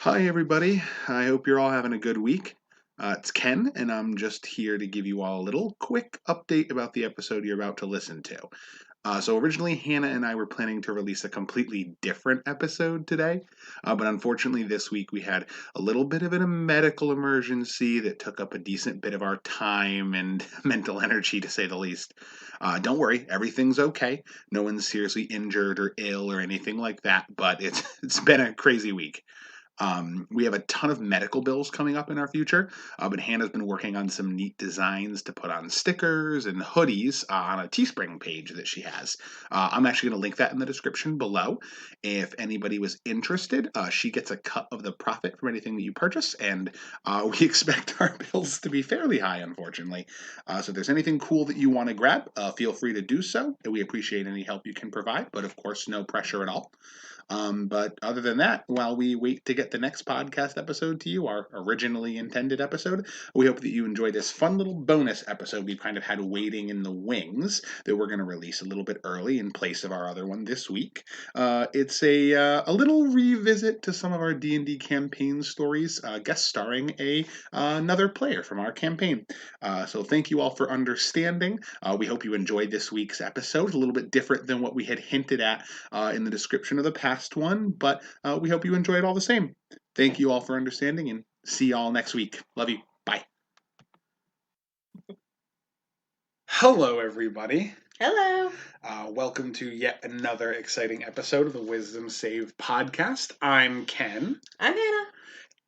Hi, everybody. I hope you're all having a good week. It's Ken, and I'm just here to give you all a little quick update about the episode you're about to listen to. So originally, Hannah and I were planning to release a completely different episode today, but unfortunately, this week we had a little bit of a medical emergency that took up a decent bit of our time and mental energy, to say the least. Don't worry, everything's okay. No one's seriously injured or ill or anything like that, but it's been a crazy week. We have a ton of medical bills coming up in our future, but Hannah's been working on some neat designs to put on stickers and hoodies on a Teespring page that she has. I'm actually going to link that in the description below. If anybody was interested, she gets a cut of the profit from anything that you purchase, and we expect our bills to be fairly high, unfortunately. So if there's anything cool that you want to grab, feel free to do so. We appreciate any help you can provide, but of course, no pressure at all. But other than that, while we wait to get the next podcast episode to you, our originally intended episode, we hope that you enjoy this fun little bonus episode we've kind of had waiting in the wings that we're going to release a little bit early in place of our other one this week. It's a little revisit to some of our D&D campaign stories, guest starring another player from our campaign. So thank you all for understanding. We hope you enjoyed this week's episode. A little bit different than what we had hinted at in the description of the past one, but we hope you enjoy it all the same. Thank you all for understanding, and see y'all next week. Love you. Bye. Hello, everybody. Hello. Welcome to yet another exciting episode of the Wisdom Save podcast. I'm Ken. I'm Hannah.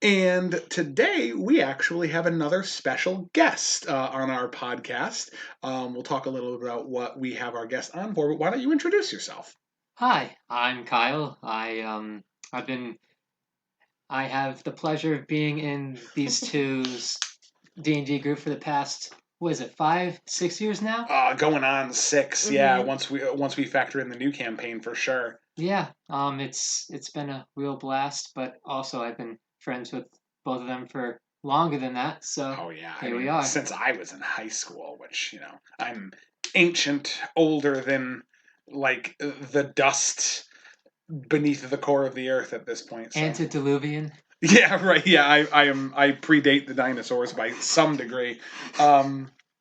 And today we actually have another special guest on our podcast. We'll talk a little bit about what we have our guest on for, but why don't you introduce yourself? Hi, I'm Kyle. I have the pleasure of being in these two's D&D group for the past, what is it, 5, 6 years now? Going on 6, yeah. Once we factor in the new campaign, for sure. Yeah, it's been a real blast, but also I've been friends with both of them for longer than that. So here we are. Since I was in high school, which I'm ancient, older than like the dust beneath the core of the earth at this point. So. Antediluvian. Yeah, right. Yeah, I predate the dinosaurs by some degree.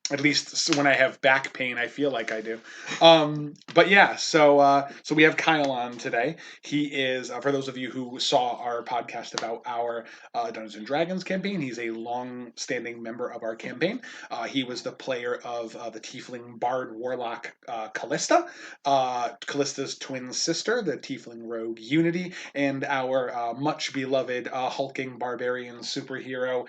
At least when I have back pain, I feel like I do. But yeah, so we have Kyle on today. He is, for those of you who saw our podcast about our Dungeons and Dragons campaign, he's a long-standing member of our campaign. He was the player of the Tiefling Bard Warlock Kallista, Kallista's twin sister, the Tiefling Rogue Unity, and our much beloved hulking barbarian superhero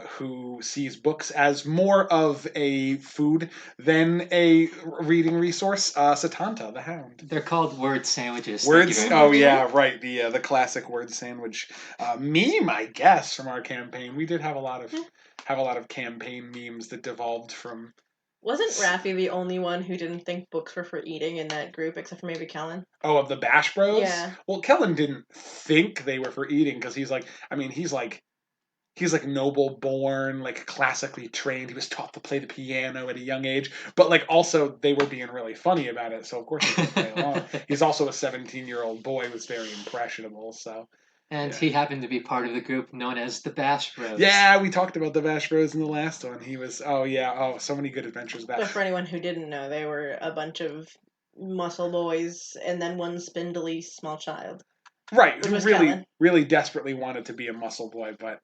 who sees books as more of a food than a reading resource. Setanta, the Hound. They're called word sandwiches. Words. Oh yeah, right. The classic word sandwich meme, I guess, from our campaign. We did have a lot of campaign memes that devolved from. Wasn't Raffi the only one who didn't think books were for eating in that group, except for maybe Kellen? Oh, of the Bash Bros? Yeah. Well, Kellen didn't think they were for eating because he's like noble born, like classically trained. He was taught to play the piano at a young age, but like also they were being really funny about it, so of course he didn't play along. He's also a 17-year-old boy who's very impressionable, so. And he happened to be part of the group known as the Bash Bros. Yeah, we talked about the Bash Bros in the last one. He was, so many good adventures back. But for anyone who didn't know, they were a bunch of muscle boys and then one spindly small child. Right, who really desperately wanted to be a muscle boy, but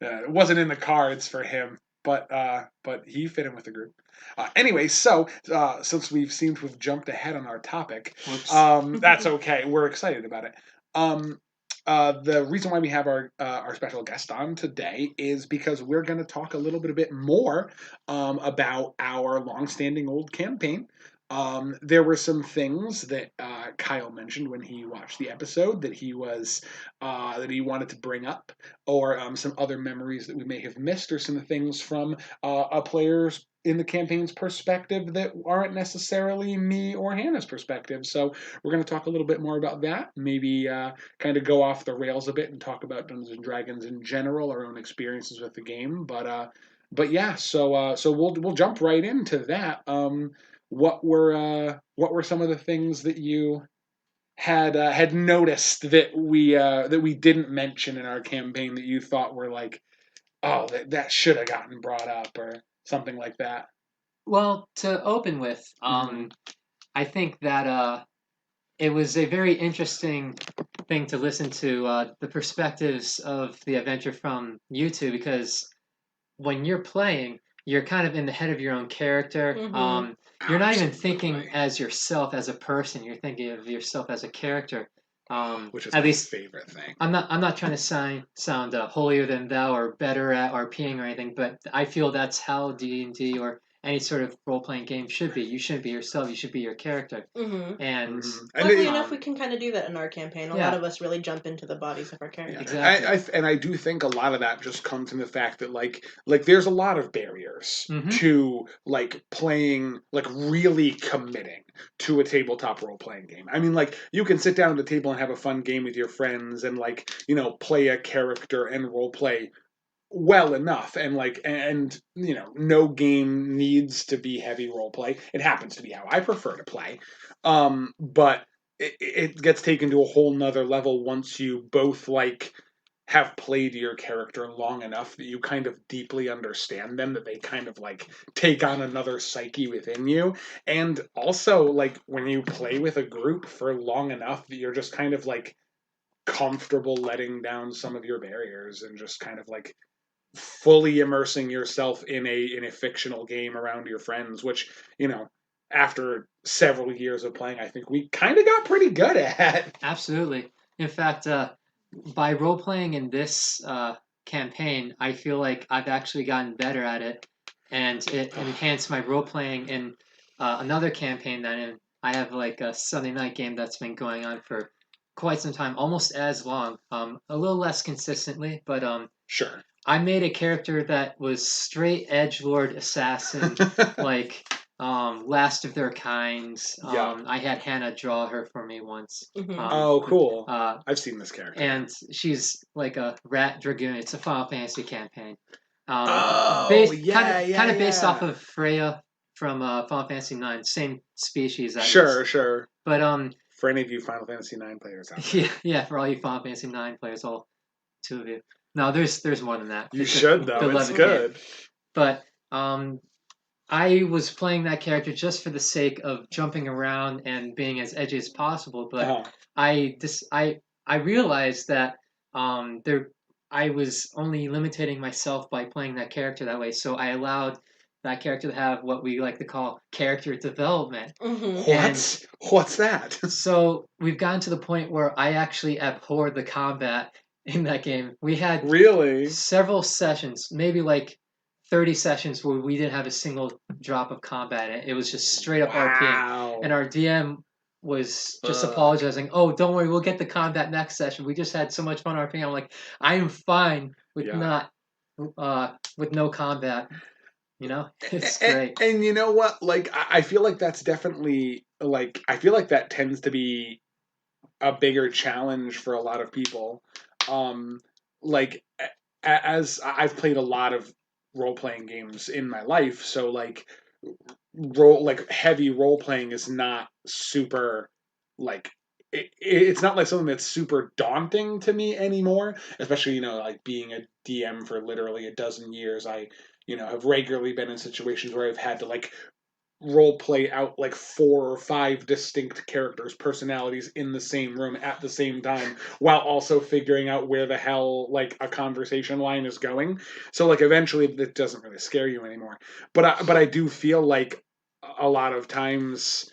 it wasn't in the cards for him. But he fit in with the group. Anyway, so since we've seemed to have jumped ahead on our topic, that's okay. We're excited about it. The reason why we have our special guest on today is because we're going to talk a little bit more about our long-standing old campaign. There were some things that Kyle mentioned when he watched the episode that he wanted to bring up, or some other memories that we may have missed, or some things from a player's in the campaign's perspective that aren't necessarily me or Hannah's perspective. So we're going to talk a little bit more about that. Maybe kind of go off the rails a bit and talk about Dungeons and Dragons in general, our own experiences with the game. But yeah, so we'll jump right into that. What were some of the things that you had noticed that we didn't mention in our campaign that you thought were like, oh, that should have gotten brought up or something like that? Well, to open with, I think that it was a very interesting thing to listen to the perspectives of the adventure from you two, because when you're playing, you're kind of in the head of your own character. You're not even thinking as yourself as a person. You're thinking of yourself as a character. Which is at my least favorite thing. I'm not trying to sound holier than thou or better at RPing or anything, but I feel that's how D&D or any sort of role playing game should be. You shouldn't be yourself. You should be your character. And luckily enough, we can kind of do that in our campaign. A lot of us really jump into the bodies of our characters. Exactly. I do think a lot of that just comes from the fact that like there's a lot of barriers to like playing, like really committing to a tabletop role playing game. I mean, like you can sit down at the table and have a fun game with your friends and like play a character and role play well enough, and no game needs to be heavy role play. It happens to be how I prefer to play, but it gets taken to a whole nother level once you both like have played your character long enough that you kind of deeply understand them, that they kind of like take on another psyche within you. And also like when you play with a group for long enough that you're just kind of like comfortable letting down some of your barriers and just kind of like fully immersing yourself in a fictional game around your friends, which after several years of playing, I think we kind of got pretty good at. Absolutely. In fact, by role playing in this campaign, I feel like I've actually gotten better at it, and it enhanced my role playing in another campaign that I have like a Sunday night game that's been going on for quite some time, almost as long, a little less consistently, but sure. I made a character that was straight edgelord assassin, like last of their kind. I had Hannah draw her for me once. Oh, cool! I've seen this character, and she's like a rat dragoon. It's a Final Fantasy campaign. Kind of based off of Freya from Final Fantasy IX, same species. Sure. But for any of you Final Fantasy IX players out there, yeah, for all you Final Fantasy IX players, all two of you. No, there's more than that. You should though. It's good. But I was playing that character just for the sake of jumping around and being as edgy as possible. But I realized that I was only limiting myself by playing that character that way. So I allowed that character to have what we like to call character development. What's that? So we've gotten to the point where I actually abhor the combat in that game. We had several sessions, maybe like 30 sessions, where we didn't have a single drop of combat. It was just straight up RPing. And our DM was just apologizing. Oh, don't worry, we'll get the combat next session. We just had so much fun RPing. I'm like, I am fine with with no combat. It's great. And you know what? Like, I feel like that's definitely like, I feel like that tends to be a bigger challenge for a lot of people. Like, as I've played a lot of role-playing games in my life, so like heavy role-playing is not super like it's not like something that's super daunting to me anymore, especially like being a DM for literally a dozen years. I have regularly been in situations where I've had to like role play out like 4 or 5 distinct characters' personalities in the same room at the same time, while also figuring out where the hell like a conversation line is going. So like eventually it doesn't really scare you anymore. But I do feel like a lot of times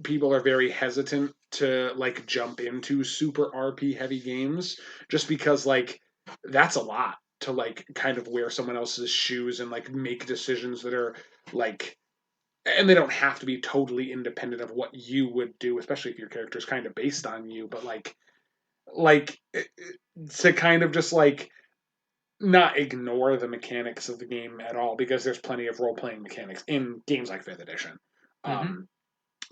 people are very hesitant to like jump into super RP heavy games, just because like that's a lot to like kind of wear someone else's shoes and like make decisions that are like, and they don't have to be totally independent of what you would do, especially if your character is kind of based on you, but like to kind of just like not ignore the mechanics of the game at all, because there's plenty of role-playing mechanics in games like 5th edition.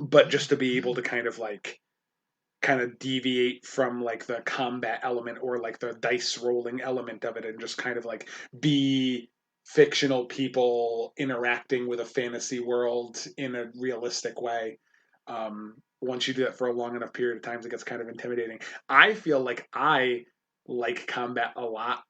But just to be able to kind of deviate from like the combat element or like the dice rolling element of it, and just kind of like be fictional people interacting with a fantasy world in a realistic way. Once you do that for a long enough period of time, it gets kind of intimidating. I feel like I like combat a lot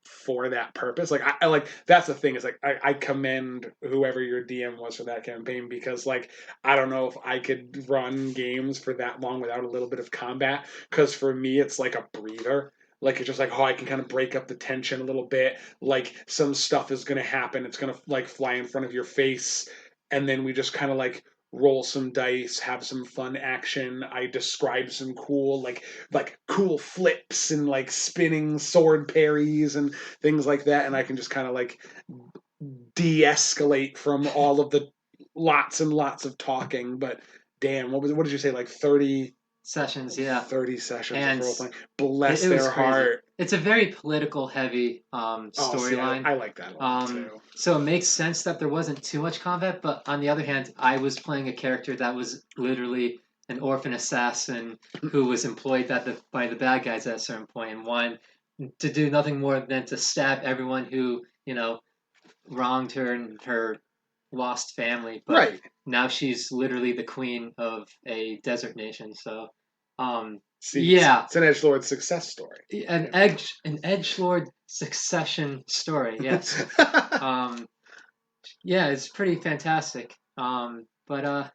for that purpose. Like I like that's the thing is like I commend whoever your DM was for that campaign because like I don't know if I could run games for that long without a little bit of combat because for me it's like a breather. Like it's just like I can kind of break up the tension a little bit. Like some stuff is gonna happen. It's gonna like fly in front of your face, and then we just kind of like roll some dice, have some fun action. I describe some cool like cool flips and like spinning sword parries and things like that, and I can just kind of like de-escalate from all of the lots and lots of talking. But damn, what did you say? Like 30 sessions, yeah. 30 sessions And of role playing. Bless it was their crazy. heart. It's a very political heavy storyline. I like that a lot too. So it makes sense that there wasn't too much combat, but on the other hand, I was playing a character that was literally an orphan assassin who was employed by the bad guys at a certain point and wanted to do nothing more than to stab everyone who, wronged her and her lost family. But Right. now she's literally the queen of a desert nation. So, See, yeah, it's an edgelord success story. An edgelord succession story. Yes. Yeah, it's pretty fantastic. But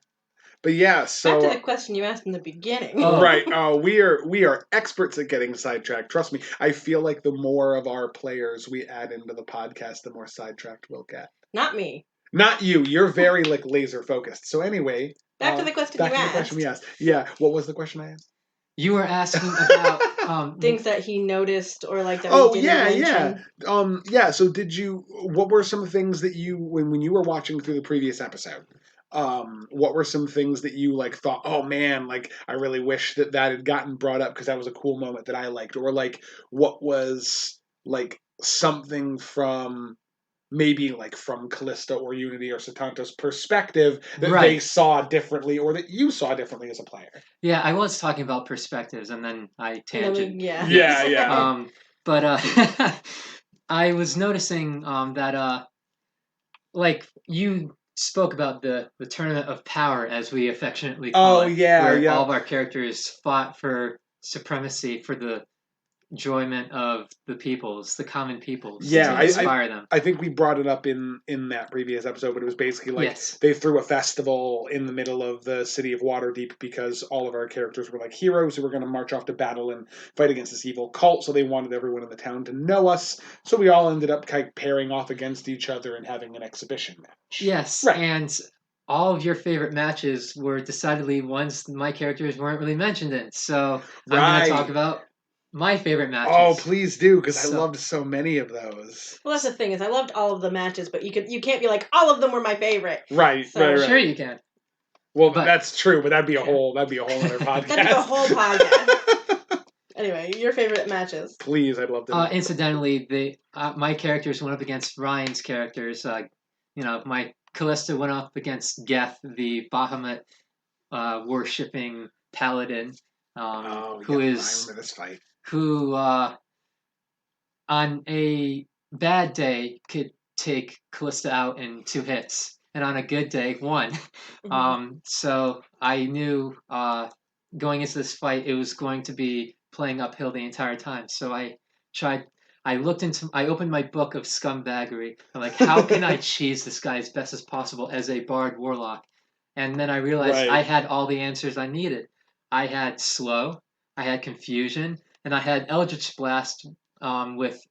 yeah, so back to the question you asked in the beginning. right. We are experts at getting sidetracked. Trust me. I feel like the more of our players we add into the podcast, the more sidetracked we'll get. Not me. Not you. You're very like laser focused. So anyway, back to the question back you to asked. the question we asked. Yeah. What was the question I asked? You were asking about things that he noticed or like that we didn't mention. Yeah. So what were some things that you when you were watching through the previous episode? What were some things that you like thought, oh man, like I really wish that had gotten brought up because that was a cool moment that I liked, or like what was like something from maybe like from Kallista or Unity or Setanta's perspective that they saw differently or that you saw differently as a player. Yeah, I was talking about perspectives and then I tangent. Yeah. But I was noticing that like you spoke about the tournament of power as we affectionately call it. Where all of our characters fought for supremacy for the enjoyment of the peoples, the common peoples, to inspire them. I think we brought it up in that previous episode, but it was basically like they threw a festival in the middle of the city of Waterdeep because all of our characters were like heroes who were going to march off to battle and fight against this evil cult, so they wanted everyone in the town to know us, so we all ended up kind of pairing off against each other and having an exhibition match. Yes, and all of your favorite matches were decidedly ones my characters weren't really mentioned in, so I'm going to talk about my favorite matches. Oh, please do, because I loved so many of those. Well, that's the thing is I loved all of the matches, but you can't be like all of them were my favorite. Right. Sure you can. Well, that's true, but that'd be a whole other podcast. That'd be a whole podcast. Anyway, your favorite matches. Please, I'd love to. Incidentally, my characters went up against Ryan's characters. My Kallista went up against Geth, the Bahamut worshipping paladin, who is. I remember this fight. Who, on a bad day, could take Kallista out in 2 hits, and on a good day, 1. So I knew going into this fight, it was going to be playing uphill the entire time. So I opened my book of scumbaggery. I'm like, how can I cheese this guy as best as possible as a bard warlock? And then I realized I had all the answers I needed. I had slow, I had confusion, and I had Eldritch Blast with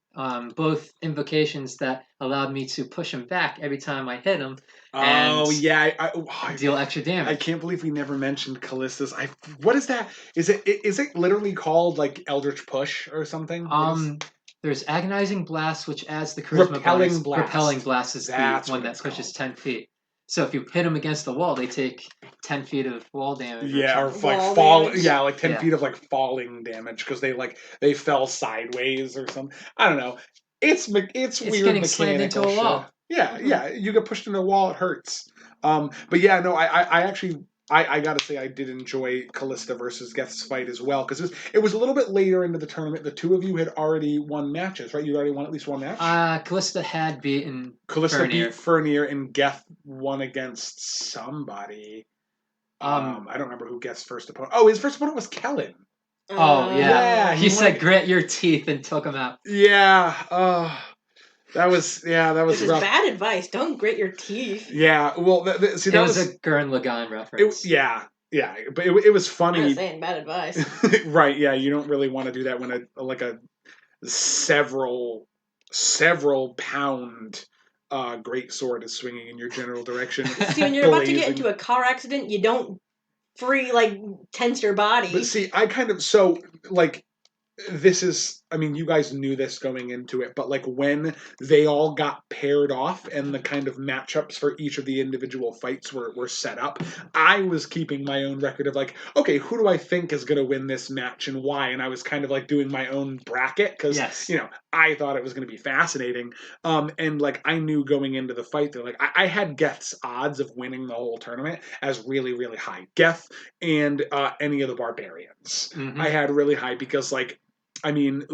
both invocations that allowed me to push him back every time I hit him. And deal extra damage. I can't believe we never mentioned Kallista's. What is that? Is it literally called like Eldritch Push or something? There's Agonizing Blast, which adds the charisma Repelling bonus. Blast. Repelling Blast is the one that pushes 10 feet. So if you hit them against the wall, they take 10 feet of wall damage. Yeah, or like fall. Yeah, like 10 feet of like falling damage because they fell sideways or something. I don't know. It's weird. Getting slammed into a wall. Yeah. You get pushed into a wall, it hurts. But yeah, no, I actually. I gotta say I did enjoy Kallista versus Geth's fight as well because it was a little bit later into the tournament. The two of you had already won matches, right? You already won at least one match. Kallista had beaten. Kallista beat Fernir, and Geth won against somebody. I don't remember who Geth's first opponent. Oh, his first opponent was Kellen. Oh yeah, he said won. grit your teeth and took him out. Yeah. That was This is rough. bad advice. Don't grit your teeth. Yeah. Well, see, it that was a Gurren Lagann reference. Yeah, but it was funny. I'm just saying, bad advice. Right? Yeah, you don't really want to do that when a several pound great sword is swinging in your general direction. See, when you're about to get into a car accident, you don't tense your body. But see, I kind of this is, I mean, you guys knew this going into it, but like when they all got paired off and the kind of matchups for each of the individual fights were set up, I was keeping my own record of like, okay, who do I think is going to win this match and why? And I was kind of like doing my own bracket because, I thought it was going to be fascinating. And like I knew going into the fight that like I had Geth's odds of winning the whole tournament as really, really high. Geth and any of the barbarians. Mm-hmm. I had really high because like, I mean,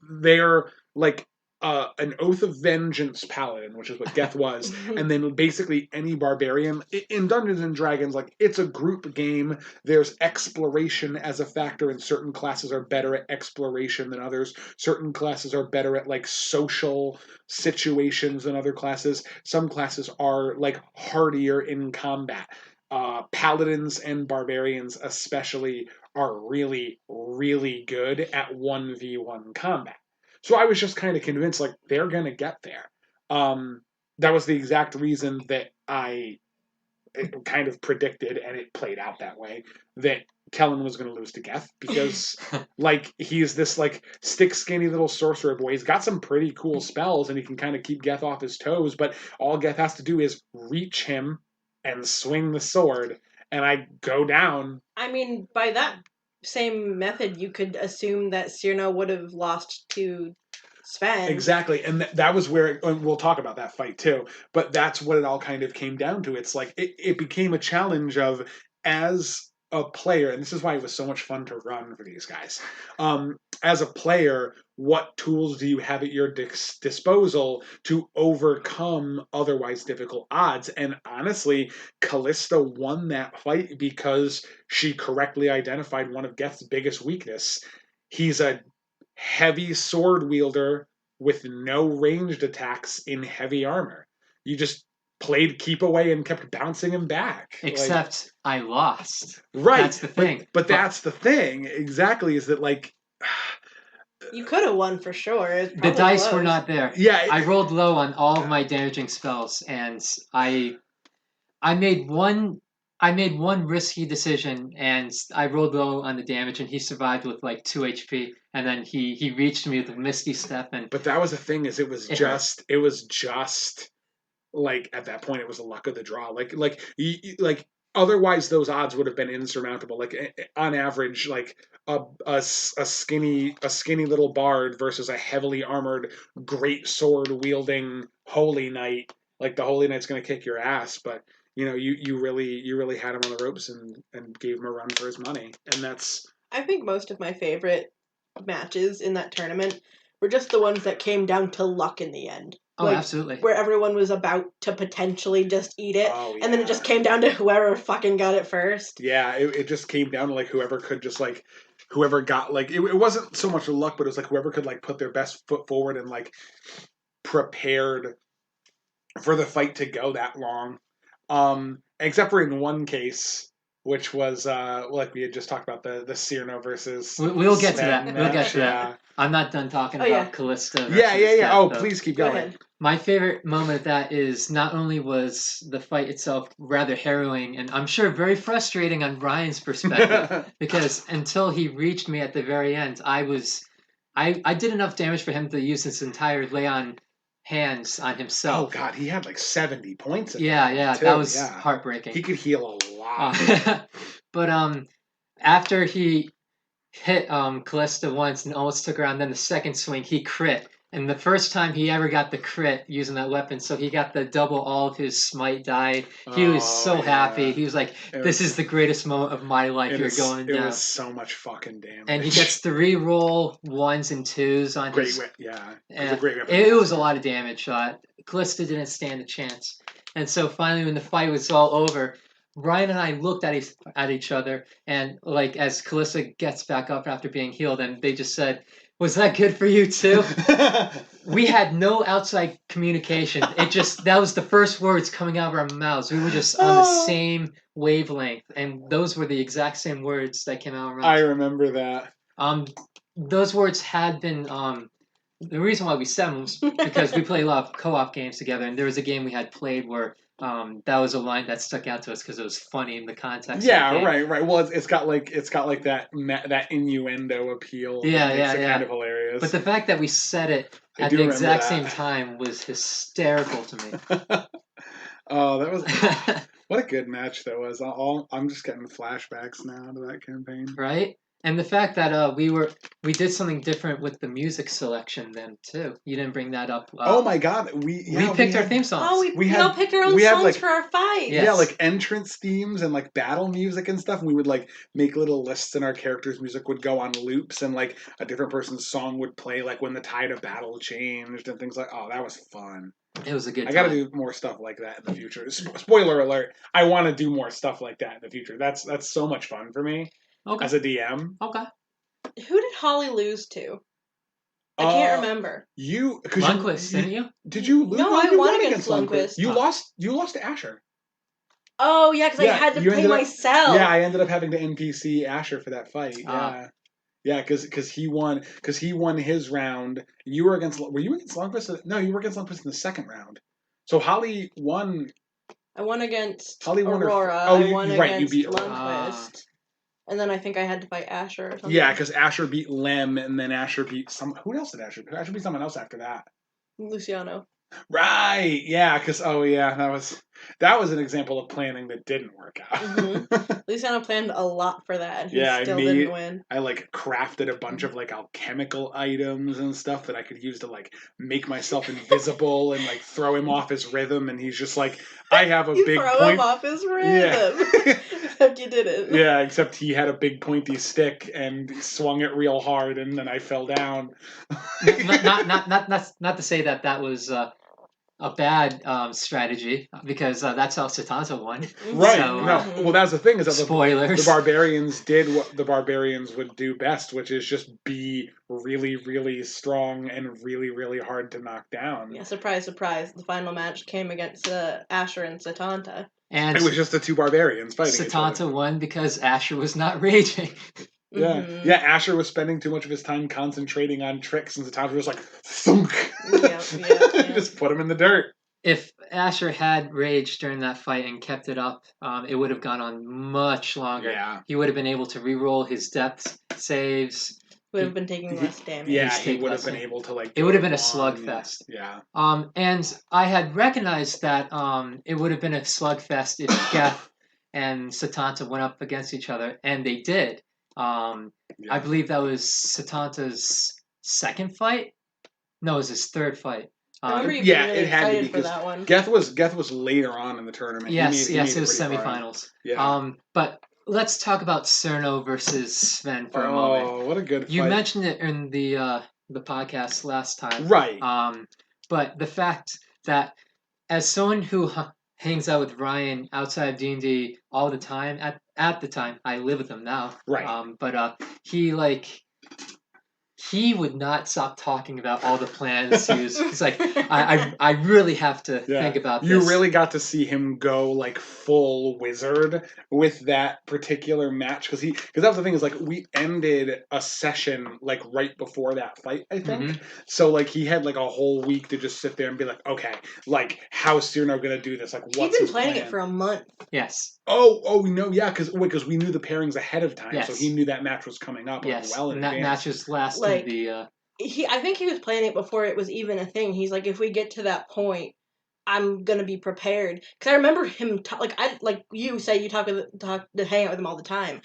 they're like an Oath of Vengeance paladin, which is what Geth was, and then basically any barbarian. In Dungeons & Dragons, like, it's a group game. There's exploration as a factor, and certain classes are better at exploration than others. Certain classes are better at, like, social situations than other classes. Some classes are, like, hardier in combat. Paladins and barbarians especially are really, really good at 1v1 combat. So I was just kind of convinced, like, they're going to get there. That was the exact reason that I kind of predicted, and it played out that way, that Kellen was going to lose to Geth, because, like, he's this, like, stick-skinny little sorcerer boy. He's got some pretty cool spells, and he can kind of keep Geth off his toes, but all Geth has to do is reach him and swing the sword, and I go down. I mean, by that same method, you could assume that Cyrano would have lost to Sven. Exactly, and that was where, and we'll talk about that fight too, but that's what it all kind of came down to. It's like, it became a challenge of, as a player, and this is why it was so much fun to run for these guys. As a player, what tools do you have at your disposal to overcome otherwise difficult odds? And honestly, Kallista won that fight because she correctly identified one of Geth's biggest weakness. He's a heavy sword wielder with no ranged attacks in heavy armor. You just played keep away and kept bouncing him back. Except I lost. Right. That's the thing. But that's the thing, exactly, is that like... You could have won for sure. The dice were not there. Yeah. I rolled low on all of my damaging spells, and I made one risky decision, and I rolled low on the damage, and he survived with like 2 HP, and then he reached me with a Misty Step, and... But that was the thing, is it was just like, at that point, it was the luck of the draw. Like otherwise those odds would have been insurmountable. Like, on average, like a skinny little bard versus a heavily armored great sword wielding holy knight. Like, the holy knight's going to kick your ass, but you really had him on the ropes and gave him a run for his money. And that's... I think most of my favorite matches in that tournament were just the ones that came down to luck in the end. Oh, absolutely. Where everyone was about to potentially just eat it, and then it just came down to whoever fucking got it first. Yeah, it just came down to, like, whoever could just, like, whoever got, like, it wasn't so much luck, but it was, like, whoever could, like, put their best foot forward and, like, prepared for the fight to go that long. Except for in one case, which was, like we had just talked about, the Cyrano versus... We'll get to that. We'll get to that. I'm not done talking about Kallista. Yeah. Oh, please keep going. My favorite moment of that is not only was the fight itself rather harrowing, and I'm sure very frustrating on Ryan's perspective, because until he reached me at the very end, I did enough damage for him to use his entire lay on hands on himself. Oh god, he had like 70 points in that was heartbreaking. He could heal a lot. But after he hit Kallista once and almost took her out, and then the second swing he crit, and the first time he ever got the crit using that weapon, so he got the double all of his smite die. He was so happy. He was like, this is the greatest moment of my life. You're going down. It was so much fucking damage. And he gets to re-roll 1s and 2s on his... It was a great weapon. It was a lot of damage. Kallista didn't stand a chance. And so finally when the fight was all over, Ryan and I looked at each other, and like as Kallista gets back up after being healed, and they just said, "Was that good for you too?" We had no outside communication. That was the first words coming out of our mouths. We were just on the same wavelength, and those were the exact same words that came out of our mouths. I remember that. Those words had been the reason why we said them was because we play a lot of co-op games together, and there was a game we had played where that was a line that stuck out to us because it was funny in the context. Yeah, of the game. Right. Well, it's got like that innuendo appeal. Yeah, makes it kind of hilarious. But the fact that we said it at the exact same time was hysterical to me. Oh, that was what a good match that was. I'm just getting flashbacks now to that campaign. Right. And the fact that we did something different with the music selection then too. You didn't bring that up. Oh my God, we picked our theme songs. Oh, we all picked our own songs for our fight. Yes. Yeah, like entrance themes and like battle music and stuff. And we would like make little lists, and our characters' music would go on loops, and like a different person's song would play like when the tide of battle changed and things like. Oh, that was fun. It was a good time. I got to do more stuff like that in the future. Spoiler alert! I want to do more stuff like that in the future. That's so much fun for me. Okay. As a DM. Okay. Who did Holly lose to? I can't remember. Lundquist, didn't you? Did you lose? No, I won against Lundquist. You lost to Asher. Oh, yeah, because I had to play myself. Yeah, I ended up having to NPC Asher for that fight. Yeah. Yeah, because he won his round. Were you against Lundquist? No, you were against Lundquist in the second round. So Holly won. I won against Aurora. I won against you beat Lundquist. And then I think I had to fight Asher or something. Yeah, because Asher beat Lem, and then Asher beat who else did Asher beat? Asher beat someone else after that. Luciano. Right. Yeah, because that was an example of planning that didn't work out. Mm-hmm. Luciano planned a lot for that, and he still didn't win. I like crafted a bunch of like alchemical items and stuff that I could use to like make myself invisible and like throw him off his rhythm, and he's just like, I have a big throw him off his rhythm. Yeah. Except you didn't. Yeah, except he had a big pointy stick and swung it real hard, and then I fell down. Not to say that was a bad strategy, because that's how Setanta won. Right. So, no. Well, that's the thing, is that spoilers. The barbarians did what the barbarians would do best, which is just be really, really strong and really, really hard to knock down. Yeah, surprise, surprise. The final match came against Asher and Setanta. And it was just the two barbarians fighting each other. Setanta won because Asher was not raging. Yeah, yeah. Asher was spending too much of his time concentrating on tricks, and Setanta was like, thunk. Yeah. Just put him in the dirt. If Asher had raged during that fight and kept it up, it would have gone on much longer. Yeah. He would have been able to reroll his depth saves. Would have been taking less damage. Yeah, he would have been able to like. It would have been a slugfest. Yeah. And I had recognized that it would have been a slugfest if Geth and Setanta went up against each other, and they did. I believe that was Setanta's second fight. No, it was his third fight. Really it had to be because that one. Geth was later on in the tournament. Yes, it was semifinals. Yeah. But let's talk about Cerno versus Sven for a moment. Oh, what a good fight. You mentioned it in the podcast last time. Right. But the fact that as someone who hangs out with Ryan outside of D&D all the time, at the time, I live with him now. Right. But he would not stop talking about all the plans. He's like, I really have to think about this. You really got to see him go like full wizard with that particular match, because that was the thing, is like we ended a session like right before that fight, I think. Mm-hmm. So like he had like a whole week to just sit there and be like, okay, like how's Cyrano gonna do this? Like what's He'd been planning it for a month. Yes. Oh no, yeah, because we knew the pairings ahead of time, yes. So he knew that match was coming up. Yes, well in and that advance. match was lasted I think he was planning it before it was even a thing. He's like, if we get to that point, I'm gonna be prepared. Because I remember him like you say, you talk to hang out with him all the time.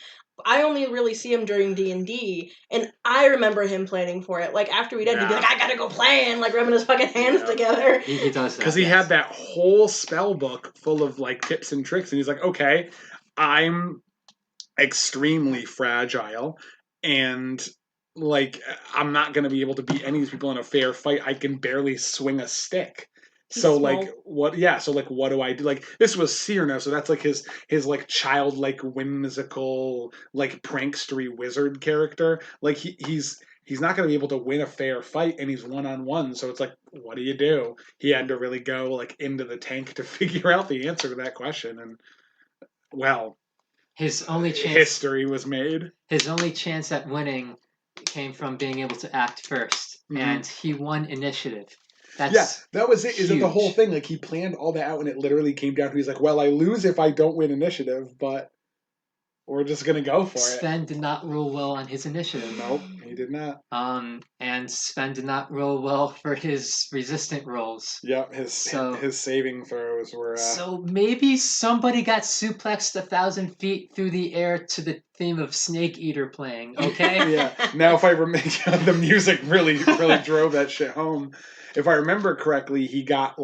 I only really see him during D&D, and I remember him planning for it. Like, after we did, he'd be like, I gotta go plan, like, rubbing his fucking hands together. He does that. Because he had that whole spell book full of, like, tips and tricks, and he's like, okay, I'm extremely fragile, and, like, I'm not gonna be able to beat any of these people in a fair fight. I can barely swing a stick. So like what? Yeah. So like what do I do? Like this was Cyrano, so that's like his like childlike, whimsical, like prankstery wizard character. Like he's not going to be able to win a fair fight, and he's 1-on-1. So it's like, what do you do? He had to really go like into the tank to figure out the answer to that question, and well, his only chance history was made. His only chance at winning came from being able to act first, and he won initiative. That was it. Isn't the whole thing like he planned all that out, and it literally came down to he's like, well, I lose if I don't win initiative, but we're just gonna go for it. Sven did not roll well on his initiative. Nope, he did not. And Sven did not roll well for his resistant rolls. Yep, his saving throws were. So maybe somebody got suplexed 1,000 feet through the air to the theme of Snake Eater playing. Okay. Yeah. Now, if I remember, the music really drove that shit home. If I remember correctly, he got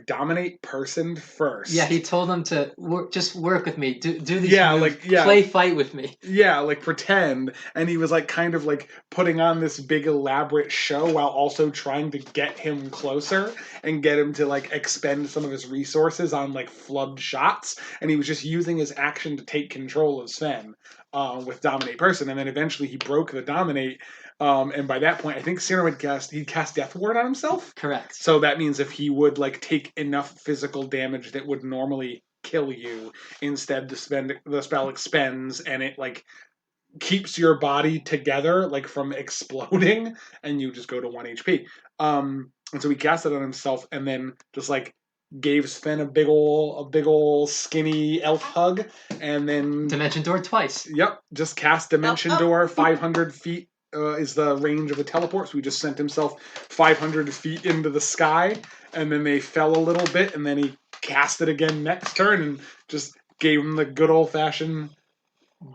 dominate person first. Yeah, he told him to just work with me. Do these moves. Play fight with me. Yeah, like pretend. And he was like kind of like putting on this big elaborate show while also trying to get him closer and get him to like expend some of his resources on like flubbed shots. And he was just using his action to take control of Sven with dominate person. And then eventually he broke the dominate. And by that point, I think Cyrano he cast Death Ward on himself. Correct. So that means if he would like take enough physical damage that would normally kill you, instead the spell expends and it like keeps your body together like from exploding, and you just go to 1 HP. And so he cast it on himself, and then just like gave Sven a big ol' skinny elf hug, and then Dimension Door twice. Yep, just cast Dimension Door 500 feet. Is the range of a teleport, so he just sent himself 500 feet into the sky, and then they fell a little bit, and then he cast it again next turn, and just gave him the good old-fashioned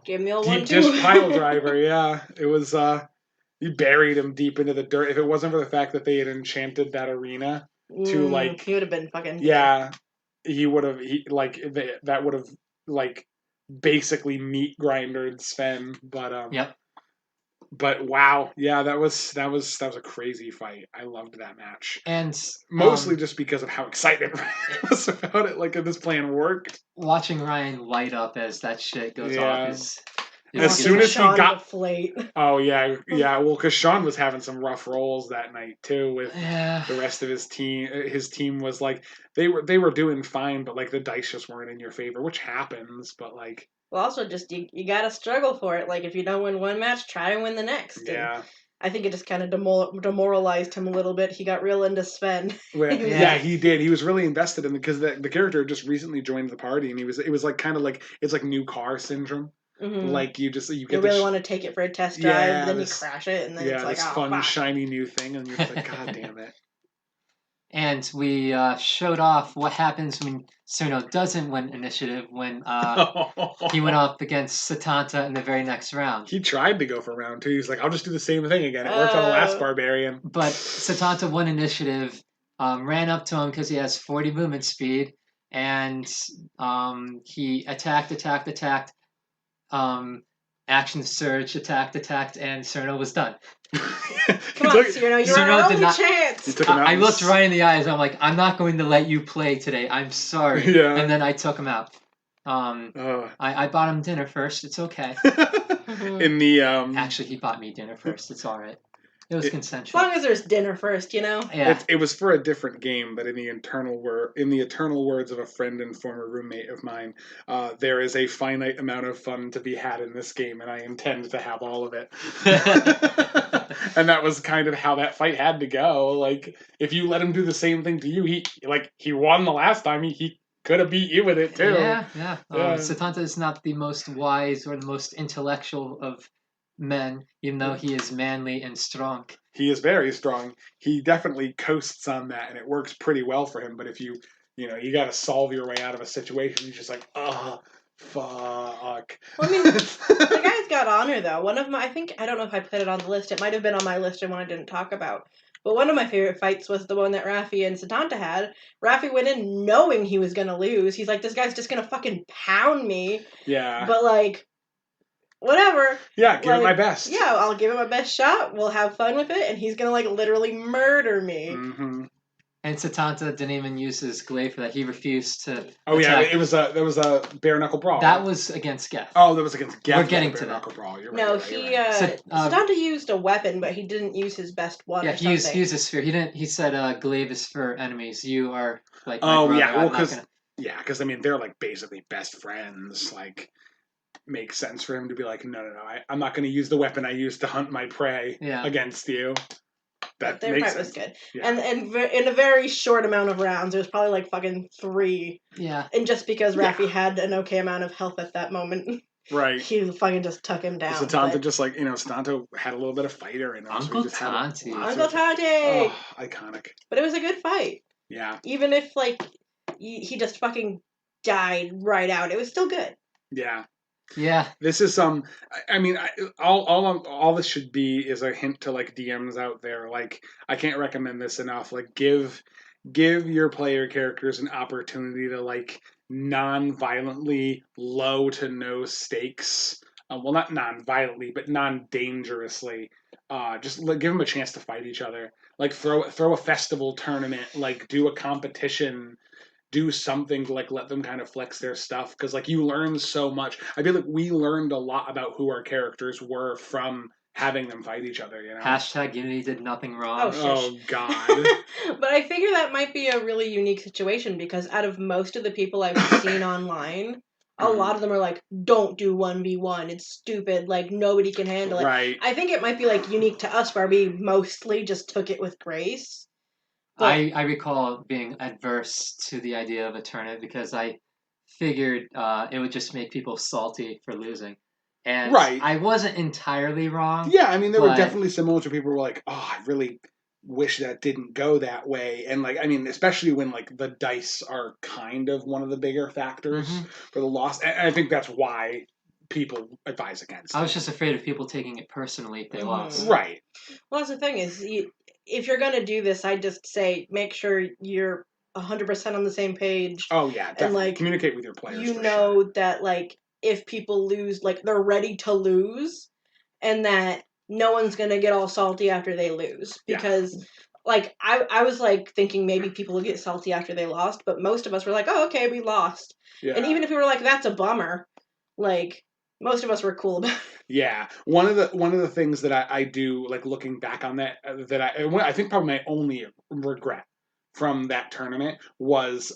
deep dish pile driver. Yeah, it was, he buried him deep into the dirt. If it wasn't for the fact that they had enchanted that arena to, like... He would have been fucking... Yeah, he would have, that would have, like, basically meat grindered Sven, but, Yep. But wow, yeah, that was a crazy fight. I loved that match, and mostly just because of how excited Ryan was about it. Like, this plan worked. Watching Ryan light up as that shit goes off is as soon as he got deflate. Oh yeah. Well, because Sean was having some rough rolls that night too with the rest of his team. His team was like they were doing fine, but like the dice just weren't in your favor, which happens. But like. Well, also just you gotta struggle for it. Like if you don't win one match, try and win the next. Yeah. And I think it just kind of demoralized him a little bit. He got real into Sven. Yeah, he did. He was really invested in it because the character just recently joined the party, and it was like kind of like it's like new car syndrome. Mm-hmm. Like you really want to take it for a test drive, then you crash it, and then it's like, this fun shiny new thing, and you're like, God damn it. And we showed off what happens when Cyrano doesn't win initiative when he went up against Setanta in the very next round. He tried to go for round 2. He's like, I'll just do the same thing again. It worked on the last Barbarian. But Setanta won initiative, ran up to him because he has 40 movement speed, and he attacked, action surge, attacked, and Cyrano was done. Come on, Cyrano, you're our only chance. I looked right in the eyes. I'm like, I'm not going to let you play today. I'm sorry. Yeah. And then I took him out. I bought him dinner first. It's okay. In the Actually, he bought me dinner first. It's all right. It was consensual. As long as there's dinner first, you know. Yeah. It was for a different game, but in the eternal words of a friend and former roommate of mine, there is a finite amount of fun to be had in this game, and I intend to have all of it. And that was kind of how that fight had to go. Like, if you let him do the same thing to you, he won the last time. He could have beat you with it too. Yeah. Setanta is not the most wise or the most intellectual of men, even though he is manly and strong. He is very strong. He definitely coasts on that, and it works pretty well for him. But if you got to solve your way out of a situation, he's just like, fuck. Well, I mean, the guy's got honor, though. One of my, I don't know if I put it on the list. It might have been on my list and one I didn't talk about. But one of my favorite fights was the one that Raffi and Setanta had. Raffi went in knowing he was going to lose. He's like, this guy's just going to fucking pound me. Yeah. But, like, whatever. Yeah, give it my best. Yeah, I'll give it my best shot. We'll have fun with it. And he's going to, like, literally murder me. Mm-hmm. And Setanta didn't even use his glaive for that. He refused to. Oh attack. yeah, there was a bare knuckle brawl. That was against Geth. Oh, that was against Geth. We're getting to bare knuckle that. brawl. You're right. No, Setanta used a weapon, but he didn't use his best one. Yeah, he used a sphere. He didn't. He said, "Glaive is for enemies. You are like." Oh my yeah, brother. well because I mean they're like basically best friends. Like, makes sense for him to be like, no, I'm not going to use the weapon I used to hunt my prey against you. That their fight was good. Yeah. And in a very short amount of rounds, there was probably like fucking 3. Yeah. And just because Raffi had an okay amount of health at that moment, right, he fucking just took him down. Setanta just like, Setanta had a little bit of fighter in him. Uncle Tonti. Uncle Tonti! Oh, iconic. But it was a good fight. Yeah. Even if like he just fucking died right out, it was still good. Yeah. Yeah. This is I mean, all this should be is a hint to like DMs out there. Like, I can't recommend this enough. Like, give your player characters an opportunity to like non-violently, low to no stakes. Well, not non-violently, but non-dangerously. Just give them a chance to fight each other. Like, throw a festival tournament. Like, do a competition. Do something to like let them kind of flex their stuff, because like you learn so much. I feel like we learned a lot about who our characters were from having them fight each other. Hashtag Unity did nothing wrong. Oh God. But I figure that might be a really unique situation, because out of most of the people I've seen online, a lot of them are like, don't do 1v1, it's stupid, like nobody can handle it. Right. I think it might be like unique to us where we mostly just took it with grace. But I recall being adverse to the idea of a tournament because I figured it would just make people salty for losing. And I wasn't entirely wrong. Yeah, I mean, there were definitely some moments where people were like, oh, I really wish that didn't go that way. And like, I mean, especially when like the dice are kind of one of the bigger factors for the loss. And I think that's why people advise against it. I was just afraid of people taking it personally if they lost. Right. Well, that's the thing is, if you're going to do this, I just say make sure you're 100% on the same page. Oh, yeah, definitely. And, like, communicate with your players. You know that, like, if people lose, like, they're ready to lose, and that no one's going to get all salty after they lose. Because, like, I was, like, thinking maybe people would get salty after they lost, but most of us were like, oh, okay, we lost. Yeah. And even if we were like, that's a bummer, like, most of us were cool about it. Yeah, one of the things that I do, like looking back on that I think probably my only regret from that tournament was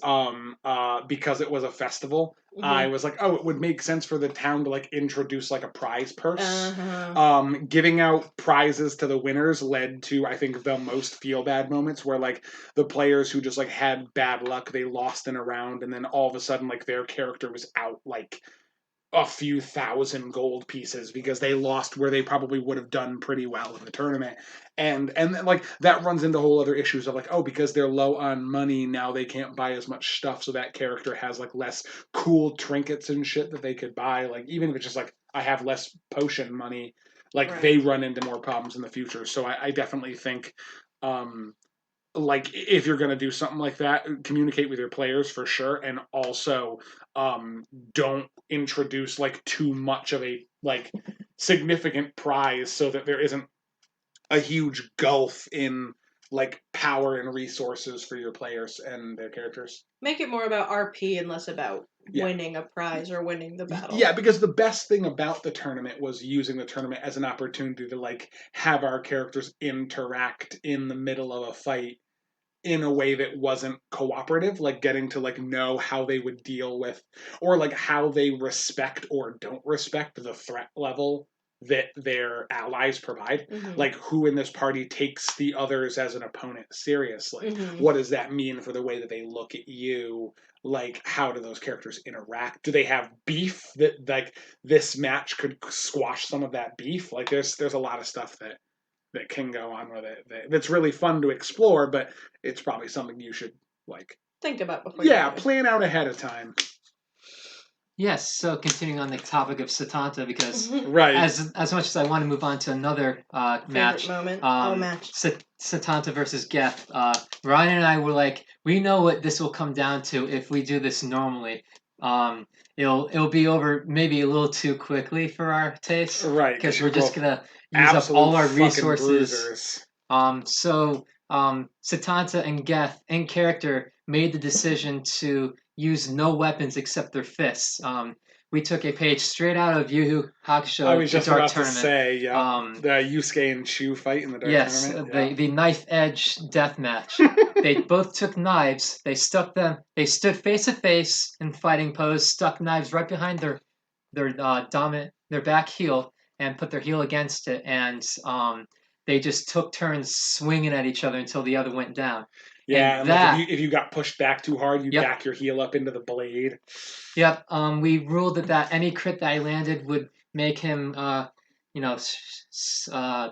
because it was a festival. I was like, oh, it would make sense for the town to like introduce like a prize purse. Giving out prizes to the winners led to, I think, the most feel bad moments where like the players who just like had bad luck, they lost in a round, and then all of a sudden like their character was out like a few thousand gold pieces because they lost where they probably would have done pretty well in the tournament. And like that runs into whole other issues of like, oh, because they're low on money, now they can't buy as much stuff, so that character has like less cool trinkets and shit that they could buy. Like, even if it's just like, I have less potion money, like they run into more problems in the future. So I definitely think like, if you're going to do something like that, communicate with your players for sure, and also don't introduce like too much of a like significant prize so that there isn't a huge gulf in like power and resources for your players and their characters. Make it more about RP and less about winning a prize or winning the battle. Yeah, because the best thing about the tournament was using the tournament as an opportunity to like have our characters interact in the middle of a fight in a way that wasn't cooperative, like getting to like know how they would deal with, or like how they respect or don't respect the threat level that their allies provide. Like, who in this party takes the others as an opponent seriously? What does that mean for the way that they look at you? Like, how do those characters interact? Do they have beef that like this match could squash some of that beef? Like, there's a lot of stuff that can go on with it. That's really fun to explore, but it's probably something you should like think about before. Plan out ahead of time. Yes. So continuing on the topic of Setanta, because as much as I want to move on to another match, Setanta versus Geth, Ryan and I were like, we know what this will come down to if we do this normally. It'll be over maybe a little too quickly for our taste, right? Because we're just gonna use up all our resources. So Setanta and Geth, in character, made the decision to use no weapons except their fists. We took a page straight out of Yu Yu Hakusho, I was the just Dark about Tournament. To say, the Yusuke and Shu fight in the Dark Tournament. Yes, the knife edge death match. They both took knives. They stuck them. They stood face to face in fighting pose, stuck knives right behind their their back heel, and put their heel against it, and they just took turns swinging at each other until the other went down. Yeah, and that, like if you got pushed back too hard, you back your heel up into the blade. Yep. We ruled that any crit that I landed would make him,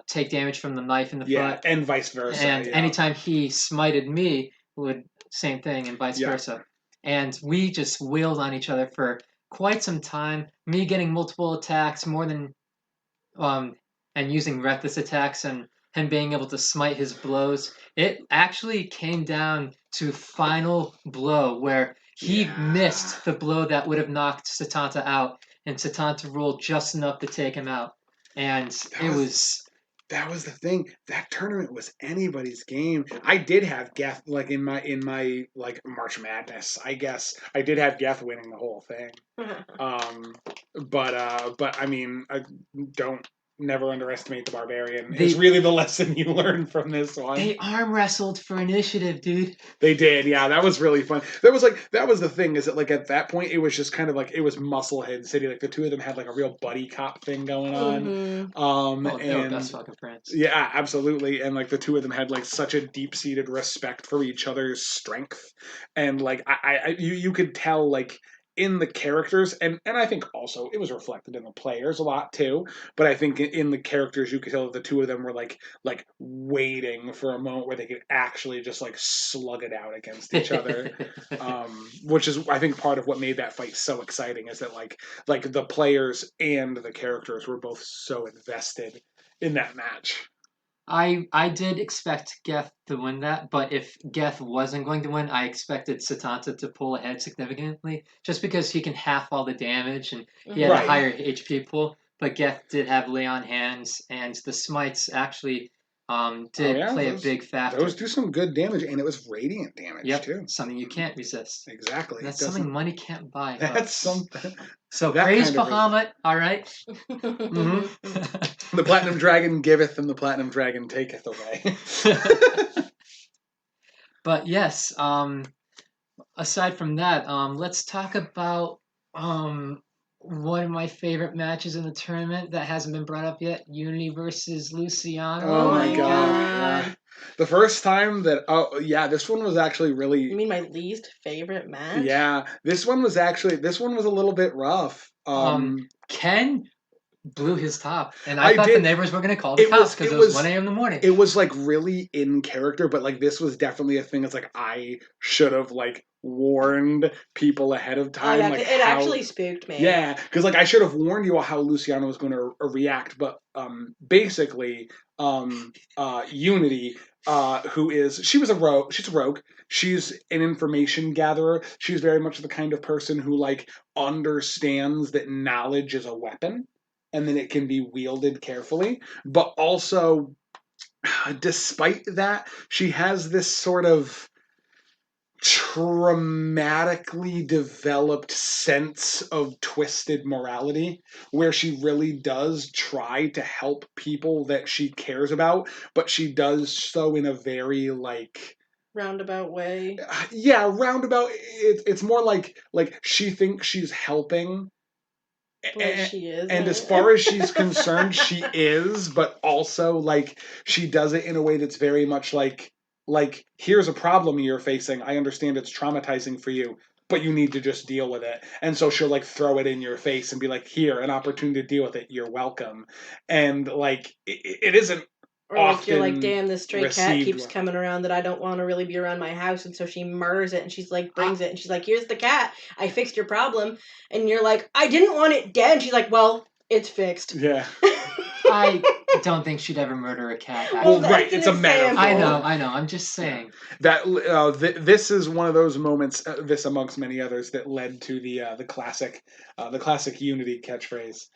take damage from the knife in the foot, and vice versa. And anytime he smited me, would same thing, and vice versa. And we just wailed on each other for quite some time. Me getting multiple attacks, more than, and using reckless attacks, and him being able to smite his blows. It actually came down to final blow where he missed the blow that would have knocked Setanta out, and Setanta rolled just enough to take him out. And that was the thing. That tournament was anybody's game. I did have Geth like in my like March Madness. I guess I did have Geth winning the whole thing. But I mean, I don't. Never underestimate the barbarian. It's really the lesson you learn from this one. They arm wrestled for initiative, dude. They did, yeah. That was really fun. That was the thing, is that like at that point it was just kind of like it was Musclehead City. Like the two of them had like a real buddy cop thing going on. They were best fucking friends. Yeah, absolutely. And like the two of them had like such a deep-seated respect for each other's strength. And like you could tell like in the characters, and I think also it was reflected in the players a lot too, but I think in the characters you could tell that the two of them were like waiting for a moment where they could actually just like slug it out against each other. Which is I think part of what made that fight so exciting, is that like the players and the characters were both so invested in that match. I did expect Geth to win that, but if Geth wasn't going to win, I expected Setanta to pull ahead significantly, just because he can half all the damage and he had a higher HP pool. But Geth did have lay on hands, and the smites actually did play a big factor. Those do some good damage, and it was radiant damage too. Something you can't resist. Exactly. That's something money can't buy. That's something. So praise Bahamut, all right? The Platinum Dragon giveth, and the Platinum Dragon taketh away. But yes, aside from that, let's talk about one of my favorite matches in the tournament that hasn't been brought up yet: Unity versus Luciano. Oh my god! Yeah. The first time that this one was actually really. You mean my least favorite match? Yeah, this one was a little bit rough. Ken blew his top, and I thought the neighbors were going to call the cops because it was 1 a.m. in the morning. It was like really in character, but like this was definitely a thing. It's like I should have like warned people ahead of time. Oh, yeah, it actually spooked me. Yeah, because like I should have warned you how Luciano was going to react. But basically, Unity, she's a rogue. She's an information gatherer. She's very much the kind of person who like understands that knowledge is a weapon, and then it can be wielded carefully. But also, despite that, she has this sort of traumatically developed sense of twisted morality, where she really does try to help people that she cares about, but she does so in a very like roundabout way. Yeah, roundabout. It's more like she thinks she's helping. She is, and as far as she's concerned, she is, but also like she does it in a way that's very much like here's a problem you're facing. I understand it's traumatizing for you, but you need to just deal with it. And so she'll like throw it in your face and be like, here, an opportunity to deal with it. You're welcome. And like it isn't. Or like you're like, damn, this stray cat keeps coming around that I don't want to really be around my house, and so she murders it, and she's like, brings it, and she's like, here's the cat, I fixed your problem, and you're like, I didn't want it dead, and she's like, well, it's fixed. Yeah. I don't think she'd ever murder a cat. Well, right, it's a metaphor. I know, I'm just saying. That this is one of those moments, this amongst many others, that led to the classic Unity catchphrase.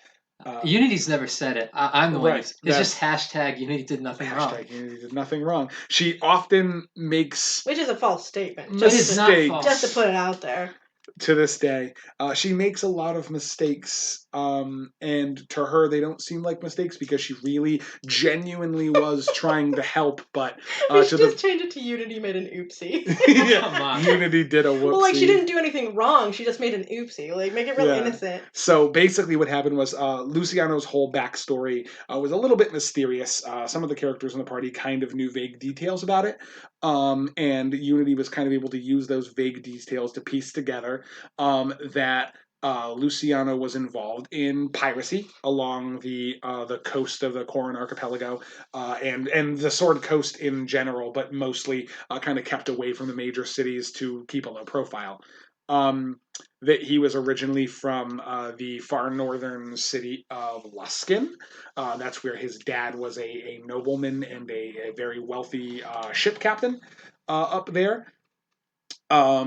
Unity's never said it. I'm the one. Right. It's just hashtag Unity did nothing wrong. Hashtag Unity did nothing wrong. She often makes Which is a false statement. It is not false. Just to put it out there. To this day, she makes a lot of mistakes, and to her they don't seem like mistakes because she really genuinely was trying to help, but we should just change it to Unity made an oopsie. Yeah, Unity did a whoopsie. Well, like, she didn't do anything wrong, she just made an oopsie. Like, make it real innocent. So basically what happened was Luciano's whole backstory was a little bit mysterious. Some of the characters in the party kind of knew vague details about it, and Unity was kind of able to use those vague details to piece together that Luciano was involved in piracy along the coast of the Coran Archipelago and the Sword Coast in general, but mostly kind of kept away from the major cities to keep a low profile. That he was originally from the far northern city of Luskin. That's where his dad was a nobleman and a very wealthy ship captain up there.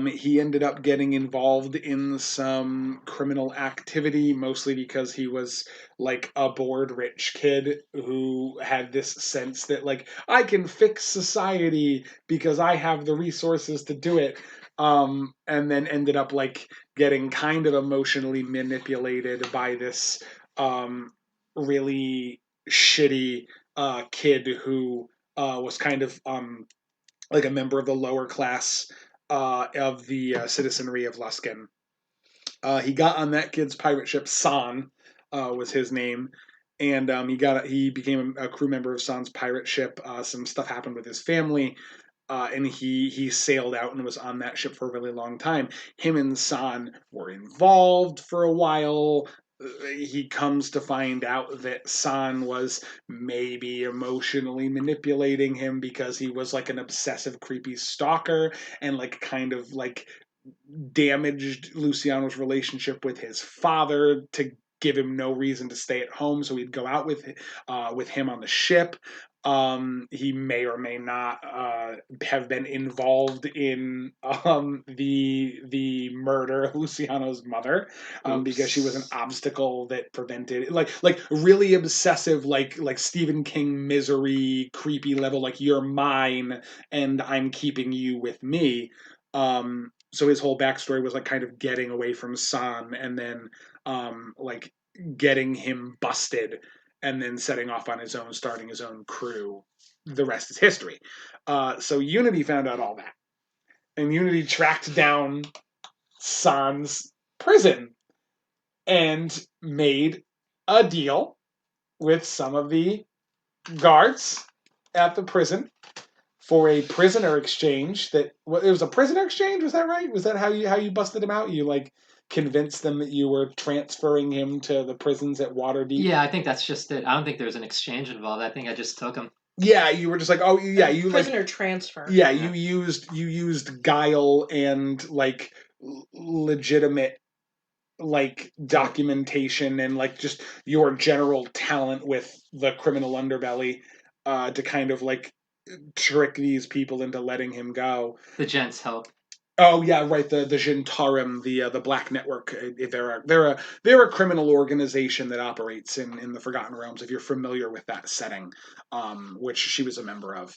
He ended up getting involved in some criminal activity, mostly because he was like a bored rich kid who had this sense that like, I can fix society because I have the resources to do it. And then ended up like getting kind of emotionally manipulated by this really shitty kid who was kind of like a member of the lower class of the citizenry of Luskin. He got on that kid's pirate ship. San was his name, and he became a crew member of San's pirate ship. Some stuff happened with his family, and he sailed out and was on that ship for a really long time. Him and San were involved for a while. He comes to find out that San was maybe emotionally manipulating him because he was like an obsessive, creepy stalker and like kind of like damaged Luciano's relationship with his father to give him no reason to stay at home, so he'd go out with him on the ship. He may or may not have been involved in the murder of Luciano's mother, because she was an obstacle that prevented like really obsessive, like Stephen King Misery, creepy level, like you're mine and I'm keeping you with me. So his whole backstory was like kind of getting away from San and then like getting him busted and then setting off on his own, starting his own crew. The rest is history. So Unity found out all that. And Unity tracked down San's prison and made a deal with some of the guards at the prison for a prisoner exchange. It was a prisoner exchange, was that right? Was that how you busted him out? You like convinced them that you were transferring him to the prisons at Waterdeep? Yeah, I think that's just it. I don't think there was an exchange involved. I think I just took him. Yeah, you were just like, oh yeah, you prisoner like transfer. Yeah, you used guile and like legitimate like documentation and like just your general talent with the criminal underbelly to kind of like trick these people into letting him go. The gents help. Oh yeah, right. The Jintarim, the Black Network. They're a criminal organization that operates in the Forgotten Realms. If you're familiar with that setting, which she was a member of.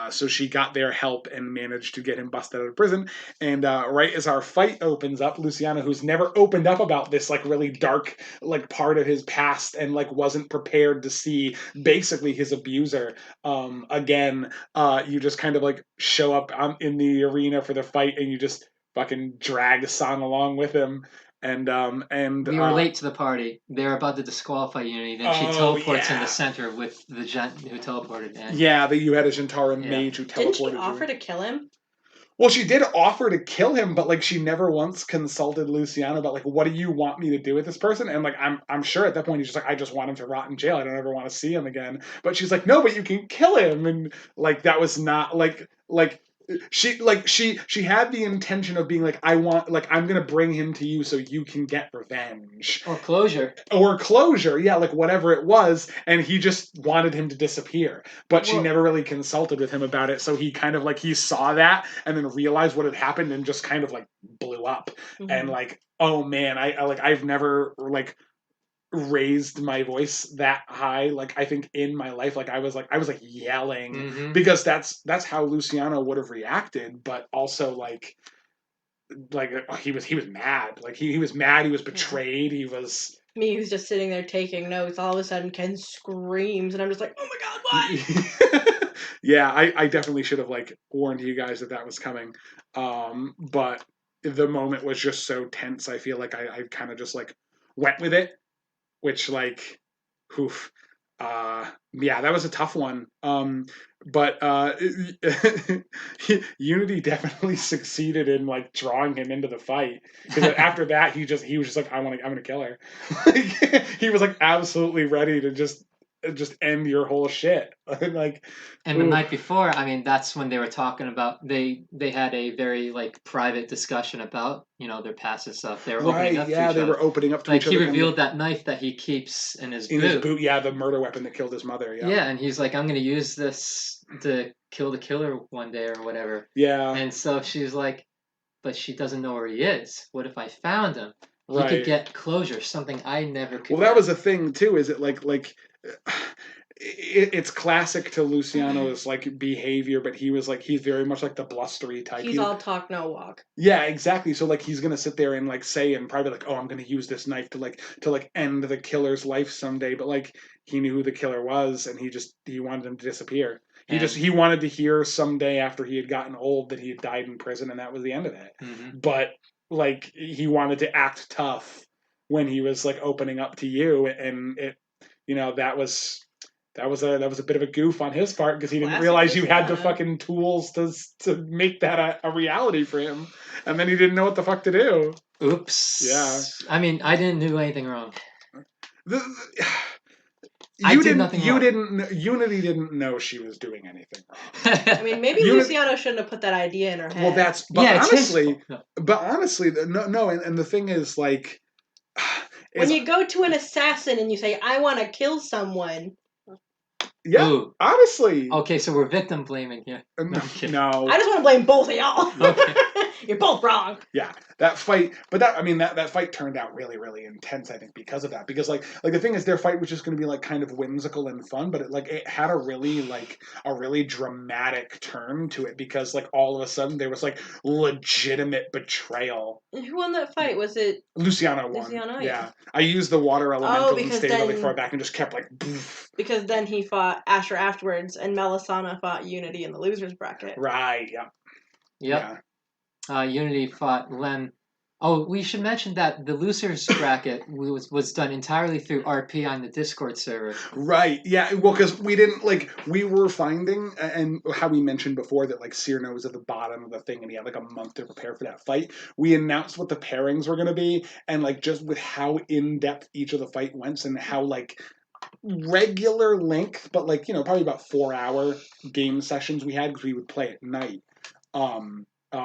So she got their help and managed to get him busted out of prison. And right as our fight opens up, Luciana, who's never opened up about this like really dark like part of his past and like wasn't prepared to see basically his abuser again, you just kind of like show up in the arena for the fight and you just fucking drag San along with him. And we were late to the party. They were about to disqualify Unity. Then she teleports in the center with the gent who teleported in. Yeah, that you had a Jintarim mage who teleported. Didn't she offer to kill him? Well, she did offer to kill him, but like she never once consulted Luciano about like, what do you want me to do with this person? And like I'm sure at that point he's just like, I just want him to rot in jail. I don't ever want to see him again. But she's like, no, but you can kill him. And like that was not like she had the intention of being like, I'm gonna bring him to you so you can get revenge or closure, yeah, like whatever it was. And he just wanted him to disappear, but she never really consulted with him about it. So he kind of like he saw that and then realized what had happened and just kind of like blew up. And like, oh man, I've never like raised my voice that high, like I think in my life. Like I was yelling Mm-hmm. because that's how Luciano would have reacted, but also like he was mad. Like he was mad, he was betrayed, he was me who's just sitting there taking notes. All of a sudden Ken screams and I'm just like, oh my god, what? Yeah, I definitely should have like warned you guys that was coming. But the moment was just so tense. I feel like I kind of just like went with it, which like, oof. Yeah, that was a tough one. But Unity definitely succeeded in like drawing him into the fight, because after that he was just like, I'm gonna kill her. Like, he was like absolutely ready to just end your whole shit. Like, and the night before, I mean, that's when they were talking about they had a very like private discussion about their past and stuff. They were opening up to each other. They were opening up to like each other. He revealed that knife that he keeps in his boot. Yeah, the murder weapon that killed his mother. Yeah, and he's like, I'm gonna use this to kill the killer one day or whatever. Yeah. And so she's like, but she doesn't know where he is. What if I found him? He Right. could get closure, something I never could. Well, that was a thing too. Is it like it's classic to Luciano's like behavior, but he's very much like the blustery type. He's all talk, no walk. Yeah, exactly. So like he's gonna sit there and like say in private like, oh, I'm gonna use this knife to end the killer's life someday. But like he knew who the killer was, and he wanted him to disappear. He wanted to hear someday after he had gotten old that he had died in prison, and that was the end of it. Mm-hmm. But like he wanted to act tough when he was like opening up to you, and it, that was a bit of a goof on his part, because he didn't realize you had the fucking tools to make that a reality for him, and then he didn't know what the fuck to do. Oops. Yeah. I mean, I didn't do anything wrong. Unity didn't know she was doing anything wrong. I mean, maybe Luciano shouldn't have put that idea in her head. Well, but honestly, no, and the thing is, like, when you go to an assassin and you say, I want to kill someone. Yeah, ooh. Honestly. Okay, so we're victim blaming here. No. I just want to blame both of y'all. Okay. You're both wrong. Yeah, that fight, but that fight turned out really, really intense, I think, because of that. Because like the thing is, their fight was just going to be like kind of whimsical and fun, but it had a really dramatic turn to it, because like all of a sudden there was like legitimate betrayal. And who won that fight? Was it Luciano won? Yeah. I used the water elemental and stayed really far back and just kept like poof. Because then he fought Asher afterwards, and Melisana fought Unity in the losers bracket. Right. Yeah. Yep. Yeah. Unity fought Len. Oh, we should mention that the losers bracket was done entirely through RP on the Discord server. Right. Yeah. Well, because we were finding, and how we mentioned before that like Cyrano was at the bottom of the thing, and he had like a month to prepare for that fight. We announced what the pairings were going to be, and like just with how in depth each of the fight went, and how like regular length, but like probably about 4-hour game sessions we had, because we would play at night.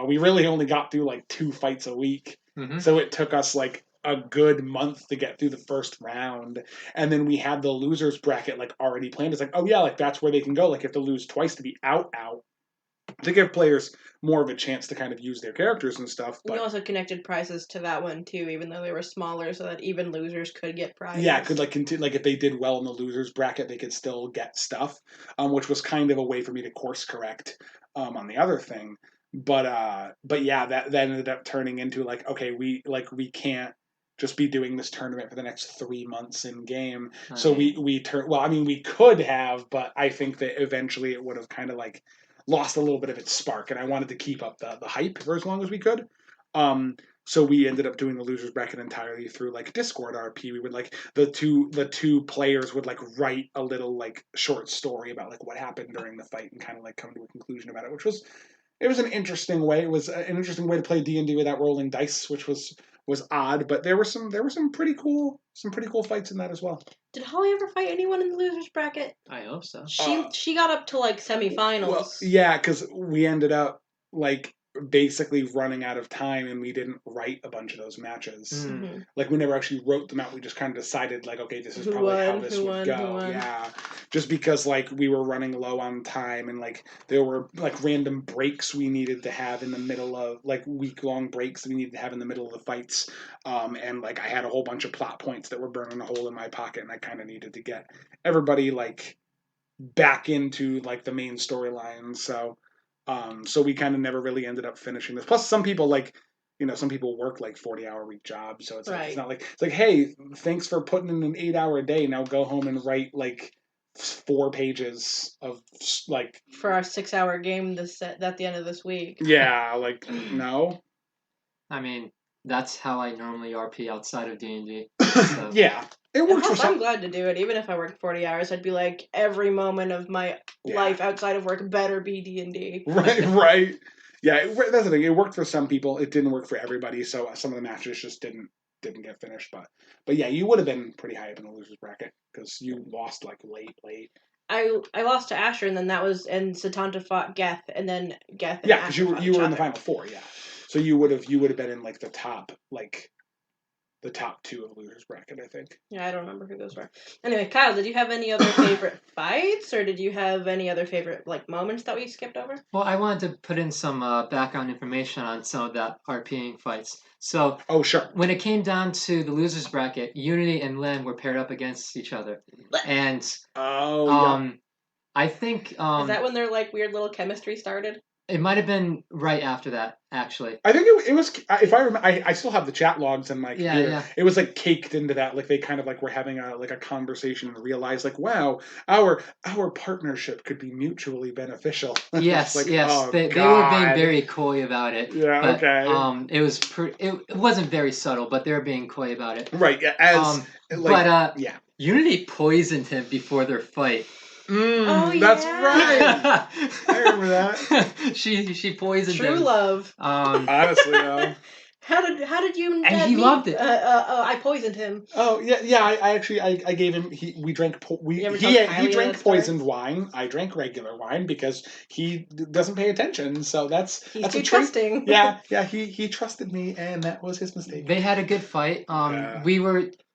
We really only got through like 2 fights a week. Mm-hmm. So it took us like a good month to get through the first round. And then we had the losers bracket like already planned. It's like, oh yeah, like that's where they can go. Like if they lose twice to be out, to give players more of a chance to kind of use their characters and stuff. But we also connected prizes to that one too, even though they were smaller, so that even losers could get prizes. Yeah, could like if they did well in the losers bracket, they could still get stuff, which was kind of a way for me to course correct on the other thing. But yeah, that ended up turning into like, okay, we can't just be doing this tournament for the next 3 months in game. Okay. So we could have, but I think that eventually it would have kind of like lost a little bit of its spark, and I wanted to keep up the hype for as long as we could. So we ended up doing the losers bracket entirely through like Discord RP. We would like the two players would like write a little like short story about like what happened during the fight and kind of like come to a conclusion about it, which was. It was an interesting way. It was an interesting way to play D&D without rolling dice, which was odd. But there were some pretty cool fights in that as well. Did Holly ever fight anyone in the losers bracket? I hope so. She got up to like semifinals. Well, yeah, because we ended up like basically running out of time, and we didn't write a bunch of those matches. Like we never actually wrote them out. We just kind of decided like, okay, this is probably how this would go. Yeah, just because like we were running low on time, and like there were like random breaks we needed to have in the middle of like week-long breaks that we needed to have in the middle of the fights. And like I had a whole bunch of plot points that were burning a hole in my pocket, and I kind of needed to get everybody like back into like the main storyline. So we kind of never really ended up finishing this. Plus, some people like, some people work like 40-hour week jobs, so it's like it's not like it's like, hey, thanks for putting in an 8-hour day. Now go home and write like 4 pages of like for our 6-hour game at the end of this week. Yeah, like no. I mean, that's how I normally RP outside of D&D. So. Yeah. It works for some. I'm glad to do it. Even if I worked 40 hours, I'd be like, every moment of my life outside of work better be D&D. Right. Yeah, that's the thing. It worked for some people. It didn't work for everybody, so some of the matches just didn't get finished. But yeah, you would have been pretty high up in the losers bracket because you lost like late. I lost to Asher, and then and Setanta fought Geth, and then Geth. And yeah, because you were in the final 4. Yeah, so you would have been in like the top the top 2 of the losers bracket, I think. Yeah, I don't remember who those were. Anyway, Kyle, did you have any other favorite fights, or did you have any other favorite like moments that we skipped over? Well, I wanted to put in some background information on some of that RPing fights. So, sure. When it came down to the losers bracket, Unity and Lem were paired up against each other, and I think is that when their like weird little chemistry started? It might have been right after that, actually. I think it was. If I remember, I still have the chat logs in my computer. Yeah. It was like caked into that. Like they kind of like were having a conversation and realized like, wow, our partnership could be mutually beneficial. Yes, like, yes. Oh, they were being very coy about it. Yeah. But, okay. It was it wasn't very subtle, but they were being coy about it. Right. Yeah. Yeah. Unity poisoned him before their fight. That's right. I remember that. She poisoned him. True love. Honestly, though. How did you? And he loved it. I poisoned him. Oh yeah. I actually gave him. We drank. He drank poisoned wine. I drank regular wine because he doesn't pay attention. So that's too trusting. Yeah. He trusted me, and that was his mistake. They had a good fight.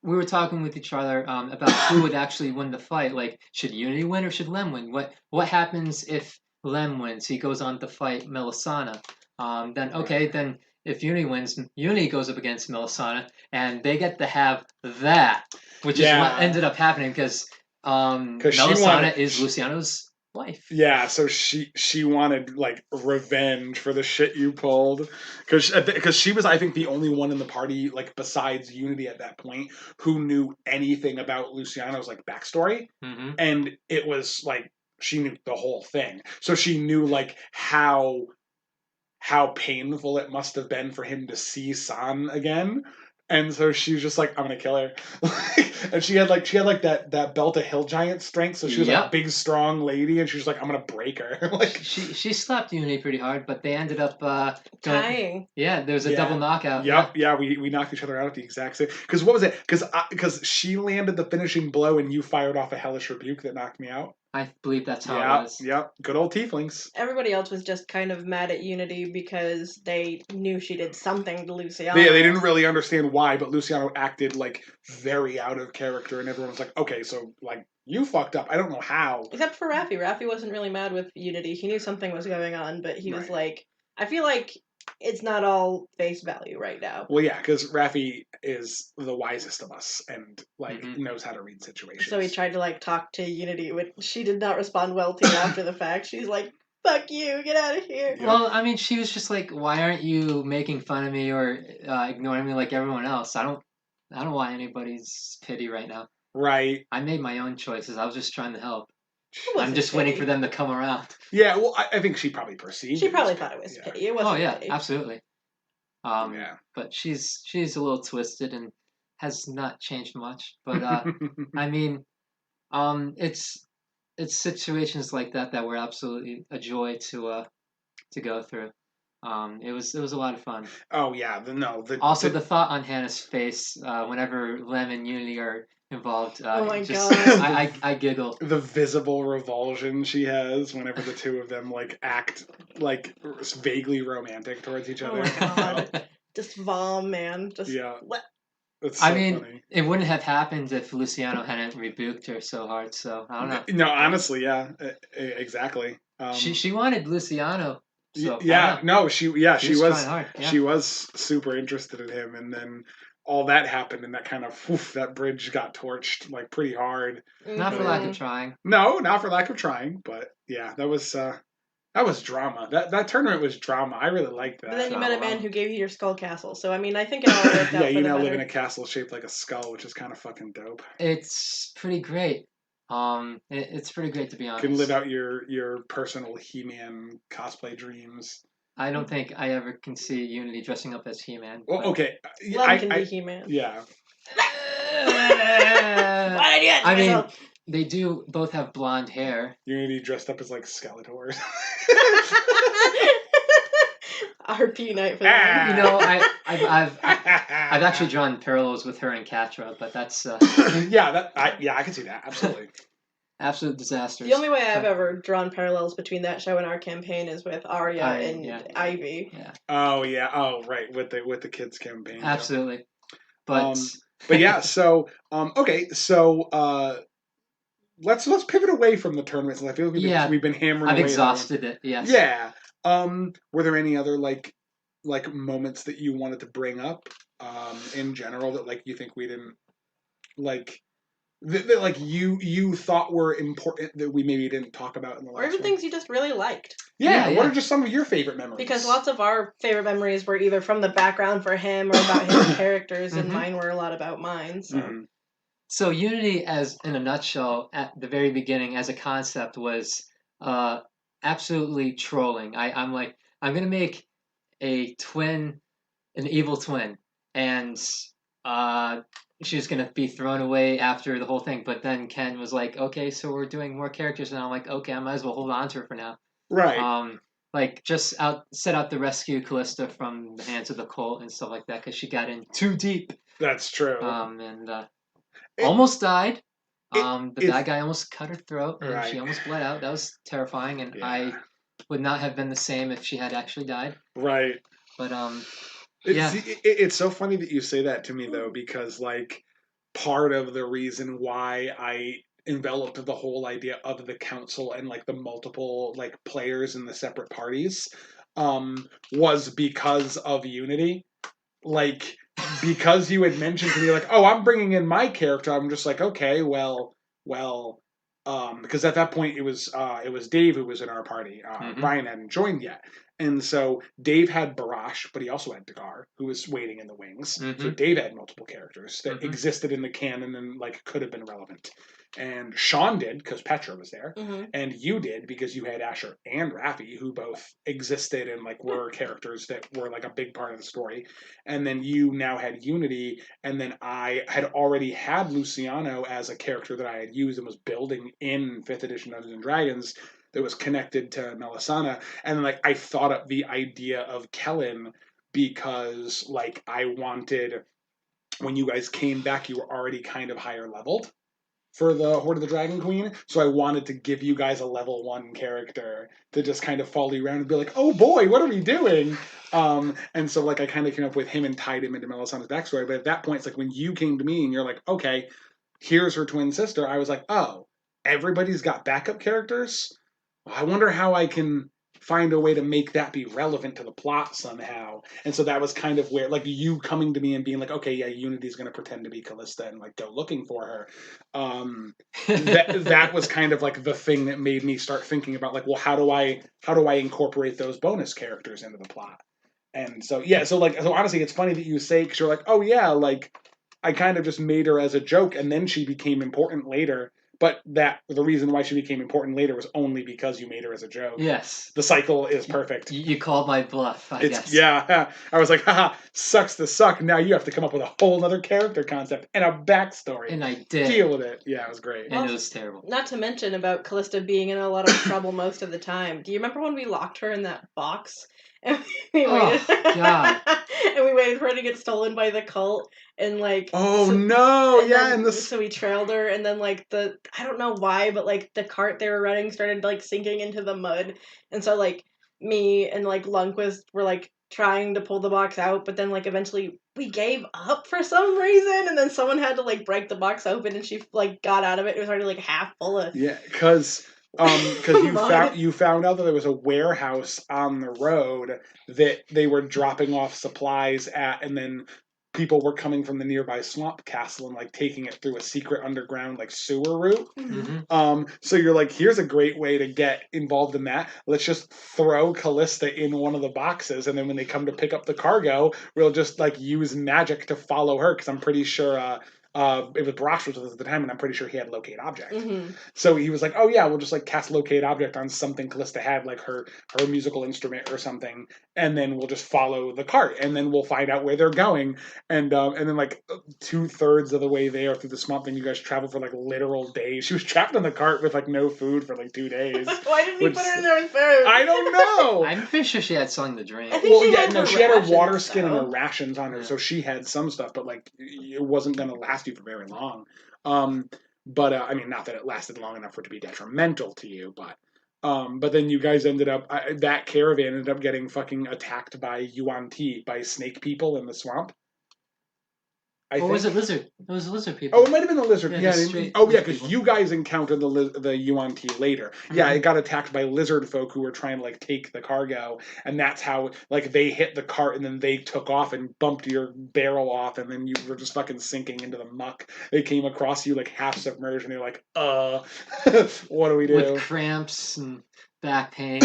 We were talking with each other about who would actually win the fight. Like, should Unity win or should Lem win? What happens if Lem wins? He goes on to fight Melisana. Then if Unity wins, Unity goes up against Melisana, and they get to have that, which is what ended up happening because Melisana is Luciano's wife. Yeah, so she wanted like revenge for the shit you pulled, because she was, I think, the only one in the party like besides Unity at that point who knew anything about Luciano's like backstory, and it was like she knew the whole thing, so she knew like how painful it must have been for him to see San again. And so she was just like, I'm gonna kill her. And she had that belt of hill giant strength, so she was like a big strong lady, and she was like, I'm gonna break her. Like she slapped Unity pretty hard, but they ended up dying. Yeah, there was a double knockout. Yep, yeah, we knocked each other out at the exact same. Because what was it? Because she landed the finishing blow, and you fired off a hellish rebuke that knocked me out. I believe that's how it was. Yep, good old tieflings. Everybody else was just kind of mad at Unity because they knew she did something to Luciano. Yeah, they didn't really understand why, but Luciano acted like very out of character, and everyone was like, okay, so like you fucked up. I don't know how. Except for Raffi. Raffi wasn't really mad with Unity. He knew something was going on, but he was like, I feel like it's not all face value right now. Well, yeah, because Raffi is the wisest of us and knows how to read situations. So he tried to like talk to Unity, but she did not respond well to after the fact. She's like, "Fuck you, get out of here." Yep. Well, I mean, she was just like, "Why aren't you making fun of me or ignoring me like everyone else? I don't want anybody's pity right now." Right. I made my own choices. I was just trying to help. I'm just waiting for them to come around. Yeah, well, I think she probably perceived. She probably thought it was pity. It wasn't. Oh yeah, pity. Absolutely. But she's a little twisted and has not changed much. But I mean, it's situations like that were absolutely a joy to go through. It was a lot of fun. Oh yeah, the thought on Hannah's face whenever Lem and Unity are involved. Oh my just, God. I giggle. The visible revulsion she has whenever the two of them like act like vaguely romantic towards each Oh other. my God. Just vom, man. Just Yeah. what? That's so I mean, funny. it wouldn't have happened if Luciano hadn't rebuked her so hard. So I don't know. No, honestly, yeah, exactly. She wanted Luciano. So yeah, no, she was trying hard. Yeah. she was super interested in him, and then all that happened, and that kind of that bridge got torched like pretty hard. Not for lack of trying. No, not for lack of trying, but yeah, that was drama. That tournament was drama. I really liked that. But then you met a man who gave you your skull castle, so I mean, I think it all worked out. Yeah, you for now the live in better. a castle shaped like a skull, which is kind of fucking dope. It's pretty great. It's pretty great, to be honest. You can live out your personal He-Man cosplay dreams. I don't think I ever can see Unity dressing up as He-Man. Well, okay, Lem can be He-Man. Yeah. Why did you I mean, they do both have blonde hair. Unity dressed up as like Skeletor. RP night for that. You know, I've actually drawn parallels with her and Catra, but that's I can see that absolutely. Absolute disasters. The only way I've ever drawn parallels between that show and our campaign is with Arya and Ivy. Yeah. Oh yeah. Oh right. With the kids campaign. Absolutely. Yeah. But yeah. So okay. So let's pivot away from the tournaments. I feel like we've been hammering. I've exhausted it. Yes. Yeah. Were there any other like moments that you wanted to bring up in general that like you think we didn't like? That like you thought were important that we maybe didn't talk about in the last or even one? things you just really liked. Yeah, what are just some of your favorite memories? Because lots of our favorite memories were either from the background for him or about his characters, and mine were a lot about mine. So. So Unity, as in a nutshell, at the very beginning as a concept was absolutely trolling. I'm like, I'm gonna make a twin, an evil twin, and she's gonna be thrown away after the whole thing. But then Ken was like, okay, so we're doing more characters, and I'm like, okay, I might as well hold on to her for now. Right. Like just set out to rescue Kallista from the hands of the cult and stuff like that because she got in too deep. That's true. And almost died. The bad guy almost cut her throat, and she almost bled out. That was terrifying, and I would not have been the same if she had actually died. Right. But it's so funny that you say that to me though, because like part of the reason why I enveloped the whole idea of the council and like the multiple like players in the separate parties was because of Unity. Like because you had mentioned to me like, oh, I'm bringing in my character. I'm just like, okay, well, because at that point it was Dave who was in our party. Ryan hadn't joined yet, and so Dave had Barash, but he also had Dagar, who was waiting in the wings. So Dave had multiple characters that existed in the canon and like could have been relevant. And Sean did because Petra was there, and you did because you had Asher and Raffi, who both existed and like were characters that were like a big part of the story. And then you now had Unity, and then I had already had Luciano as a character that I had used and was building in 5th edition Dungeons and Dragons that was connected to Melisana. And then like I thought up the idea of Kellen because like I wanted, when you guys came back, you were already kind of higher leveled for the Horde of the Dragon Queen, so I wanted to give you guys a level 1 character to just kind of follow you around and be like, oh boy, what are we doing? And so like I kind of came up with him and tied him into Melisana's backstory, but at that point, it's like when you came to me and you're like, okay, here's her twin sister, I was like, oh, everybody's got backup characters? I wonder how I can find a way to make that be relevant to the plot somehow. And so that was kind of where, like, you coming to me and being like, okay, yeah, Unity's going to pretend to be Kallista and, like, go looking for her. That was kind of, like, the thing that made me start thinking about, like, well, how do I incorporate those bonus characters into the plot? And so, yeah, so honestly, it's funny that you say, because you're like, oh, yeah, like, I kind of just made her as a joke, and then she became important later. but that the reason why she became important later was only because you made her as a joke. Yes. The cycle is perfect. You called my bluff, I guess. Yeah. I was like, haha, sucks to suck. Now you have to come up with a whole other character concept and a backstory. And I did. Deal with it. Yeah, it was great. And it was terrible. Not to mention about Kallista being in a lot of trouble most of the time. Do you remember when we locked her in that box? And we waited. God. And we waited for her to get stolen by the cult, and like. Oh no! Yeah, and so we trailed her, and then like I don't know why, but like the cart they were running started like sinking into the mud, and so like me and like Lundquist were like trying to pull the box out, but then like eventually we gave up for some reason, and then someone had to like break the box open, and she like got out of it. It was already like half full of. Yeah, because you found out that there was a warehouse on the road that they were dropping off supplies at, and then people were coming from the nearby swamp castle and like taking it through a secret underground like sewer route. Mm-hmm. So you're like, here's a great way to get involved in that. Let's just throw Kallista in one of the boxes, and then when they come to pick up the cargo, we'll just like use magic to follow her, because I'm pretty sure it was Brosh was with us at the time, and I'm pretty sure he had locate object. Mm-hmm. So he was like, oh yeah, we'll just like cast locate object on something Kallista had, like her musical instrument or something, and then we'll just follow the cart, and then we'll find out where they're going. And then like 2/3 of the way there through the swamp, then you guys travel for like literal days. She was trapped in the cart with like no food for like 2 days. Why didn't you put her in there with food? I don't know. I'm pretty sure she had something to drink. She had her water skin and her rations on her, so she had some stuff, but like it wasn't going to last you for very long. But I mean, not that it lasted long enough for it to be detrimental to you, but then you guys ended up, that caravan ended up getting attacked by Yuan Ti, by snake people in the swamp. Or was it lizard? It was lizard people. Oh, it might have been the lizard. Yeah. Because you guys encountered the Yuan Ti later. Mm-hmm. Yeah, it got attacked by lizard folk who were trying to like take the cargo, and that's how like they hit the cart, and then they took off and bumped your barrel off, and then you were just fucking sinking into the muck. They came across you like half submerged, and you're like, what do we do? With cramps and back pain.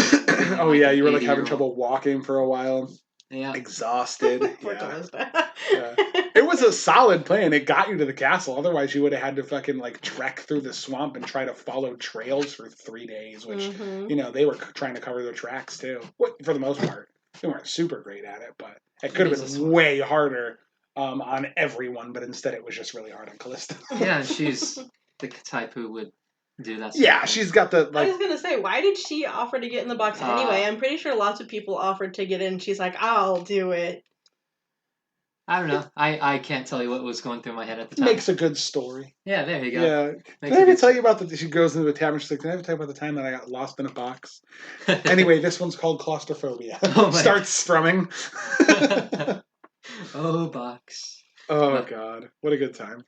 Oh yeah, you were like having trouble walking for a while. Yeah. Exhausted. Yeah. It was a solid plan. It got you to the castle. Otherwise, you would have had to fucking like trek through the swamp and try to follow trails for 3 days, which, they were trying to cover their tracks too. For the most part. They weren't super great at it, but it could have been way harder on everyone, but instead it was just really hard on Kallista. Yeah, she's the type who would do that. Yeah, she's got the like. I was gonna say, why did she offer to get in the box anyway? I'm pretty sure lots of people offered to get in. She's like, I'll do it. I don't know. I can't tell you what was going through my head at the time. Makes a good story. Yeah, there you go. Yeah. Did I ever tell you about she goes into a tavern, she's like, did I ever tell you about the time that I got lost in a box? Anyway, this one's called claustrophobia. Starts strumming. Oh, box. Oh, God. What a good time.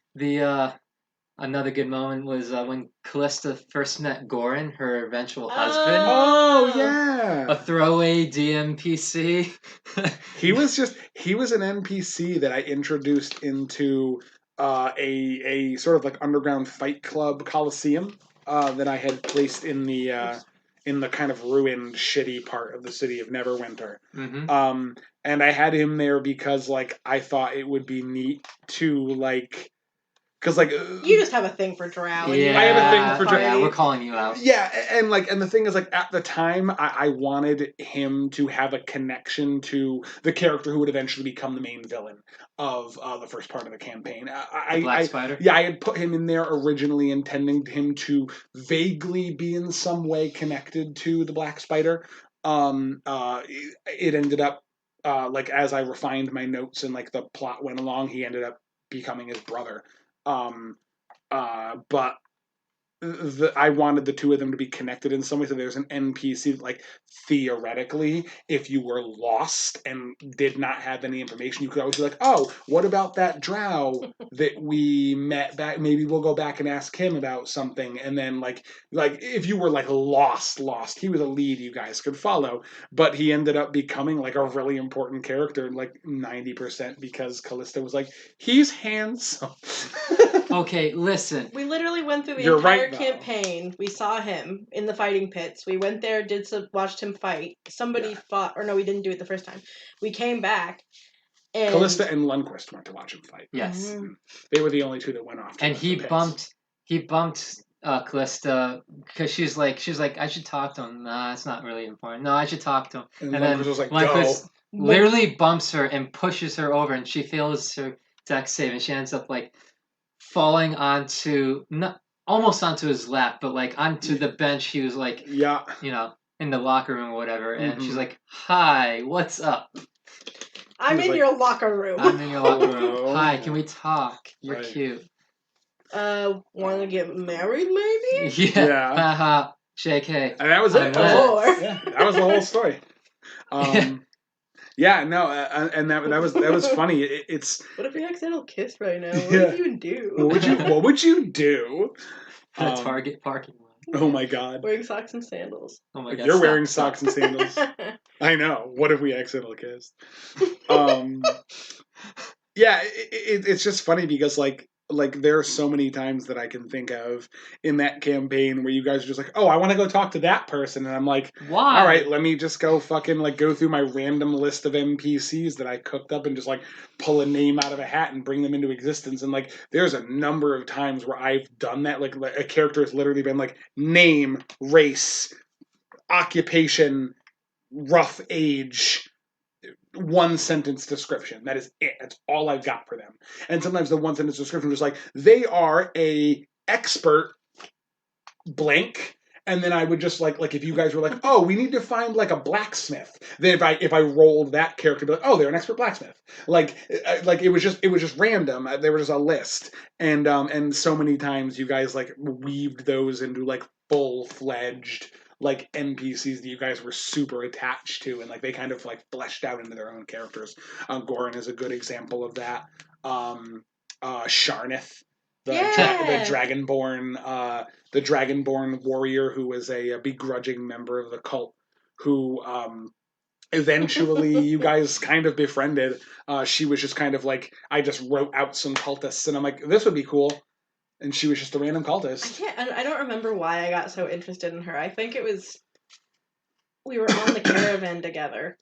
Another good moment was when Kallista first met Goran, her eventual husband. Oh, yeah. A throwaway DMPC. He was an NPC that I introduced into a sort of like underground fight club coliseum that I had placed in the kind of ruined, shitty part of the city of Neverwinter. Mm-hmm. And I had him there because like I thought it would be neat to like. Because like you just have a thing for Drow. Yeah, I have a thing for Drow. Yeah, we're calling you out. Yeah, and the thing is like at the time I wanted him to have a connection to the character who would eventually become the main villain of the first part of the campaign. The Black Spider. Yeah, I had put him in there originally intending him to vaguely be in some way connected to the Black Spider. It ended up like as I refined my notes and like the plot went along, he ended up becoming his brother. But I wanted the two of them to be connected in some way. So there's an NPC that, like, theoretically, if you were lost and did not have any information, you could always be like, oh, what about that drow that we met back? Maybe we'll go back and ask him about something. And then, like if you were, like, lost, he was a lead you guys could follow. But he ended up becoming, like, a really important character, like, 90% because Kallista was like, he's handsome. Okay, listen. We literally went through the entire campaign. We saw him in the fighting pits. We went there, watched him fight. Somebody fought, or no, we didn't do it the first time. We came back, and Kallista and Lundquist went to watch him fight. Yes, They were the only two that went off. And he bumped Kallista, because she's like, I should talk to him. Nah, it's not really important. No, I should talk to him. And then Lundquist was like, Lundquist go. literally bumps her and pushes her over, and she fails her dex save, and she ends up like falling onto almost onto his lap, but like onto the bench. He was like, in the locker room or whatever, and she's like, "Hi, what's up?" I'm in your locker room. I'm in your locker room. Hi, can we talk? You're cute. Want to get married, maybe? Yeah. Haha. JK. And that was it. That was the whole story. Yeah, no, and that was funny. It's what if we accidental kiss right now? What would you even do? What would you do? The Target parking lot. Oh my god. Wearing socks and sandals. Oh my god. You're wearing socks and sandals. I know. What if we accidentally kissed? Yeah, it's just funny because like there are so many times that I can think of in that campaign where you guys are just like, oh, I want to go talk to that person, and I'm like, why? All right, let me just go fucking like go through my random list of NPCs that I cooked up and just like pull a name out of a hat and bring them into existence. And like there's a number of times where I've done that. Like a character has literally been like name, race, occupation, rough age, one sentence description. That is it. That's all I've got for them. And sometimes the one sentence description is like, they are a expert blank. And then I would just like if you guys were like, oh, we need to find like a blacksmith. Then if I rolled that character, be like, oh, they're an expert blacksmith. Like it was just random. There was just a list, and so many times you guys like weaved those into like full-fledged like NPCs that you guys were super attached to, and like they kind of like fleshed out into their own characters. Goran is a good example of that. Sharnith, the Dragonborn warrior who was a begrudging member of the cult, who eventually you guys kind of befriended. She was just kind of like, I just wrote out some cultists, and I'm like, this would be cool. And she was just a random cultist. I don't remember why I got so interested in her. I think it was we were on the caravan together.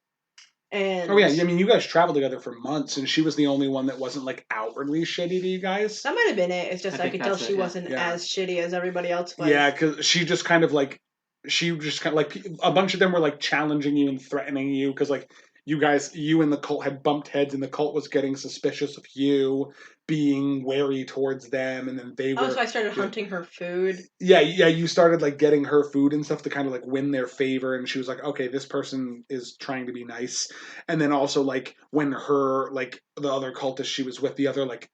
And oh yeah, I mean you guys traveled together for months, and she was the only one that wasn't like outwardly shitty to you guys. That might have been it. It's just I could tell she wasn't as shitty as everybody else was. Yeah, because she just kind of like a bunch of them were like challenging you and threatening you because like you and the cult had bumped heads, and the cult was getting suspicious of you, being wary towards them, and then they were. Oh, so I started hunting her food. Yeah, you started like getting her food and stuff to kind of like win their favor, and she was like, okay, this person is trying to be nice. And then also like when her like the other cultist she was with, the other like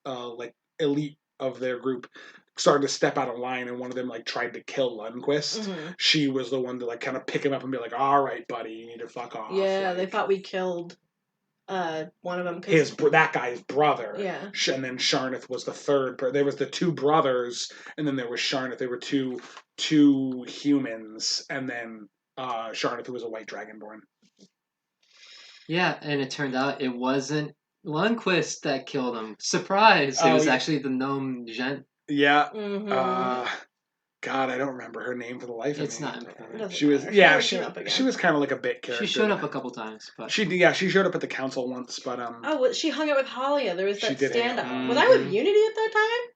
elite of their group started to step out of line, and one of them like tried to kill Lundquist. Mm-hmm. She was the one to like kind of pick him up and be like, all right, buddy, you need to fuck off. Yeah, they thought we killed one of them. That guy's brother. Yeah. And then Sharnith was the third. There was the two brothers, and then there was Sharnith. There were two humans, and then Sharnith, who was a white dragonborn. Yeah, and it turned out it wasn't Lundquist that killed him. Surprise! It was actually the gnome gent. Yeah. Mm-hmm. God, I don't remember her name for the life of me. It's not important. She was she was kind of like a bit character. She showed up a couple times, but she showed up at the council once, but she hung out with Halia. There was that standoff. Was I Mm-hmm. with Unity at that time?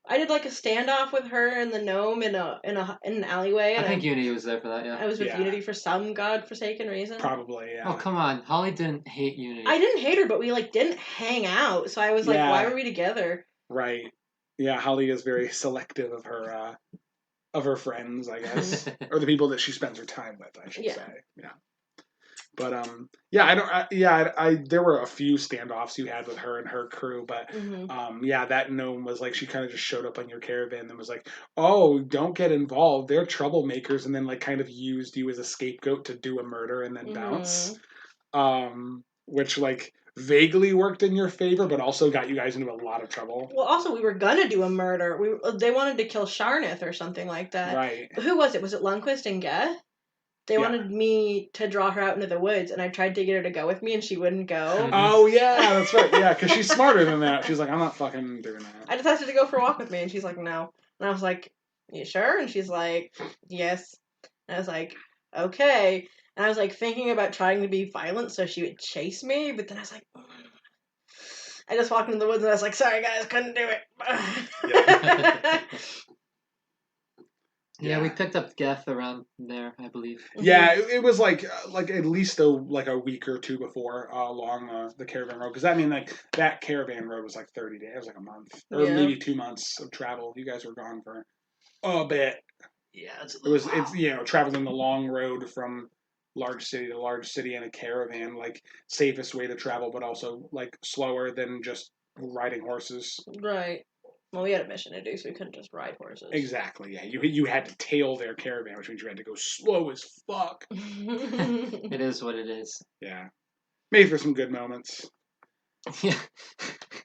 I did like a standoff with her and the gnome in an alleyway. And I think Unity was there for that. Yeah, I was with Unity for some godforsaken reason. Probably, yeah. Oh come on, Holly didn't hate Unity. I didn't hate her, but we like didn't hang out. So I was like, why were we together? Right. Yeah, Holly is very selective of her friends, I guess, or the people that she spends her time with, I should say. Yeah. But there were a few standoffs you had with her and her crew, but that gnome was like, she kind of just showed up on your caravan and was like, oh, don't get involved, they're troublemakers, and then like kind of used you as a scapegoat to do a murder and then bounce, which like vaguely worked in your favor, but also got you guys into a lot of trouble. Well, also we were gonna do a murder. They wanted to kill Sharnith or something like that. Right. Who was it? Was it Lundquist and Geth? They wanted me to draw her out into the woods, and I tried to get her to go with me, and she wouldn't go. Oh, yeah, that's right. Yeah, because she's smarter than that. She's like, I'm not fucking doing that. I just asked her to go for a walk with me, and she's like, no. And I was like, you sure? And she's like, yes. And I was like, okay. And I was like thinking about trying to be violent so she would chase me, but then I was like, I just walked into the woods, and I was like, sorry, guys, couldn't do it. Yeah, we picked up Geth around there, I believe. Yeah, it was like at least a week or two before along the caravan road, because I mean like that caravan road was like 30 days, it was like a month or maybe 2 months of travel. You guys were gone for a bit. Yeah, it's traveling the long road from large city to large city in a caravan, like safest way to travel, but also like slower than just riding horses. Right. Well, we had a mission to do, so we couldn't just ride horses. Exactly. Yeah, you had to tail their caravan, which means you had to go slow as fuck. It is what it is. Yeah, made for some good moments. Yeah.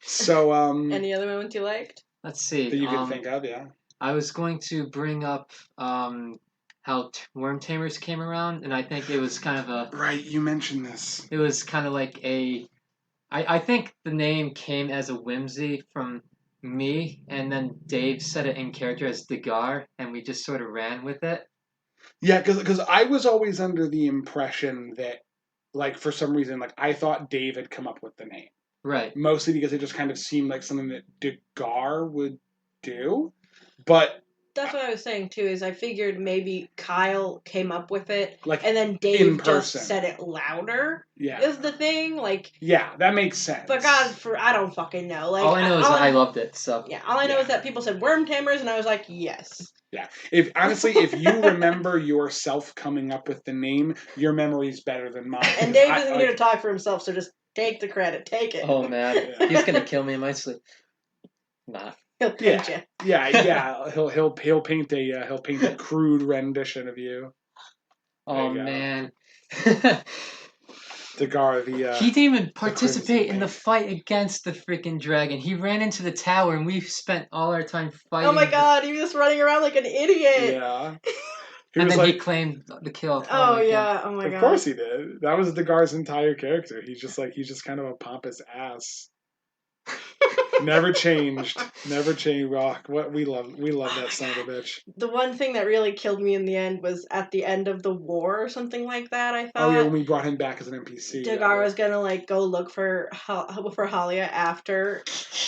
So, any other moments you liked? Let's see. That you can think of, yeah. I was going to bring up how Worm Tamers came around, and I think it was kind of a... Right, you mentioned this. It was kind of like I think the name came as a whimsy from me, and then Dave said it in character as Dagar, and we just sort of ran with it. Yeah, because I was always under the impression that, like, for some reason, like, I thought Dave had come up with the name. Right. Mostly because it just kind of seemed like something that Dagar would do. But that's what I was saying too. Is I figured maybe Kyle came up with it, like, and then Dave just said it louder. Yeah, is the thing. Like, yeah, that makes sense. But God, I don't fucking know. Like, all I know is I loved it. So yeah, all I know is that people said Worm Tamers, and I was like, yes. Yeah. If you remember yourself coming up with the name, your memory's better than mine. And Dave isn't here to talk for himself, so just take the credit. Take it. Oh man, he's gonna kill me in my sleep. Nah. He'll paint you. Yeah. He'll paint a crude rendition of you. Oh man. Dagar, he didn't even participate in the fight against the freaking dragon. He ran into the tower, and we spent all our time fighting. Oh my God, he was just running around like an idiot. Yeah. And then he claimed the kill. Oh yeah. Oh my God. Of course he did. That was Dagar's entire character. He's just kind of a pompous ass. Never changed. Rock. What we love that son of a bitch. The one thing that really killed me in the end was at the end of the war or something like that. I thought. Oh yeah, when we brought him back as an NPC. Dagar was gonna like go look for Halia after.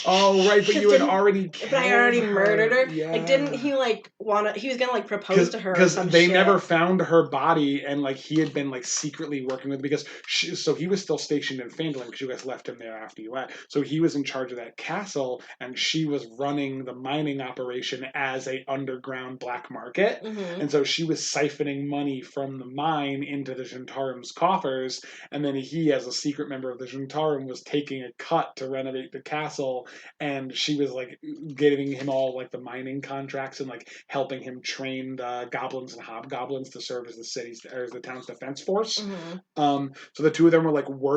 Oh right, but you had already. But I already murdered her. Yeah. Like, didn't he like wanna? He was gonna like propose to her because they never found her body, and like he had been like secretly working with because so he was still stationed in Phandalin because you guys left him there after you went. So he was in charge of that castle, and she was running the mining operation as a underground black market, and so she was siphoning money from the mine into the Zhentarim's coffers, and then he, as a secret member of the Zhentarim, was taking a cut to renovate the castle, and she was like giving him all like the mining contracts and like helping him train the goblins and hobgoblins to serve as the town's defense force. So the two of them were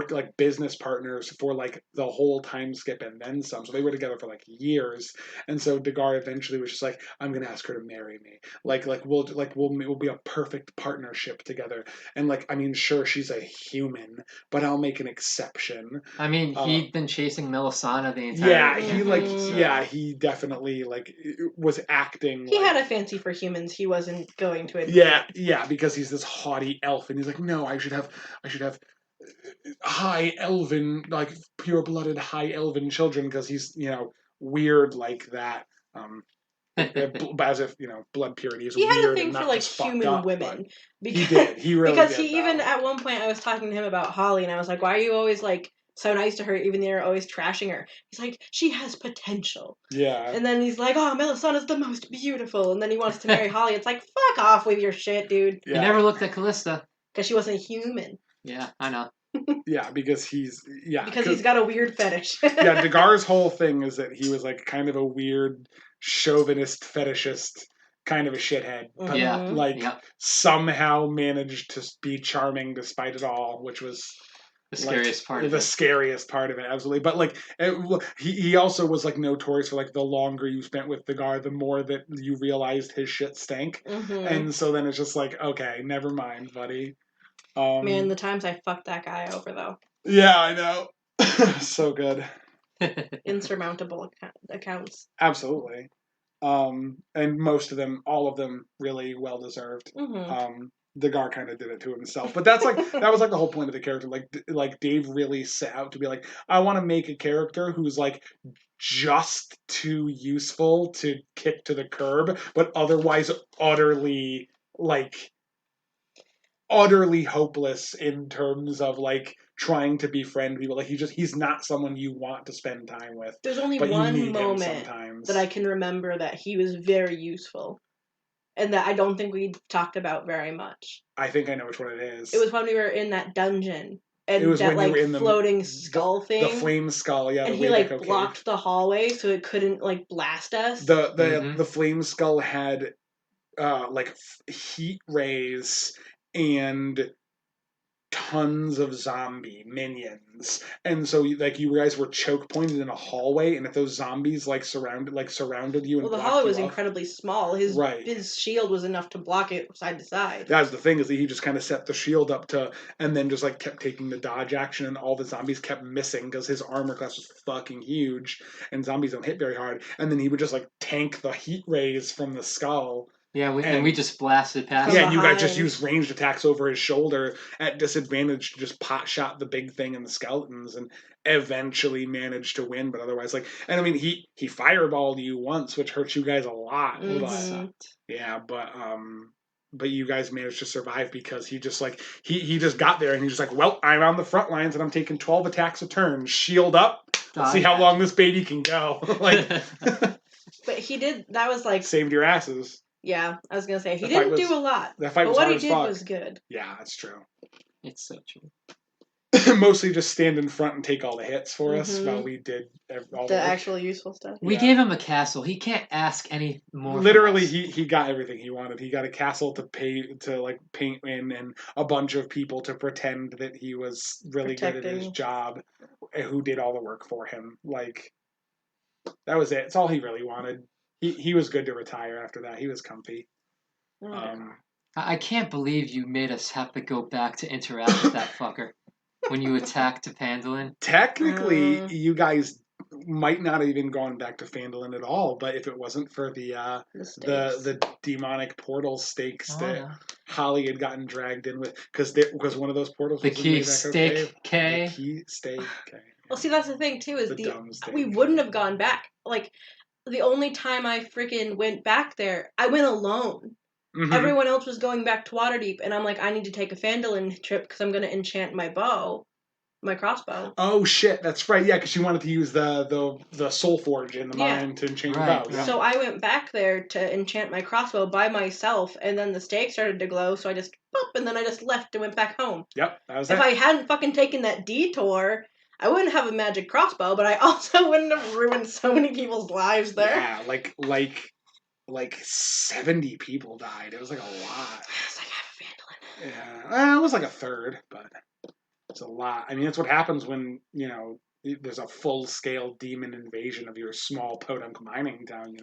like business partners for like the whole time skip and then some. So they were together for like years. And so Dagar eventually was just like, I'm gonna ask her to marry me. We'll be a perfect partnership together. And like, I mean, sure, she's a human, but I'll make an exception. I mean, he'd been chasing Melisana the entire time. He definitely like was acting. He had a fancy for humans. He wasn't going to admit. Yeah, because he's this haughty elf, and he's like, no, I should have high elven, like pure-blooded high elven children, because he's weird like that. As if blood purity is weird. He had a thing for like human women. He did. He really because did. He even at one point I was talking to him about Holly, and I was like, why are you always like so nice to her, even though you're always trashing her? He's like, she has potential. Yeah. And then he's like, oh, Melisana's the most beautiful. And then he wants to marry Holly. It's like, fuck off with your shit, dude. Yeah. He never looked at Kallista. Because she wasn't human. Yeah, I know. Yeah, because he's got a weird fetish. Yeah, Dagar's whole thing is that he was like kind of a weird chauvinist fetishist, kind of a shithead, but somehow managed to be charming despite it all, which was the scariest part of it. The scariest part of it, absolutely. But like, he also was like notorious for like the longer you spent with Dagar, the more that you realized his shit stank, and so then it's just like, okay, never mind, buddy. Man, the times I fucked that guy over though. Yeah, I know. So good. Insurmountable accounts. Absolutely. And most of them, all of them, really well deserved. Dagar kind of did it to himself. But that was like the whole point of the character. Like Dave really set out to be like, I want to make a character who's like just too useful to kick to the curb, but otherwise utterly hopeless in terms of like trying to befriend people. Like he's not someone you want to spend time with. There's only one moment that I can remember that he was very useful. And that I don't think we talked about very much. I think I know which one it is. It was when we were in that dungeon. And it was that, like, floating skull thing. The flame skull, yeah. And he, like, blocked the hallway so it couldn't, like, blast us. The flame skull had, like, heat rays and tons of zombie minions, and so like you guys were choke pointed in a hallway, and if those zombies surrounded you, and the hallway was incredibly small. His shield was enough to block it side to side. That's the thing, is that he just kind of set the shield up to, and then just like kept taking the dodge action, and all the zombies kept missing because his armor class was fucking huge, and zombies don't hit very hard. And then he would just like tank the heat rays from the skull. Yeah, we just blasted past. Yeah, and you guys just used ranged attacks over his shoulder at disadvantage to just pot shot the big thing and the skeletons, and eventually managed to win. But otherwise, like, and I mean, he fireballed you once, which hurt you guys a lot. Mm-hmm. But you guys managed to survive because he just like he just got there and he's just like, well, I'm on the front lines and I'm taking 12 attacks a turn. Shield up. Let's see how long this baby can go. Like, but he did. That was like saved your asses. Yeah, I was gonna say he didn't do a lot, but what he did was good. Yeah, that's true. It's so true. Mostly just stand in front and take all the hits for us while we did all the actual useful stuff. We gave him a castle. He can't ask any more. Literally, he got everything he wanted. He got a castle to paint in, and a bunch of people to pretend that he was really good at his job, who did all the work for him. Like, that was it. It's all he really wanted. He was good to retire after that. He was comfy. I can't believe you made us have to go back to interact with that fucker when you attacked Phandalin. Technically, you guys might not have even gone back to Phandalin at all, but if it wasn't for the demonic portal stakes that Holly had gotten dragged in with, because one of those portals was the key stake K. The key stake K. Well, see, that's the thing too, is we wouldn't have gone back. Like, the only time I freaking went back there, I went alone. Mm-hmm. Everyone else was going back to Waterdeep, and I'm like, I need to take a Phandalin trip because I'm going to enchant my crossbow. Oh shit, that's right. Yeah, because you wanted to use the Soul Forge in the mine to enchant your bow. Yeah. So I went back there to enchant my crossbow by myself, and then the stake started to glow, so I just and then I just left and went back home. Yep, that was it. If I hadn't fucking taken that detour, I wouldn't have a magic crossbow, but I also wouldn't have ruined so many people's lives there. Yeah, like 70 people died. It was like a lot. It's like half a Phandalin. Yeah, well, it was like a third, but it's a lot. I mean, that's what happens when, there's a full-scale demon invasion of your small podunk mining town,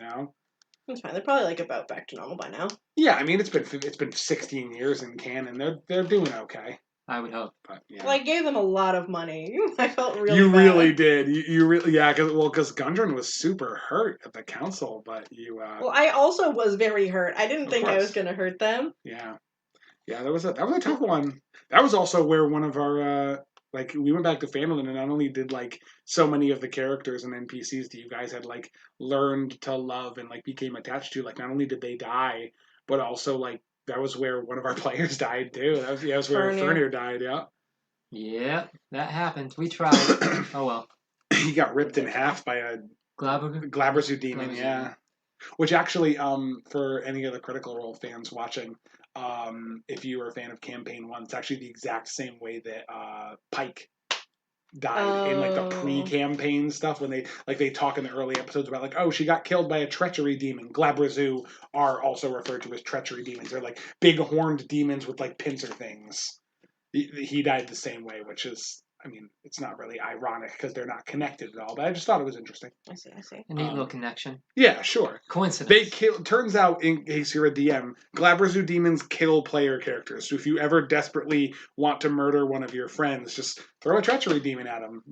That's fine. They're probably about back to normal by now. Yeah, I mean, it's been 16 years in canon. They're doing okay. I would hope. But, yeah. Well, I gave them a lot of money. I felt really You bad. really did. You really, yeah, because Gundren was super hurt at the council, but you... Well, I also was very hurt. I didn't think I was going to hurt them. Yeah. Yeah, that was a tough one. That was also where one of our... we went back to Phandalin, and not only did, so many of the characters and NPCs that you guys had, learned to love and, became attached to, not only did they die, but also, that was where one of our players died, too. That was where Fernir died, yeah. Yeah, that happened. We tried. Oh, well. He got ripped in half by a Glabrezu demon, yeah. Which actually, for any of the Critical Role fans watching, if you were a fan of Campaign 1, it's actually the exact same way that Pike died in the pre-campaign stuff, when they talk in the early episodes about she got killed by a treachery demon. Glabrezu are also referred to as treachery demons. They're big horned demons with pincer things. He died the same way, which is, I mean, it's not really ironic because they're not connected at all, but I just thought it was interesting. I see. A neat little connection. Yeah, sure. Coincidence. Turns out, in case you're a DM, Glabrezu demons kill player characters. So if you ever desperately want to murder one of your friends, just throw a treachery demon at them.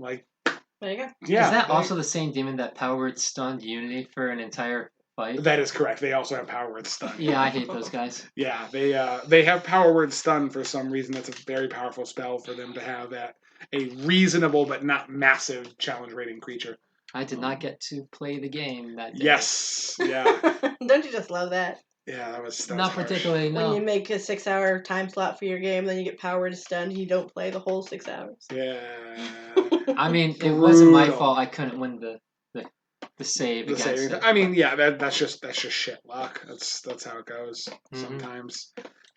There you go. Yeah. Is that also the same demon that power word stunned Unity for an entire fight. That is correct. They also have power word stun. Yeah, I hate those guys. Yeah, they have power word stun for some reason. That's a very powerful spell for them to have at a reasonable but not massive challenge rating creature. I did not get to play the game that day. Yes, yeah. Don't you just love that? Yeah, that was not harsh. particularly. No. When you make a 6-hour time slot for your game, then you get power to stun, and you don't play the whole 6 hours. Yeah. I mean, it wasn't my fault. I couldn't win the save The against saving. it. I mean, yeah, that's just shit luck. That's how it goes sometimes.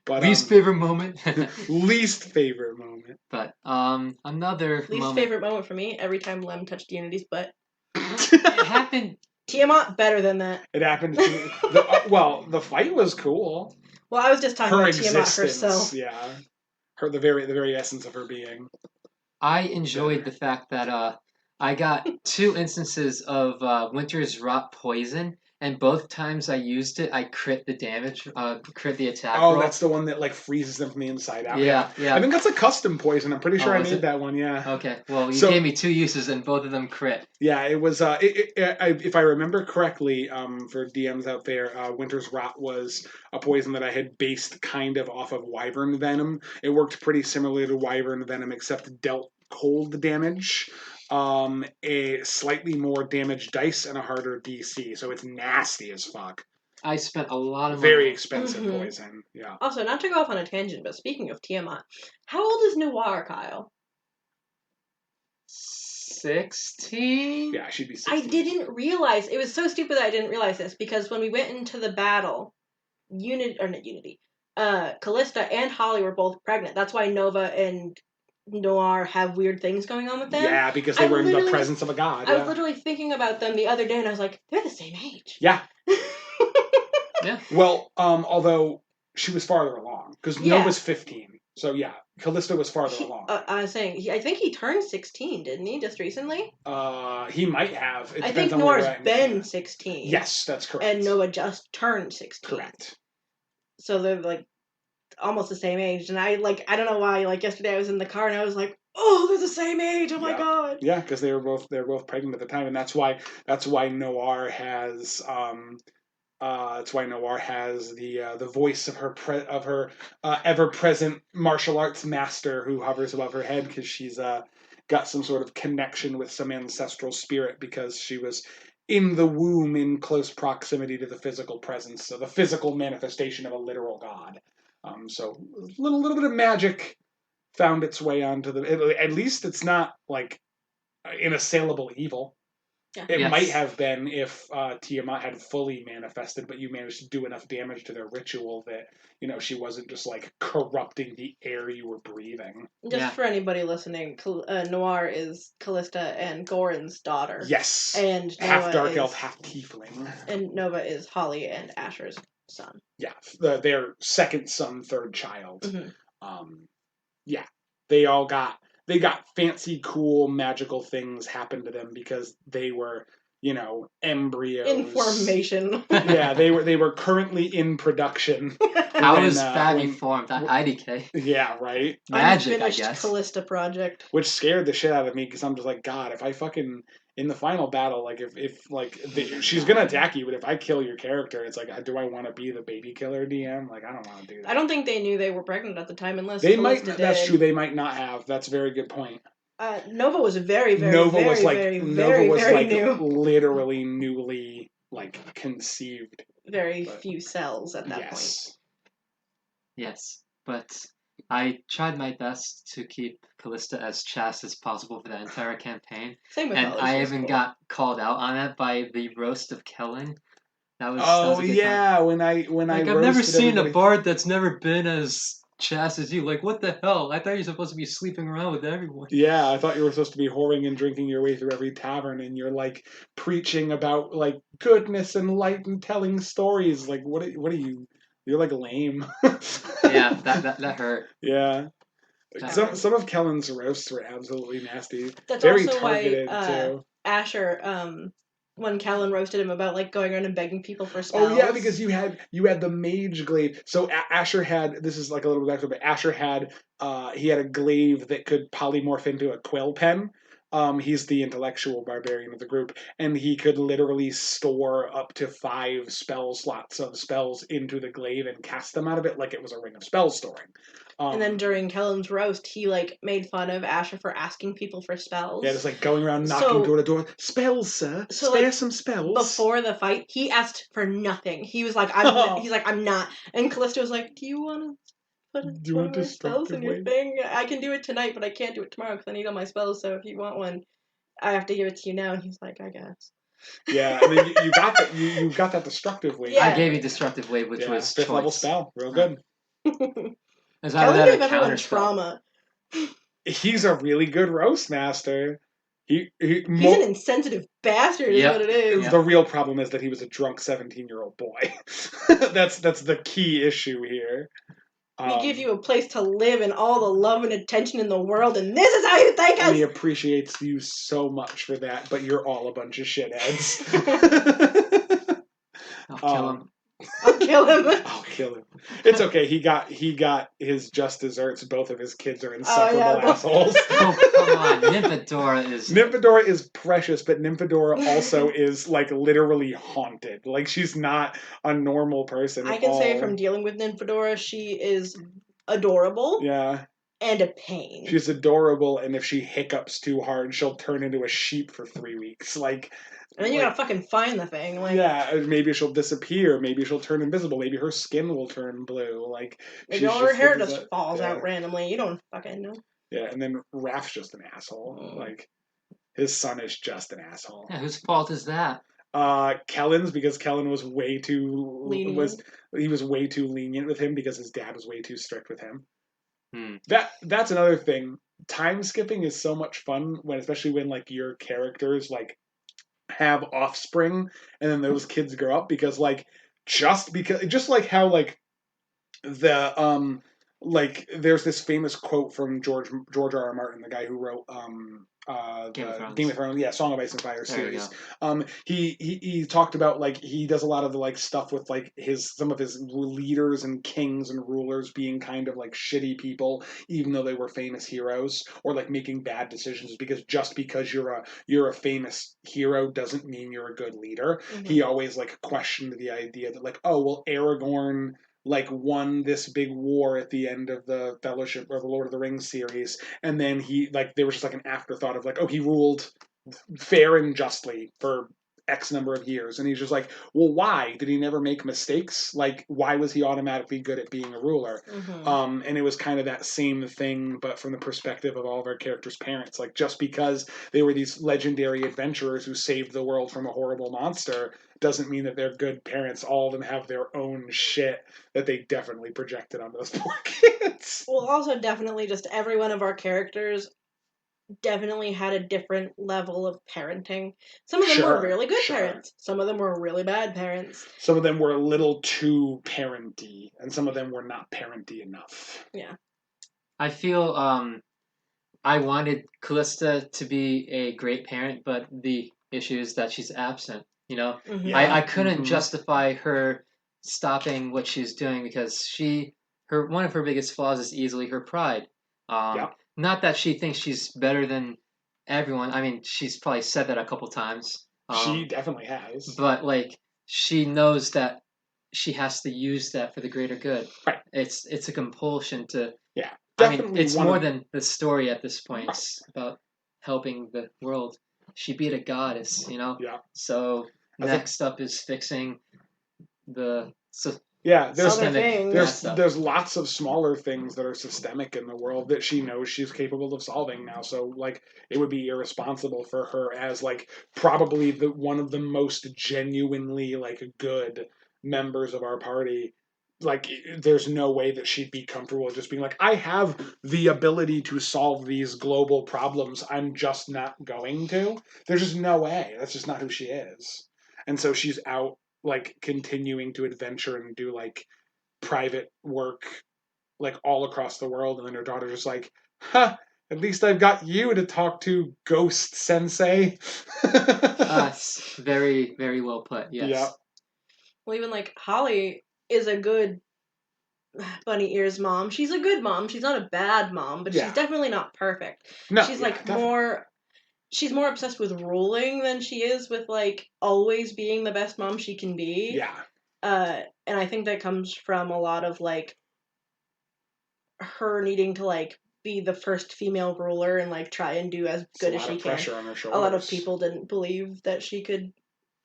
But least favorite moment. Least favorite moment. But another least favorite moment for me, every time Lem touched Unity's butt. It happened. Tiamat better than that. It happened to well, the fight was cool. Well, I was just talking her about Tiamat herself. Yeah. The very essence of her being. I enjoyed the fact that I got 2 instances of Winter's Rot poison, and both times I used it, I crit the damage, crit the attack roll. That's the one that like freezes them from the inside out. Yeah. I think that's a custom poison. I'm pretty sure I made that one. Yeah. Okay. Well, you gave me 2 uses, and both of them crit. Yeah, it was. If I remember correctly, for DMs out there, Winter's Rot was a poison that I had based kind of off of Wyvern Venom. It worked pretty similarly to Wyvern Venom, except dealt cold damage. A slightly more damage dice and a harder DC, so it's nasty as fuck. I spent a lot of very expensive poison. Yeah. Also, not to go off on a tangent, but speaking of Tiamat, how old is Noir, Kyle? 16? Yeah, she'd be 16. I didn't realize. It was so stupid that I didn't realize this, because when we went into the battle, Kallista and Holly were both pregnant. That's why Nova and Noir have weird things going on with them. Yeah, because they were in the presence of a god. I was literally thinking about them the other day, and I was like, they're the same age. Yeah. Yeah. Well, although she was farther along, because Nova's 15. So yeah, Kallista was farther along. I was saying, I think he turned 16, didn't he, just recently? He might have. I think Noir's been 16. Yes, that's correct. And Nova just turned 16. Correct. So they're like almost the same age, and I don't know why. Like yesterday, I was in the car and I was like, "Oh, they're the same age! Oh my god!" Yeah, because they were both pregnant at the time, and that's why Noir has the voice of her ever present martial arts master who hovers above her head, because she's got some sort of connection with some ancestral spirit, because she was in the womb in close proximity to the physical presence, so the physical manifestation of a literal god. So a little bit of magic found its way onto at least it's not like an assailable evil. Yeah. It might have been if Tiamat had fully manifested, but you managed to do enough damage to their ritual that, she wasn't just like corrupting the air you were breathing. Just for anybody listening, Noir is Kallista and Goran's daughter. Yes. And half dark elf, half tiefling. And Nova is Holly and Asher's son. Yeah, their second son, third child. Mm-hmm. Yeah, they got fancy, cool, magical things happen to them because they were, embryos. In formation. Yeah, they were currently in production. How was Fabby formed? IDK. Yeah, right. Magic, Unfinished I guess. Kallista project. Which scared the shit out of me, because I'm just like, God, if I in the final battle, like she's gonna attack you, but if I kill your character, it's like, do I want to be the baby killer DM? Like, I don't want to do that. I don't think they knew they were pregnant at the time, unless they Kallista might. Did. That's true. They might not have. That's a very good point. Nova was very, very, very new. Literally newly conceived. Very few cells at that point. Yes, but I tried my best to keep Kallista as chaste as possible for that entire campaign. Same with and I even got called out on it by the roast of Kellen. That was a good time. when I I've never seen a bard that's never been as chaste as you. Like, what the hell? I thought you were supposed to be sleeping around with everyone. Yeah, I thought you were supposed to be whoring and drinking your way through every tavern, and you're preaching about goodness and light and telling stories. What are you? You're lame. Yeah, that hurt. Yeah. Some of Kellen's roasts were absolutely nasty. That's very also targeted why too. Asher, when Kellen roasted him about going around and begging people for spells. Oh yeah, because you had the mage glaive. So Asher had, this is a little bit extra, but Asher had he had a glaive that could polymorph into a quill pen. He's the intellectual barbarian of the group, and he could literally store up to 5 spell slots of spells into the glaive and cast them out of it like it was a ring of spell storing. And then during Kellen's roast, he like made fun of Asher for asking people for spells. Yeah, just like going around knocking door to door. Spells, sir. So, spare like, some spells. Before the fight, he asked for nothing. He was like, I'm not. And Kallista was like, do you want to put one of my spells in your thing? I can do it tonight, but I can't do it tomorrow because I need all my spells. So if you want one, I have to give it to you now. And he's like, I guess. Yeah, and then you got that. You got that destructive wave. Yeah. I gave you destructive wave, which was 5th level spell. Real good. Kellen gave everyone trauma. He's a really good roast master. He's an insensitive bastard, is what it is. The real problem is that he was a drunk 17-year-old boy. That's the key issue here. We give you a place to live and all the love and attention in the world, and this is how you thank us! And he appreciates you so much for that, but you're all a bunch of shitheads. I'll kill him. I'll kill him. I'll kill him. It's okay. He got his just desserts. Both of his kids are insufferable assholes. Oh, come on. Nymphadora is precious, but Nymphadora also is like literally haunted. Like she's not a normal person. I can say from dealing with Nymphadora, she is adorable. Yeah. And a pain. She's adorable, and if she hiccups too hard, she'll turn into a sheep for 3 weeks. And then you gotta fucking find the thing. Maybe she'll disappear. Maybe she'll turn invisible. Maybe her skin will turn blue. Maybe all her hair just falls out randomly. You don't fucking know. Yeah, and then Raph's just an asshole. His son is just an asshole. Yeah, whose fault is that? Kellen's, because Kellen was way too lenient. He was way too lenient with him because his dad was way too strict with him. That's another thing. Time skipping is so much fun especially when like your characters like have offspring and then those kids grow up because just like how like the there's this famous quote from George R.R. Martin, the guy who wrote Game of Thrones, Song of Ice and Fire series. He talked about like he does a lot of the like stuff with like some of his leaders and kings and rulers being kind of like shitty people, even though they were famous heroes, or like making bad decisions because just because you're a famous hero doesn't mean you're a good leader. Mm-hmm. He always like questioned the idea that like, oh well, Aragorn like won this big war at the end of the Fellowship or the Lord of the Rings series, and then he like there was just like an afterthought of like, oh, he ruled fair and justly for X number of years, and he's just like, well, why did he never make mistakes? Like, why was he automatically good at being a ruler? Mm-hmm. And it was kind of that same thing, but from the perspective of all of our characters' parents. Like, just because they were these legendary adventurers who saved the world from a horrible monster doesn't mean that they're good parents. All of them have their own shit that they definitely projected on those poor kids. Well, also definitely just every one of our characters definitely had a different level of parenting. Some of them were really good parents. Some of them were really bad parents. Some of them were a little too parenty, and some of them were not parenty enough. Yeah. I feel I wanted Kallista to be a great parent, but the issue is that she's absent. You know, mm-hmm. I couldn't justify her stopping what she's doing because one of her biggest flaws is easily her pride. Not that she thinks she's better than everyone. I mean, she's probably said that a couple times. She definitely has. But like, she knows that she has to use that for the greater good. Right. It's a compulsion to. Yeah. I mean, it's more than the story at this point. It's about helping the world. She beat a goddess, you know? Yeah. So next up is fixing the... there's lots of smaller things that are systemic in the world that she knows she's capable of solving now. So, like, it would be irresponsible for her as, like, probably one of the most genuinely, like, good members of our party. Like, there's no way that she'd be comfortable just being like, I have the ability to solve these global problems. I'm just not going to. There's just no way. That's just not who she is. And so she's out, like, continuing to adventure and do, like, private work, like, all across the world. And then her daughter's just like, at least I've got you to talk to, Ghost Sensei. Very, very well put, yes. Yeah. Well, even, like, Holly is a good bunny ears mom. She's a good mom. She's not a bad mom, but she's definitely not perfect. No, she's like more. she's more obsessed with ruling than she is with, like, always being the best mom she can be. Yeah. And I think that comes from a lot of, like, her needing to, like, be the first female ruler and, like, try and do as good as she can. Pressure on her shoulders. A lot of people didn't believe that she could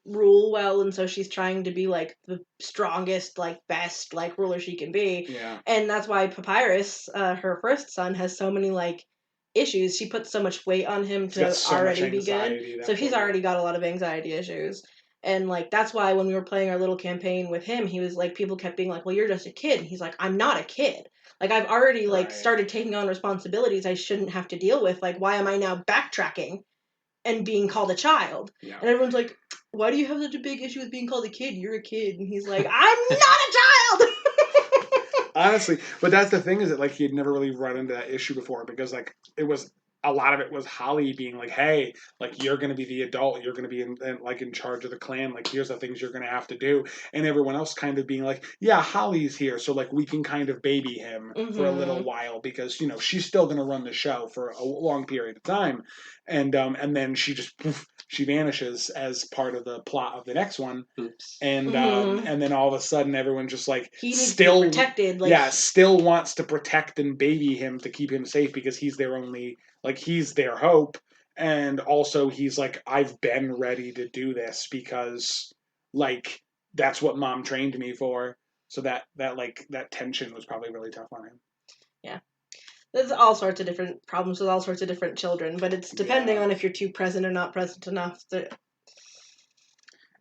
rule well, and so she's trying to be, like, the strongest, like, best, like, ruler she can be. Yeah. And that's why Papyrus, her first son, has so many, like, issues. She puts so much weight on him to already be good. So he's already got a lot of anxiety issues. And, like, that's why when we were playing our little campaign with him, he was like, people kept being like, well, you're just a kid. And he's like, I'm not a kid. Like, I've already, like, started taking on responsibilities I shouldn't have to deal with. Like, why am I now backtracking and being called a child? Yeah. And everyone's like, why do you have such a big issue with being called a kid? You're a kid. And he's like, I'm not a child! Honestly, but that's the thing, is that, like, he had never really run into that issue before, because, like, a lot of it was Holly being like, hey, like, you're going to be the adult, you're going to be in charge of the clan, like, here's the things you're going to have to do, and everyone else kind of being like, yeah, Holly's here, so, like, we can kind of baby him for a little while, because, you know, she's still going to run the show for a long period of time, and then she just she vanishes as part of the plot of the next one. Oops. And then all of a sudden everyone just, like, he needs still to be protected, like, yeah, still wants to protect and baby him to keep him safe, because he's their only, like, he's their hope. And also he's like, I've been ready to do this because, like, that's what mom trained me for. So that tension was probably really tough on him. Yeah. There's all sorts of different problems with all sorts of different children, but it's depending on if you're too present or not present enough.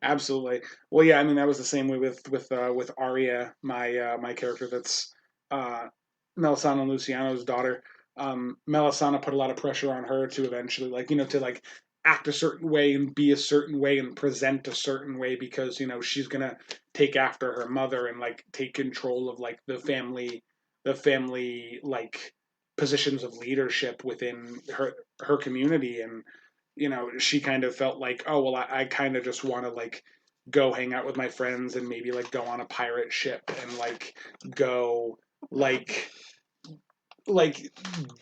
Absolutely. Well, yeah, I mean, that was the same way with Arya, my character that's Melisana and Luciano's daughter. Melisana put a lot of pressure on her to eventually, like, you know, to, like, act a certain way and be a certain way and present a certain way, because, you know, she's gonna take after her mother and, like, take control of, like, the family like positions of leadership within her community. And, you know, she kind of felt like, oh, well, I kind of just want to, like, go hang out with my friends and maybe, like, go on a pirate ship and, like, go, like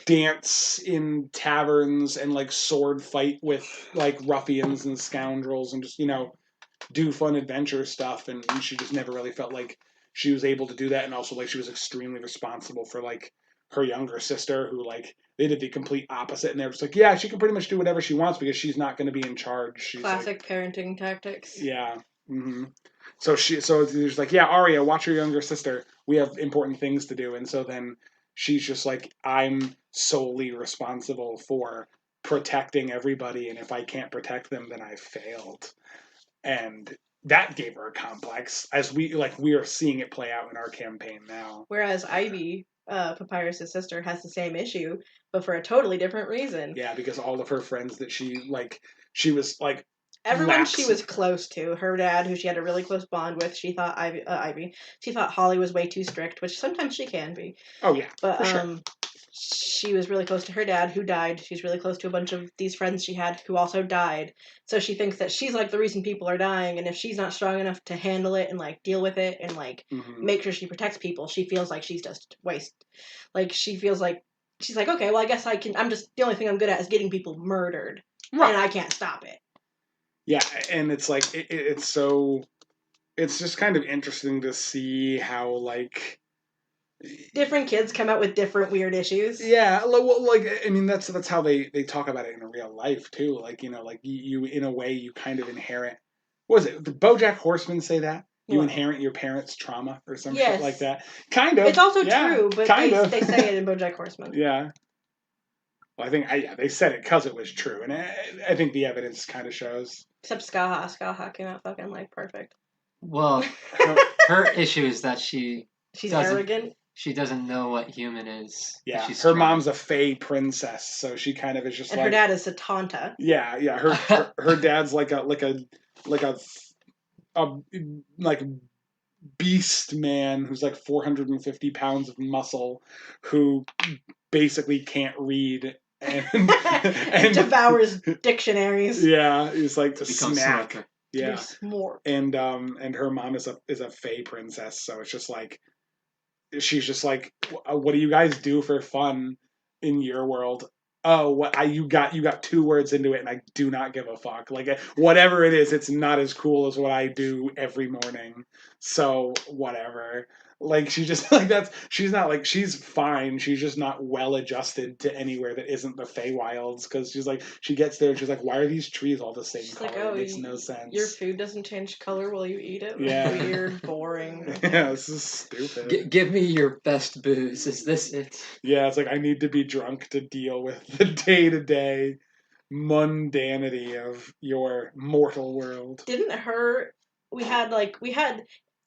dance in taverns and, like, sword fight with, like, ruffians and scoundrels and just, you know, do fun adventure stuff. And she just never really felt like she was able to do that. And also, like, she was extremely responsible for, like, her younger sister, who, like, they did the complete opposite, and they're just like, yeah, she can pretty much do whatever she wants because she's not going to be in charge. She's classic, like, parenting tactics. Yeah. Mm-hmm. So there's like, yeah, Arya, watch your younger sister. We have important things to do. And so then she's just like, I'm solely responsible for protecting everybody, and if I can't protect them, then I failed. And that gave her a complex, as we are seeing it play out in our campaign now. Whereas Ivy, Papyrus' sister, has the same issue, but for a totally different reason. Yeah, because all of her friends that she was like, everyone she was close to, her dad, who she had a really close bond with, she thought she thought Holly was way too strict, which sometimes she can be. Oh yeah, but for sure. She was really close to her dad, who died. She's really close to a bunch of these friends she had who also died. So she thinks that she's, like, the reason people are dying, and if she's not strong enough to handle it and, like, deal with it and, like, make sure she protects people, she feels like she's just waste. Like, she feels like she's like, okay, well, I guess I'm just, the only thing I'm good at is getting people murdered, right, and I can't stop it. Yeah, and it's like it's just kind of interesting to see how, like, different kids come out with different weird issues. Yeah, well, like, I mean, that's how they talk about it in real life too. Like, you know, like, you in a way you kind of inherit. What was it? Did BoJack Horseman say that? You inherit your parents' trauma or some shit like that. Kind of. It's also true, but they say it in BoJack Horseman. Yeah. Well, I think they said it because it was true, and I think the evidence kind of shows. Except Skaha came out fucking, like, perfect. Well, her issue is that she's arrogant. She doesn't know what human is. Yeah, her mom's a Fey princess, so she kind of is just and like, her dad is Setanta. Yeah. Her dad's like a beast man who's like 450 pounds of muscle, who basically can't read and devours dictionaries. Yeah, he's like the snack. Yeah, smart. And her mom is a Fey princess, so it's just like, she's just like, what do you guys do for fun in your world? oh, you got 2 words into it, and I do not give a fuck. Like, whatever it is, it's not as cool as what I do every morning. So whatever. Like, she just she's not like, she's fine. She's just not well adjusted to anywhere that isn't the Feywilds, because she gets there and she's like, why are these trees all the same She's color? like, oh, It makes no sense. Your food doesn't change color while you eat it. Yeah. Weird, boring. Yeah, this is stupid. Give me your best booze. Is this it? Yeah, it's like, I need to be drunk to deal with the day-to-day mundanity of your mortal world. We had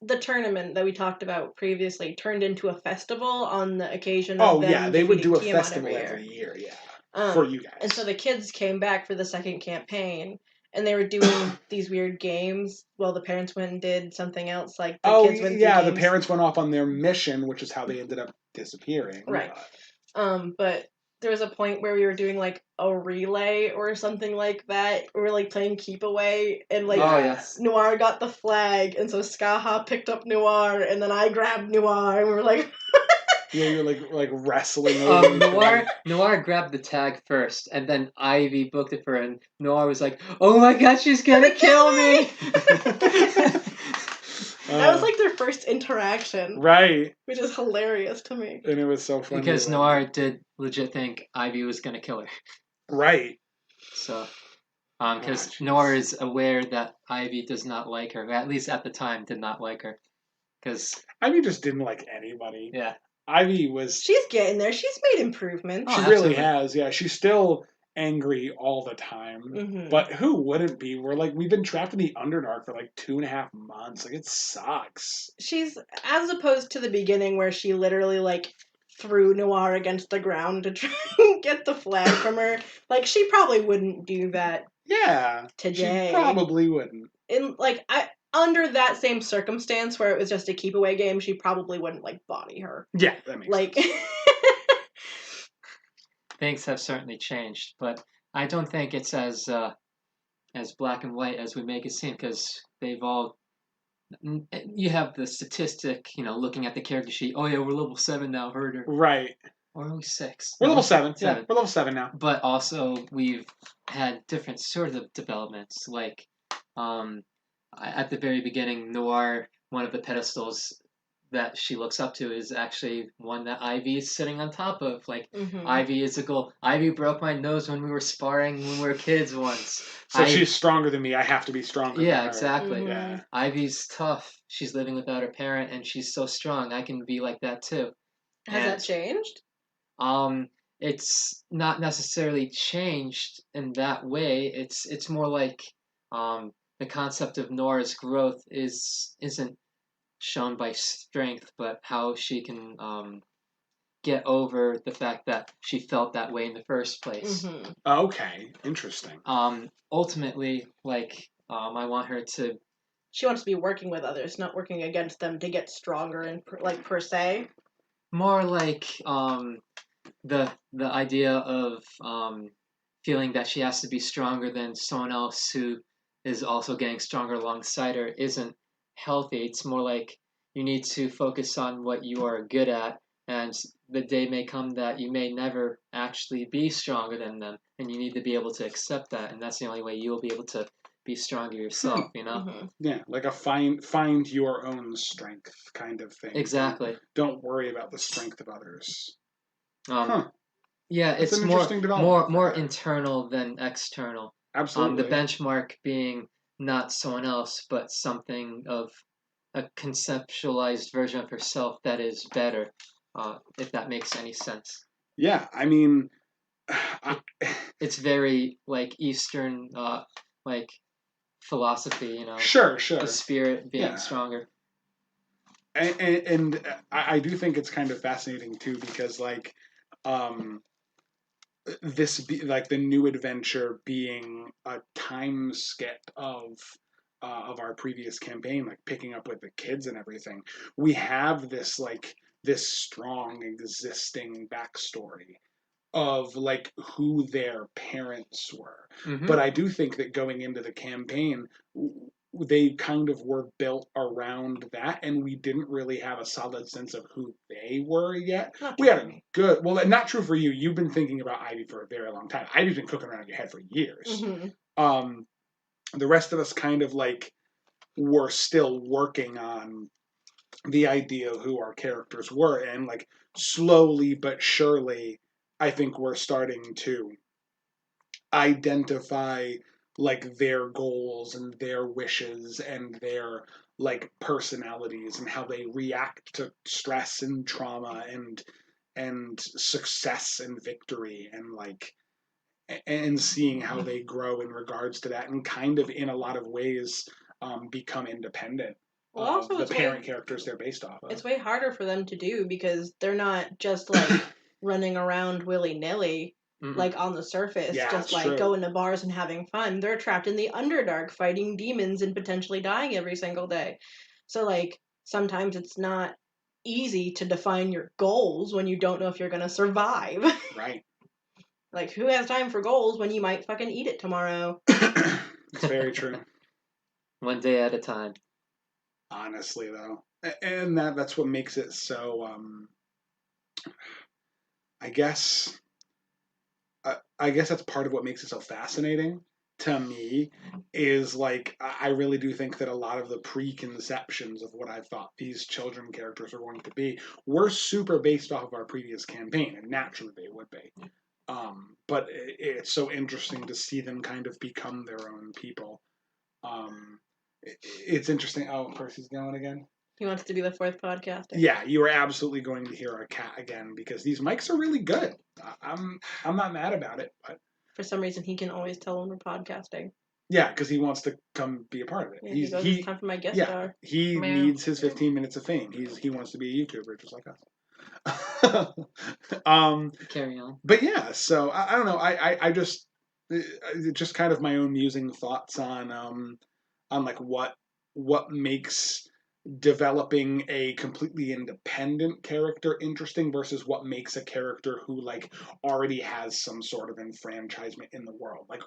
the tournament that we talked about previously turned into a festival on the occasion of them they would do a Tiamat festival every year, yeah. For you guys. And so the kids came back for the second campaign, and they were doing these weird games while the parents went and did something else. Like kids went the parents went off on their mission, which is how they ended up disappearing. Right. But there was a point where we were doing like a relay or something like that. We were like playing keep away, and Noir got the flag, and so Skaha picked up Noir, and then I grabbed Noir, and we were like. Yeah, you're like wrestling over. Noir grabbed the tag first, and then Ivy booked it for her, and Noir was like, "Oh my god, she's gonna kill me!" That was like their first interaction. Right. Which is hilarious to me. And it was so funny. Because Noir did legit think Ivy was going to kill her. Right. So, because Noir is aware that Ivy does not like her, at least at the time did not like her. Because Ivy just didn't like anybody. Yeah. Ivy was... She's getting there. She's made improvements. She really has, yeah. She's still angry all the time. Mm-hmm. But who wouldn't be? We've been trapped in the Underdark for 2.5 months. It sucks. She's, as opposed to the beginning where she literally threw Noir against the ground to try and get the flag from her. She probably wouldn't do that. Yeah. Today. She probably wouldn't. Under that same circumstance where it was just a keep away game, she probably wouldn't body her. Yeah, that makes sense. Things have certainly changed, but I don't think it's as black and white as we make it seem, because they've all... You have the statistic, looking at the character sheet. Oh yeah, we're level 7 now, heard her. Right. Or are we 6? We're level 7. Yeah, we're level 7 now. But also, we've had different sort of developments. At the very beginning, Noir, one of the pedestals that she looks up to is actually one that Ivy is sitting on top of. Ivy is a goal. Ivy broke my nose when we were sparring when we were kids once. So she's stronger than me. I have to be stronger than her. Exactly. Mm-hmm. Yeah. Ivy's tough. She's living without her parent, and she's so strong. I can be like that too. Has that changed? It's not necessarily changed in that way. It's more like the concept of Nora's growth isn't shown by strength, but how she can get over the fact that she felt that way in the first place. Mm-hmm. Okay, interesting. Ultimately, I want her to... She wants to be working with others, not working against them to get stronger and per se. More like the idea of feeling that she has to be stronger than someone else who is also getting stronger alongside her isn't healthy. It's more like you need to focus on what you are good at, and the day may come that you may never actually be stronger than them, and you need to be able to accept that, and that's the only way you'll be able to be stronger yourself, Mm-hmm. Yeah, like a find your own strength kind of thing. Exactly. Don't worry about the strength of others. Yeah, it's more internal than external. Absolutely. The benchmark being not someone else, but something of a conceptualized version of herself that is better, if that makes any sense. Yeah, I mean... It's very, Eastern, philosophy, Sure. The spirit being stronger. And I do think it's kind of fascinating, too, because, the new adventure being a time skip of our previous campaign, picking up with the kids and everything, we have this strong existing backstory of who their parents were. Mm-hmm. But I do think that going into the campaign, they kind of were built around that, and we didn't really have a solid sense of who they were yet. We had a good, well, not true for you. You've been thinking about Ivy for a very long time. Ivy's been cooking around your head for years. Mm-hmm. The rest of us kind of like were still working on the idea of who our characters were, and like slowly but surely, I think we're starting to identify like their goals and their wishes and their like personalities and how they react to stress and trauma and success and victory, and like and seeing how they grow in regards to that, and kind of in a lot of ways become independent of the parent characters they're based off of. It's way harder for them to do because they're not just like running around willy-nilly. Like on the surface, just like going to bars and having fun. They're trapped in the Underdark fighting demons and potentially dying every single day. So like sometimes it's not easy to define your goals when you don't know if you're gonna survive. Right. Like who has time for goals when you might fucking eat it tomorrow? It's very true. One day at a time. Honestly though. And that's what makes it so I guess that's part of what makes it so fascinating to me, is like I really do think that a lot of the preconceptions of what I thought these children characters were going to be were super based off of our previous campaign, and naturally they would be. But it's so interesting to see them kind of become their own people. It's interesting. Oh, Percy's going again. He wants to be the fourth podcaster. Yeah, you are absolutely going to hear our cat again because these mics are really good. I'm not mad about it, but for some reason he can always tell when we're podcasting. Yeah, because he wants to come be a part of it. Yeah, he goes, it's time for my guest star. He needs his 15 minutes of fame. He wants to be a YouTuber just like us. Carry on. But yeah, so I don't know. I just kind of my own musing thoughts on like what makes developing a completely independent character interesting versus what makes a character who like already has some sort of enfranchisement in the world. Like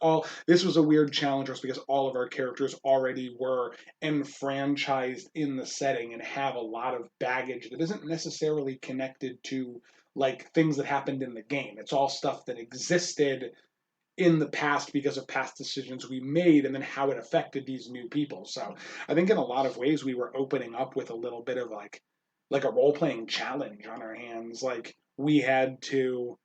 this was a weird challenge for us because all of our characters already were enfranchised in the setting and have a lot of baggage that isn't necessarily connected to like things that happened in the game. It's all stuff that existed in the past because of past decisions we made and then how it affected these new people. So I think in a lot of ways we were opening up with a little bit of like a role-playing challenge on our hands. Like we had to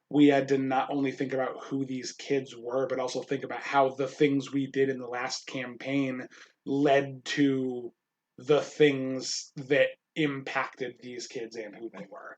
not only think about who these kids were, but also think about how the things we did in the last campaign led to the things that impacted these kids and who they were.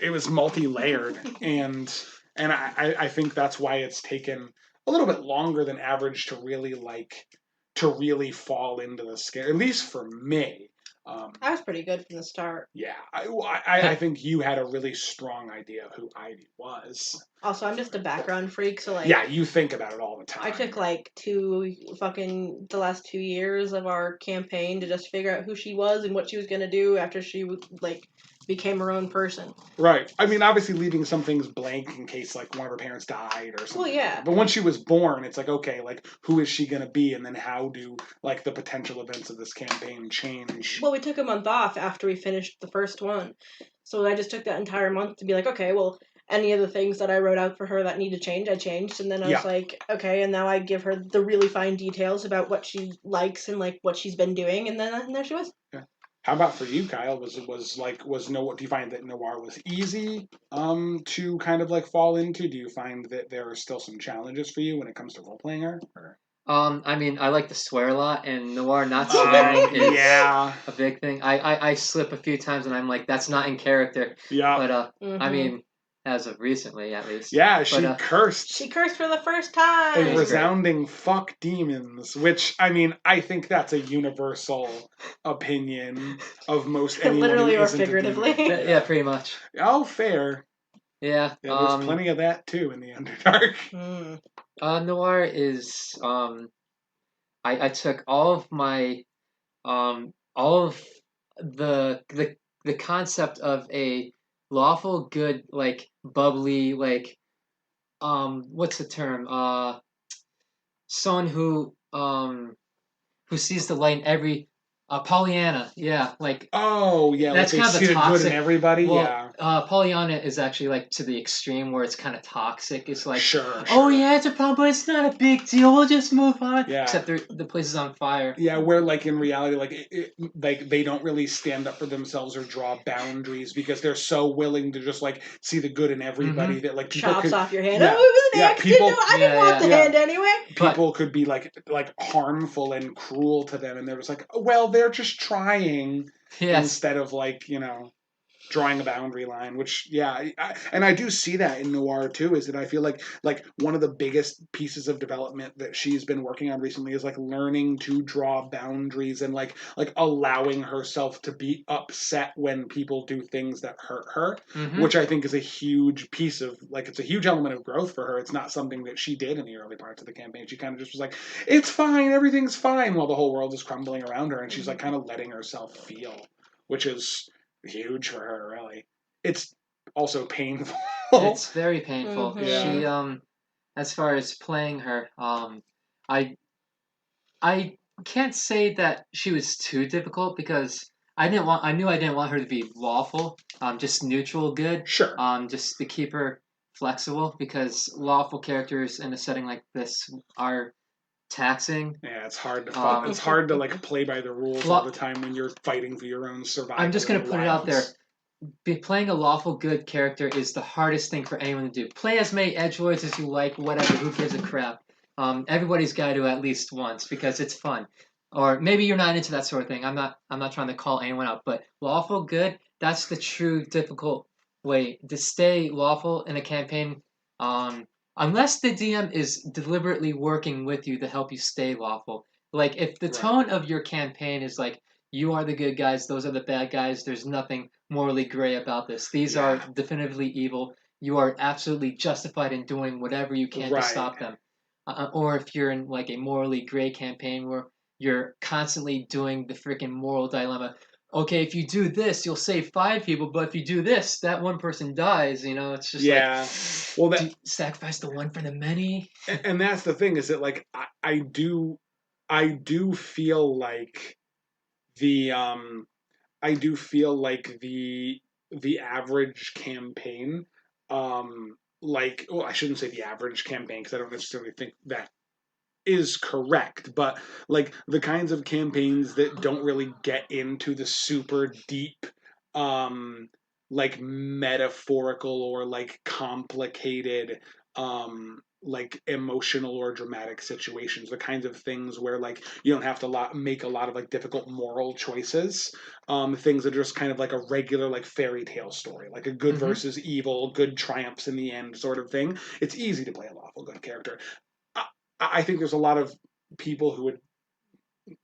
It was multi-layered, and I think that's why it's taken a little bit longer than average to really fall into the scare, at least for me. I was pretty good from the start. Yeah, I think you had a really strong idea of who Ivy was. Also, I'm just a background freak, so like... Yeah, you think about it all the time. I took like the last 2 years of our campaign to just figure out who she was and what she was gonna do after she like became her own person. Right. I mean, obviously leaving some things blank in case like one of her parents died or something. Well, yeah. But once she was born, it's like, okay, like who is she gonna be, and then how do like the potential events of this campaign change? Well, we took a month off after we finished the first one, so I just took that entire month to be like, okay, well, any of the things that I wrote out for her that need to change, I changed, and then I was like, okay, and now I give her the really fine details about what she likes and like what she's been doing, and then there she was. Yeah. How about for you, Kyle? Do you find that Noir was easy to kind of like fall into? Do you find that there are still some challenges for you when it comes to role playing her? Or? I mean, I like to swear a lot, and Noir not swearing is a big thing. I slip a few times, and I'm like, that's not in character. Yeah. But I mean, as of recently, at least. Yeah, she cursed. She cursed for the first time. A resounding fuck demons, which, I mean, I think that's a universal opinion of most anyone. Literally or figuratively. Yeah, pretty much. Oh, fair. Yeah. There's plenty of that, too, in the Underdark. Noir is, I took all of my, all of the concept of a lawful good, like, bubbly, like, what's the term? Someone who, who sees the light in every Pollyanna, yeah, like like that's they kind of see a the good in toxic. everybody. Well, Pollyanna is actually like to the extreme where it's kind of toxic. It's like, sure. oh yeah, it's a problem, but it's not a big deal. We'll just move on. Yeah. Except the place is on fire. Yeah, where like in reality, like they don't really stand up for themselves or draw boundaries because they're so willing to just like see the good in everybody that like people chops could, off your hand. Yeah, Oh, it was an yeah, accident. people, No, I didn't want the hand anyway. People could be like harmful and cruel to them, and they're just like, well, they're just trying instead of like drawing a boundary line, which and I do see that in noir too. Is that I feel like one of the biggest pieces of development that she's been working on recently is like learning to draw boundaries and like allowing herself to be upset when people do things that hurt her, which I think is a huge piece of like it's a huge element of growth for her. It's not something that she did in the early parts of the campaign. She kind of just was like, it's fine, everything's fine, while the whole world is crumbling around her, and she's like kind of letting herself feel, which is huge for her, really. It's also painful. It's very painful. Yeah. She as far as playing her, I can't say that she was too difficult because I knew I didn't want her to be lawful, just neutral good. Sure. Just to keep her flexible because lawful characters in a setting like this are taxing. Yeah, it's hard to it's hard to like play by the rules all the time when you're fighting for your own survival. I'm just gonna put it out there. Playing a lawful good character is the hardest thing for anyone to do. Play as many edgelords as you like, whatever. Who gives a crap? Everybody's got to at least once because it's fun. Or maybe you're not into that sort of thing. I'm not trying to call anyone out, but lawful good. That's the true difficult way to stay lawful in a campaign. Unless the DM is deliberately working with you to help you stay lawful. Like if the tone of your campaign is like you are the good guys, those are the bad guys. There's nothing morally gray about this. These are definitively evil. You are absolutely justified in doing whatever you can to stop them. Or if you're in like a morally gray campaign where you're constantly doing the freaking moral dilemma. Okay, if you do this, you'll save 5 people, but if you do this, that one person dies. It's just like, do you sacrifice the one for the many. And that's the thing is that like I do feel like the the average campaign I shouldn't say the average campaign because I don't necessarily think that is correct, but like the kinds of campaigns that don't really get into the super deep like metaphorical or like complicated like emotional or dramatic situations, the kinds of things where like you don't have to make a lot of like difficult moral choices, things that are just kind of like a regular like fairy tale story, like a good versus evil, good triumphs in the end sort of thing. It's easy to play a lawful good character. I think there's a lot of people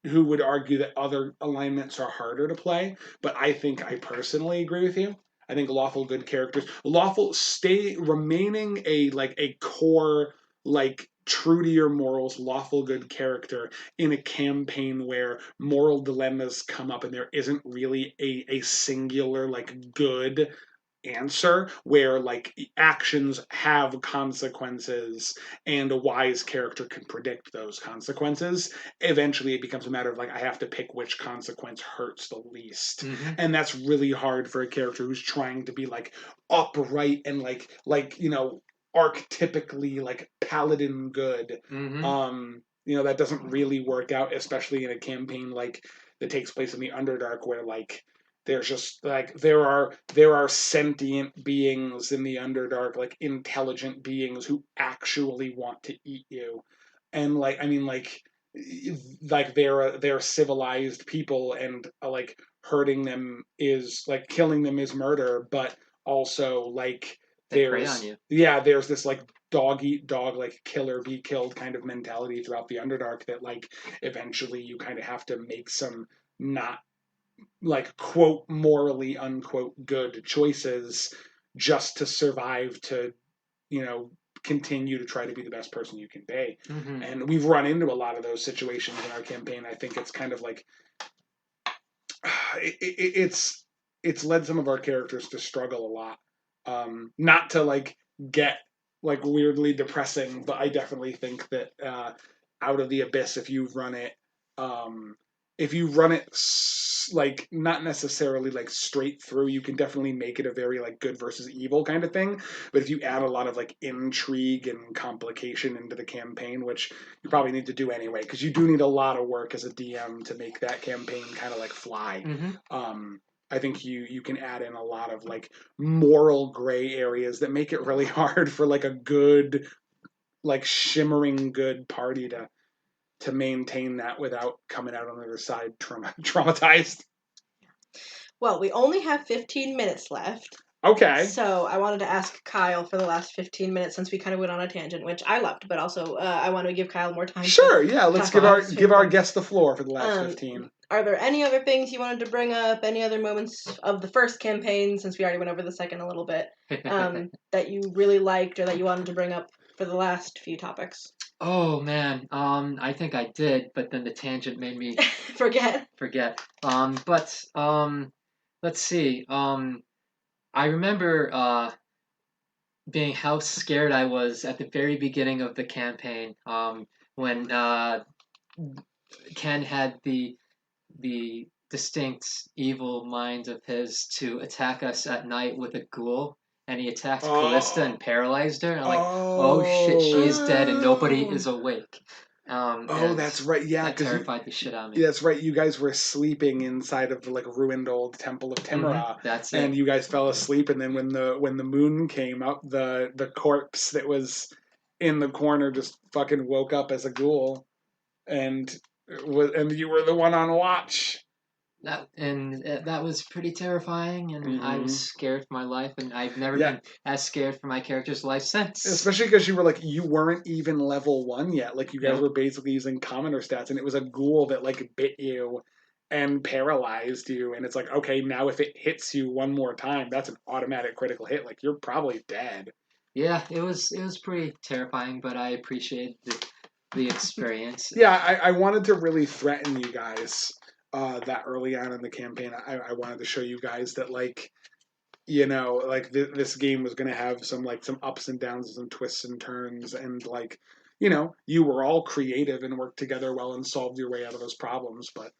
who would argue that other alignments are harder to play, but I think I personally agree with you. I think lawful good characters, remaining a core like true to your morals, lawful good character in a campaign where moral dilemmas come up and there isn't really a singular like good answer where like actions have consequences and a wise character can predict those consequences. Eventually it becomes a matter of like I have to pick which consequence hurts the least, and that's really hard for a character who's trying to be like upright and like archetypically like paladin good. That doesn't really work out, especially in a campaign like that takes place in the Underdark where like there's just like there are sentient beings in the Underdark, like intelligent beings who actually want to eat you, and they're civilized people, and like hurting them is like killing them is murder, but also like they prey on you. There's this like dog eat dog, like killer be killed kind of mentality throughout the Underdark that like eventually you kind of have to make some not like quote morally unquote good choices just to survive, to continue to try to be the best person you can be. And we've run into a lot of those situations in our campaign. I think it's kind of like it's led some of our characters to struggle a lot, not to like get like weirdly depressing, but I definitely think that Out of the Abyss, if you've run it, if you run it like not necessarily like straight through, you can definitely make it a very like good versus evil kind of thing. But if you add a lot of like intrigue and complication into the campaign, which you probably need to do anyway, because you do need a lot of work as a DM to make that campaign kind of like fly. I think you can add in a lot of like moral gray areas that make it really hard for like a good, like shimmering good party to maintain that without coming out on the other side traumatized. Well, we only have 15 minutes left. Okay. So I wanted to ask Kyle for the last 15 minutes, since we kind of went on a tangent, which I loved, but also I want to give Kyle more time. Sure, yeah. Let's give our guest the floor for the last 15. Are there any other things you wanted to bring up? Any other moments of the first campaign, since we already went over the second a little bit, that you really liked or that you wanted to bring up for the last few topics? Oh man, I think I did, but then the tangent made me forget. But let's see. I remember being how scared I was at the very beginning of the campaign. When Ken had the distinct evil mind of his to attack us at night with a ghoul. And he attacked Kallista and paralyzed her. And I'm like, oh shit, she is dead and nobody is awake. That's right. Yeah, that terrified the shit out of me. Yeah, that's right. You guys were sleeping inside of the like ruined old temple of Timra. That's it. And you guys fell asleep. And then when the moon came up, the corpse that was in the corner just fucking woke up as a ghoul, and you were the one on watch. That was pretty terrifying, and I was scared for my life, and I've never been as scared for my character's life since. Especially because you weren't even level 1 yet. Like, you guys were basically using commoner stats, and it was a ghoul that like bit you and paralyzed you, and it's like, okay, now if it hits you one more time, that's an automatic critical hit. Like, you're probably dead. Yeah, it was pretty terrifying, but I appreciated the experience. Yeah, I wanted to really threaten you guys. That early on in the campaign, I wanted to show you guys that, like, you know, like this game was going to have some ups and downs and some twists and turns, and like, you know, you were all creative and worked together well and solved your way out of those problems. But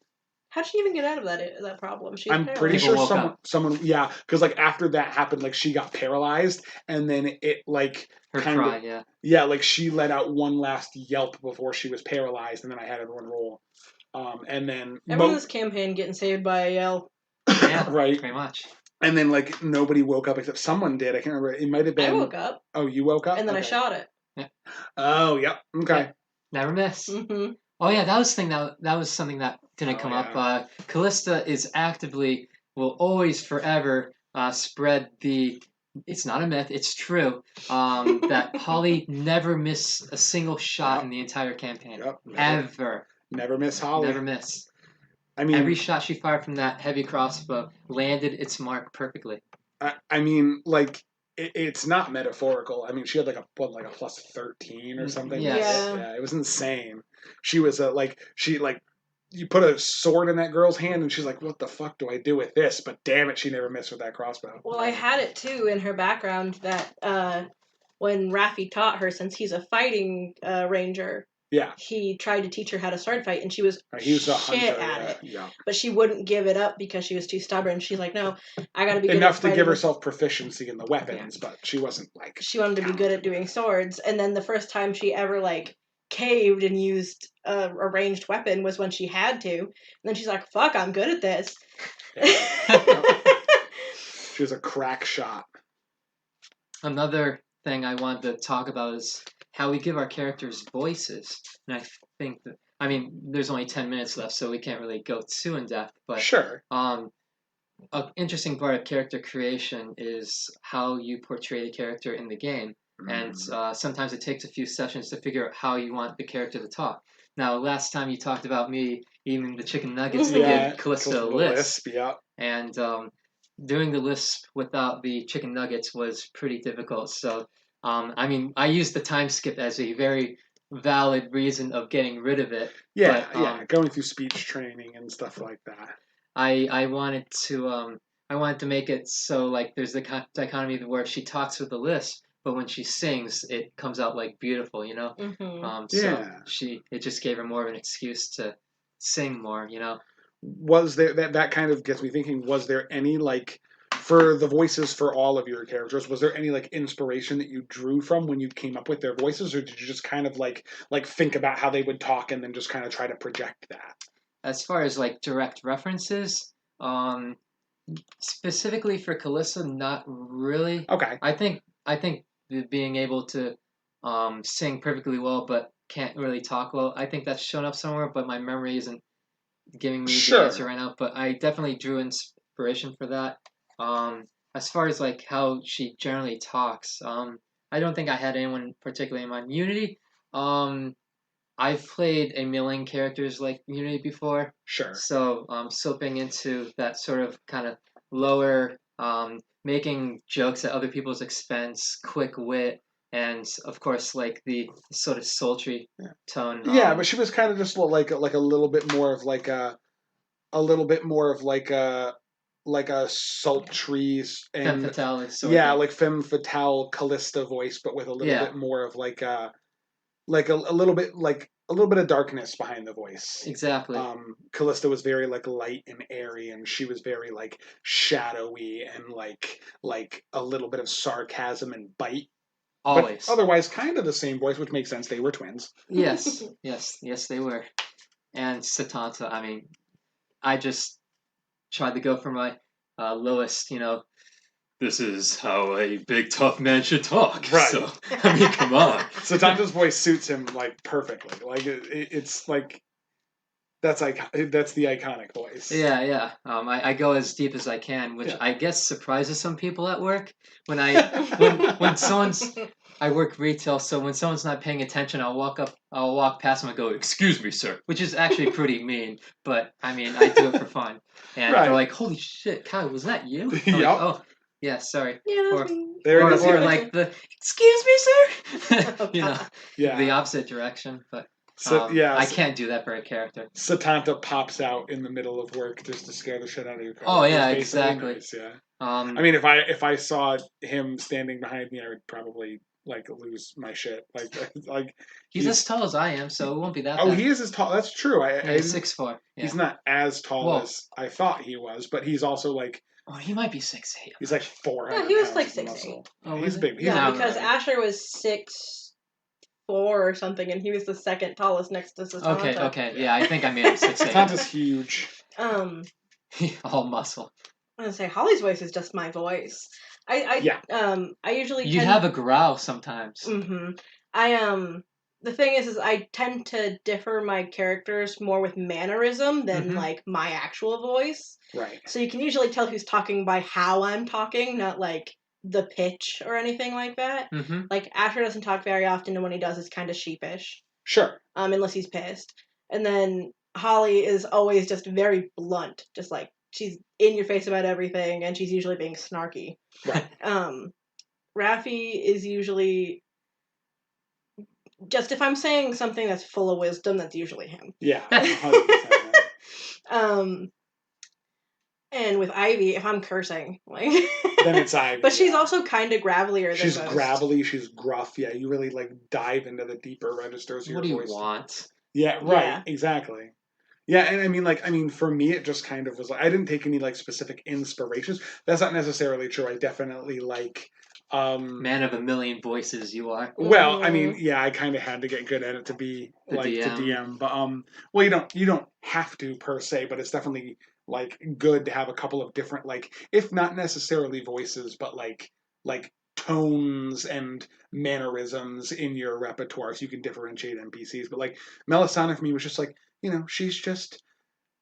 how'd she even get out of that problem? I'm pretty sure someone, yeah, because like after that happened, like she got paralyzed, and then it like like she let out one last yelp before she was paralyzed, and then I had everyone roll. And then everyone in this campaign getting saved by a yell. Yeah, right. Pretty much. And then like nobody woke up except someone did. I can't remember. It might have been. I woke up. Oh, you woke up? And then I shot it. Yeah. Oh, yep. Okay. Yeah. Never miss. Mm-hmm. Oh yeah, that was something that didn't come up. Kallista is actively will always forever spread the. It's not a myth. It's true. That Holly never missed a single shot in the entire campaign. Yep. Ever. Never miss Holly. Never miss. I mean, every shot she fired from that heavy crossbow landed its mark perfectly. I mean, like, it's not metaphorical. I mean, she had like a plus 13 or something. Yeah, it was insane. She was you put a sword in that girl's hand, and she's like, "What the fuck do I do with this?" But damn it, she never missed with that crossbow. Well, I had it too in her background that when Raffi taught her, since he's a fighting ranger. Yeah. He tried to teach her how to sword fight, and she was shit at it. Yeah. But she wouldn't give it up because she was too stubborn. She's like, no, I gotta be good enough to give herself proficiency in the weapons, but she wasn't like. She wanted to be good at doing swords, and then the first time she ever like caved and used a ranged weapon was when she had to. And then she's like, fuck, I'm good at this. Yeah. She was a crack shot. Another thing I wanted to talk about is how we give our characters voices. And I think that, I mean, there's only 10 minutes left, so we can't really go too in depth, but sure. An interesting part of character creation is how you portray the character in the game. And sometimes it takes a few sessions to figure out how you want the character to talk. Now, last time you talked about me eating the chicken nuggets to give Kallista a lisp. Yeah. And doing the lisp without the chicken nuggets was pretty difficult. So, I mean, I used the time skip as a very valid reason of getting rid of it. Yeah, but, going through speech training and stuff like that. I wanted to make it so like there's the dichotomy where she talks with the lisp, but when she sings, it comes out like beautiful, you know. Mm-hmm. So it just gave her more of an excuse to sing more, you know. Was there that kind of gets me thinking, was there any like for the voices for all of your characters, was there any like inspiration that you drew from when you came up with their voices, or did you just kind of like think about how they would talk and then just kind of try to project that? As far as like direct references, specifically for Kallista, not really. Okay. I think being able to sing perfectly well but can't really talk well, I think that's shown up somewhere, but my memory isn't giving me the answer right now. But I definitely drew inspiration for that. As far as like how she generally talks, I don't think I had anyone particularly in mind. Unity, I've played a million characters like Unity before. Sure. So slipping into that sort of kind of lower, making jokes at other people's expense, quick wit, and of course like the sort of sultry tone. Yeah, but she was kind of just like a little bit more of like a little bit more of like a sultry and femme fatale like femme fatale Kallista voice, but with a little bit more of like a little bit of darkness behind the voice. Exactly. Kallista was very like light and airy, and she was very like shadowy and like a little bit of sarcasm and bite. Always. But otherwise, kind of the same voice, which makes sense. They were twins. Yes, they were. And Setanta, I mean, I just tried to go for my lowest, you know, this is how a big tough man should talk. Right. So, I mean, come on. Setanta's voice suits him like perfectly. Like it's like that's the iconic voice. Yeah. I go as deep as I can, which I guess surprises some people at work. When I work retail, so when someone's not paying attention, I'll walk past them and go, "Excuse me, sir," which is actually pretty mean, but I mean, I do it for fun. And they're like, "Holy shit, Kyle, was that you?" I'm like, "Oh, yeah, sorry." Yeah, or like the "Excuse me, sir," you know, the opposite direction, but. I can't do that for a character. Setanta pops out in the middle of work just to scare the shit out of your. Oh yeah, exactly. Nice, yeah. I mean, if I saw him standing behind me, I would probably like lose my shit. Like he's as tall as I am, so it won't be that. Oh, bad. He is as tall. That's true. He's 6'4". Yeah. He's not as tall as I thought he was, but he's also like. Oh, he might be 6'8". He's like 400. Yeah, he was like 6'8". Oh, he's big. He's because Asher was 6'4" or something, and he was the second tallest next to Setanta. Okay, yeah, I think I made him 6'8". Setanta's huge. All muscle. I'm gonna say Holly's voice is just my voice. I usually you have a growl sometimes. Mm-hmm. The thing is I tend to differ my characters more with mannerism than like my actual voice. Right. So you can usually tell who's talking by how I'm talking, not like the pitch or anything like that. Like Asher doesn't talk very often, and when he does, it's kind of sheepish. Sure. Unless he's pissed. And then Holly is always just very blunt, just like she's in your face about everything, and she's usually being snarky. Right. Raffi is usually just if I'm saying something that's full of wisdom, that's usually him. Yeah. 100%. And with Ivy, if I'm cursing, like then it's Ivy. But she's also kind of gravelier. She's than most. gravelly. She's gruff. Yeah, you really like dive into the deeper registers of your voice. What do you want? Yeah. Right. Yeah. Exactly. Yeah, and for me, it just kind of was like I didn't take any like specific inspirations. That's not necessarily true. I definitely like. Man of a million voices, you are. Well, I mean, yeah, I kind of had to get good at it to be the DM, but well, you don't have to per se, but it's definitely like good to have a couple of different like, if not necessarily voices, but like tones and mannerisms in your repertoire, so you can differentiate NPCs. But like Melisana for me was just like,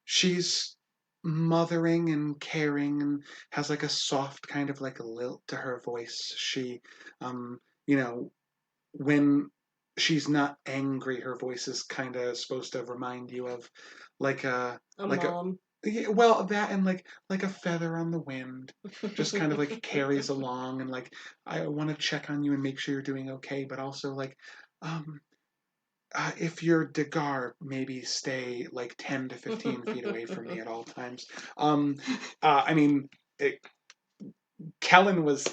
she's mothering and caring and has like a soft kind of like a lilt to her voice. She when she's not angry, her voice is kind of supposed to remind you of like a mom. Well, that and like a feather on the wind, just kind of like carries along, and like I want to check on you and make sure you're doing okay, but also like if you're Degar, maybe stay like 10 to 15 feet away from me at all times. I mean, Kellen was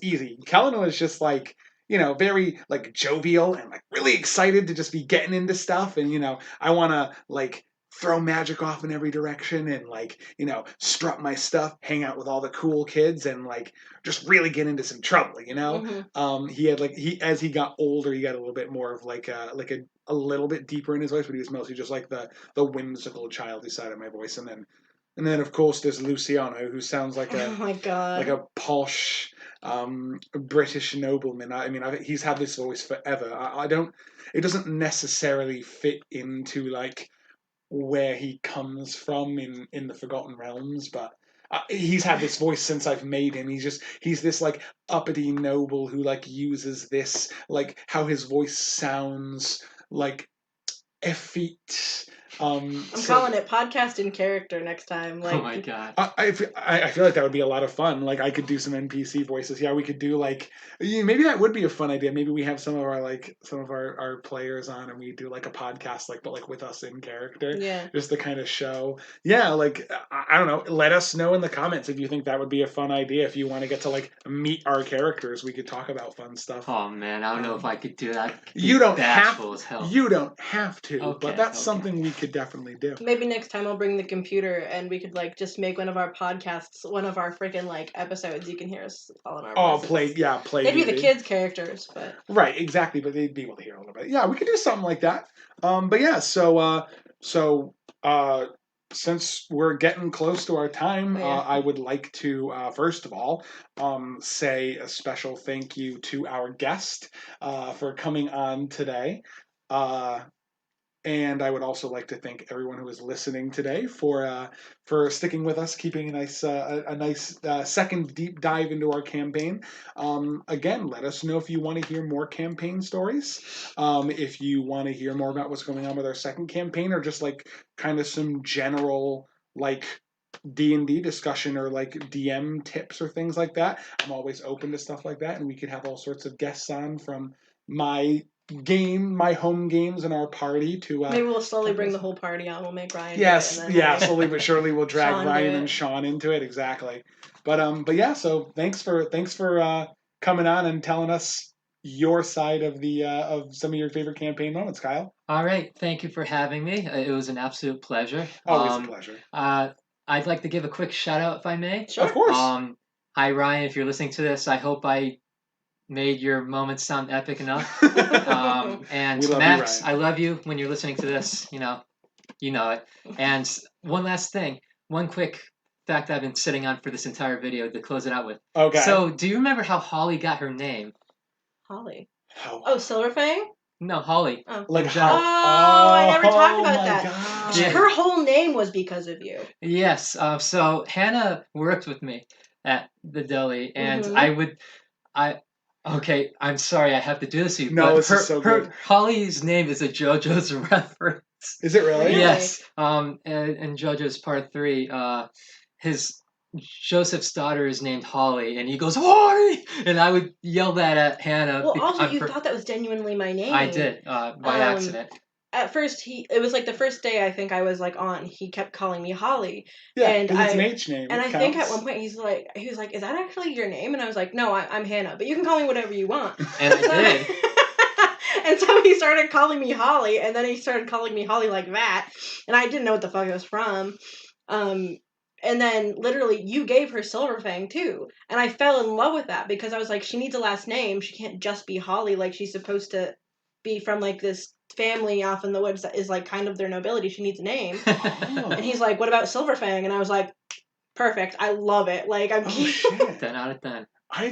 easy. Kellen was just like, very like jovial and like really excited to just be getting into stuff. And, I want to like throw magic off in every direction and like, strut my stuff, hang out with all the cool kids and like just really get into some trouble, He had as he got older, he got a little bit more of like a little bit deeper in his voice, but he was mostly just like the whimsical childish side of my voice. And then of course there's Luciano, who sounds like Oh my god. like a posh British nobleman. He's had this voice forever. It doesn't necessarily fit into like where he comes from in the Forgotten Realms, but he's had this voice since I've made him. He's this like uppity noble who like uses this, like how his voice sounds like effete. I'm calling it podcast in character next time. Oh my god! I feel like that would be a lot of fun. Like I could do some NPC voices. Yeah, we could do like maybe that would be a fun idea. Maybe we have some of our players on and we do like a podcast but like with us in character. Yeah. Just to kind of show. Yeah, like I don't know. Let us know in the comments if you think that would be a fun idea. If you want to get to like meet our characters, we could talk about fun stuff. Oh man, I don't know if I could do that. You don't have to, okay, but that's something we could definitely do. Maybe next time I'll bring the computer and we could like just make one of our podcasts, one of our freaking like episodes. You can hear us all in our voices. play. They'd be the kids' characters, but right, exactly. But they'd be able to hear a little bit. Yeah, we could do something like that. But yeah, so since we're getting close to our time, I would like to first of all say a special thank you to our guest for coming on today. And I would also like to thank everyone who is listening today for sticking with us, keeping a nice second deep dive into our campaign. Again, let us know if you want to hear more campaign stories, if you want to hear more about what's going on with our second campaign, or just like kind of some general like D&D discussion or like DM tips or things like that. I'm always open to stuff like that, and we could have all sorts of guests on from my home games and our party to maybe we'll slowly bring the whole party on. We'll make Ryan slowly but surely we'll drag Sean Ryan and Sean into it. Exactly. But yeah, so thanks for coming on and telling us your side of the of some of your favorite campaign moments, Kyle. All right, thank you for having me. It was an absolute pleasure. Always a pleasure. I'd like to give a quick shout out if I may. Sure. Of course. Hi Ryan, if you're listening to this, I hope I made your moments sound epic enough. And Max, I love you when you're listening to this. You know it. And one last thing, one quick fact I've been sitting on for this entire video to close it out with. Okay. So, do you remember how Holly got her name? Holly. Oh, Silverfang? No, Holly. Oh. Like how? Oh, I never talked about that. God. Yeah. Her whole name was because of you. Yes. So Hannah worked with me at the deli, and Okay, I'm sorry I have to do this to you. No, this is so good. Holly's name is a JoJo's reference. Is it really? Yes. In JoJo's Part 3, his Joseph's daughter is named Holly, and he goes, Holly! And I would yell that at Hannah. Well, also, you thought that was genuinely my name. I did, by accident. At first, it was like the first day I think I was like on, he kept calling me Holly. Yeah, and it's an H name. And I think at one point he was like, is that actually your name? And I was like, no, I'm Hannah, but you can call me whatever you want. And I did. And so he started calling me Holly, and then he started calling me Holly like that, and I didn't know what the fuck it was from. And then literally you gave her Silverfang too, and I fell in love with that because I was like, she needs a last name. She can't just be Holly, like she's supposed to be from like this family off in the woods that is like kind of their nobility. She needs a name. And he's like, what about Silverfang? And I was like, perfect, I love it. Like I'm shit. 10 out of 10. I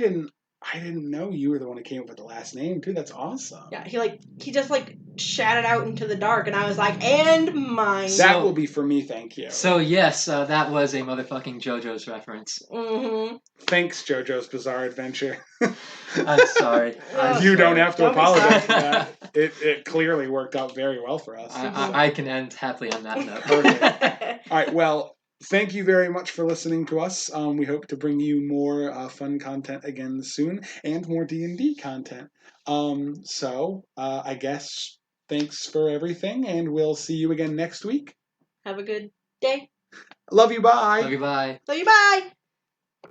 didn't know you were the one who came up with the last name too. That's awesome. Yeah, he just like shouted out into the dark, and I was like, and mine. That will be for me, thank you. So yes, that was a motherfucking JoJo's reference. Mm-hmm. Thanks, JoJo's Bizarre Adventure. I'm sorry. You don't have to apologize for that. It clearly worked out very well for us. I can end happily on that note. Perfect. All right, well, thank you very much for listening to us. We hope to bring you more fun content again soon, and more D&D content. So I guess thanks for everything, and we'll see you again next week. Have a good day. Love you, bye. Love you, bye. Love you, bye.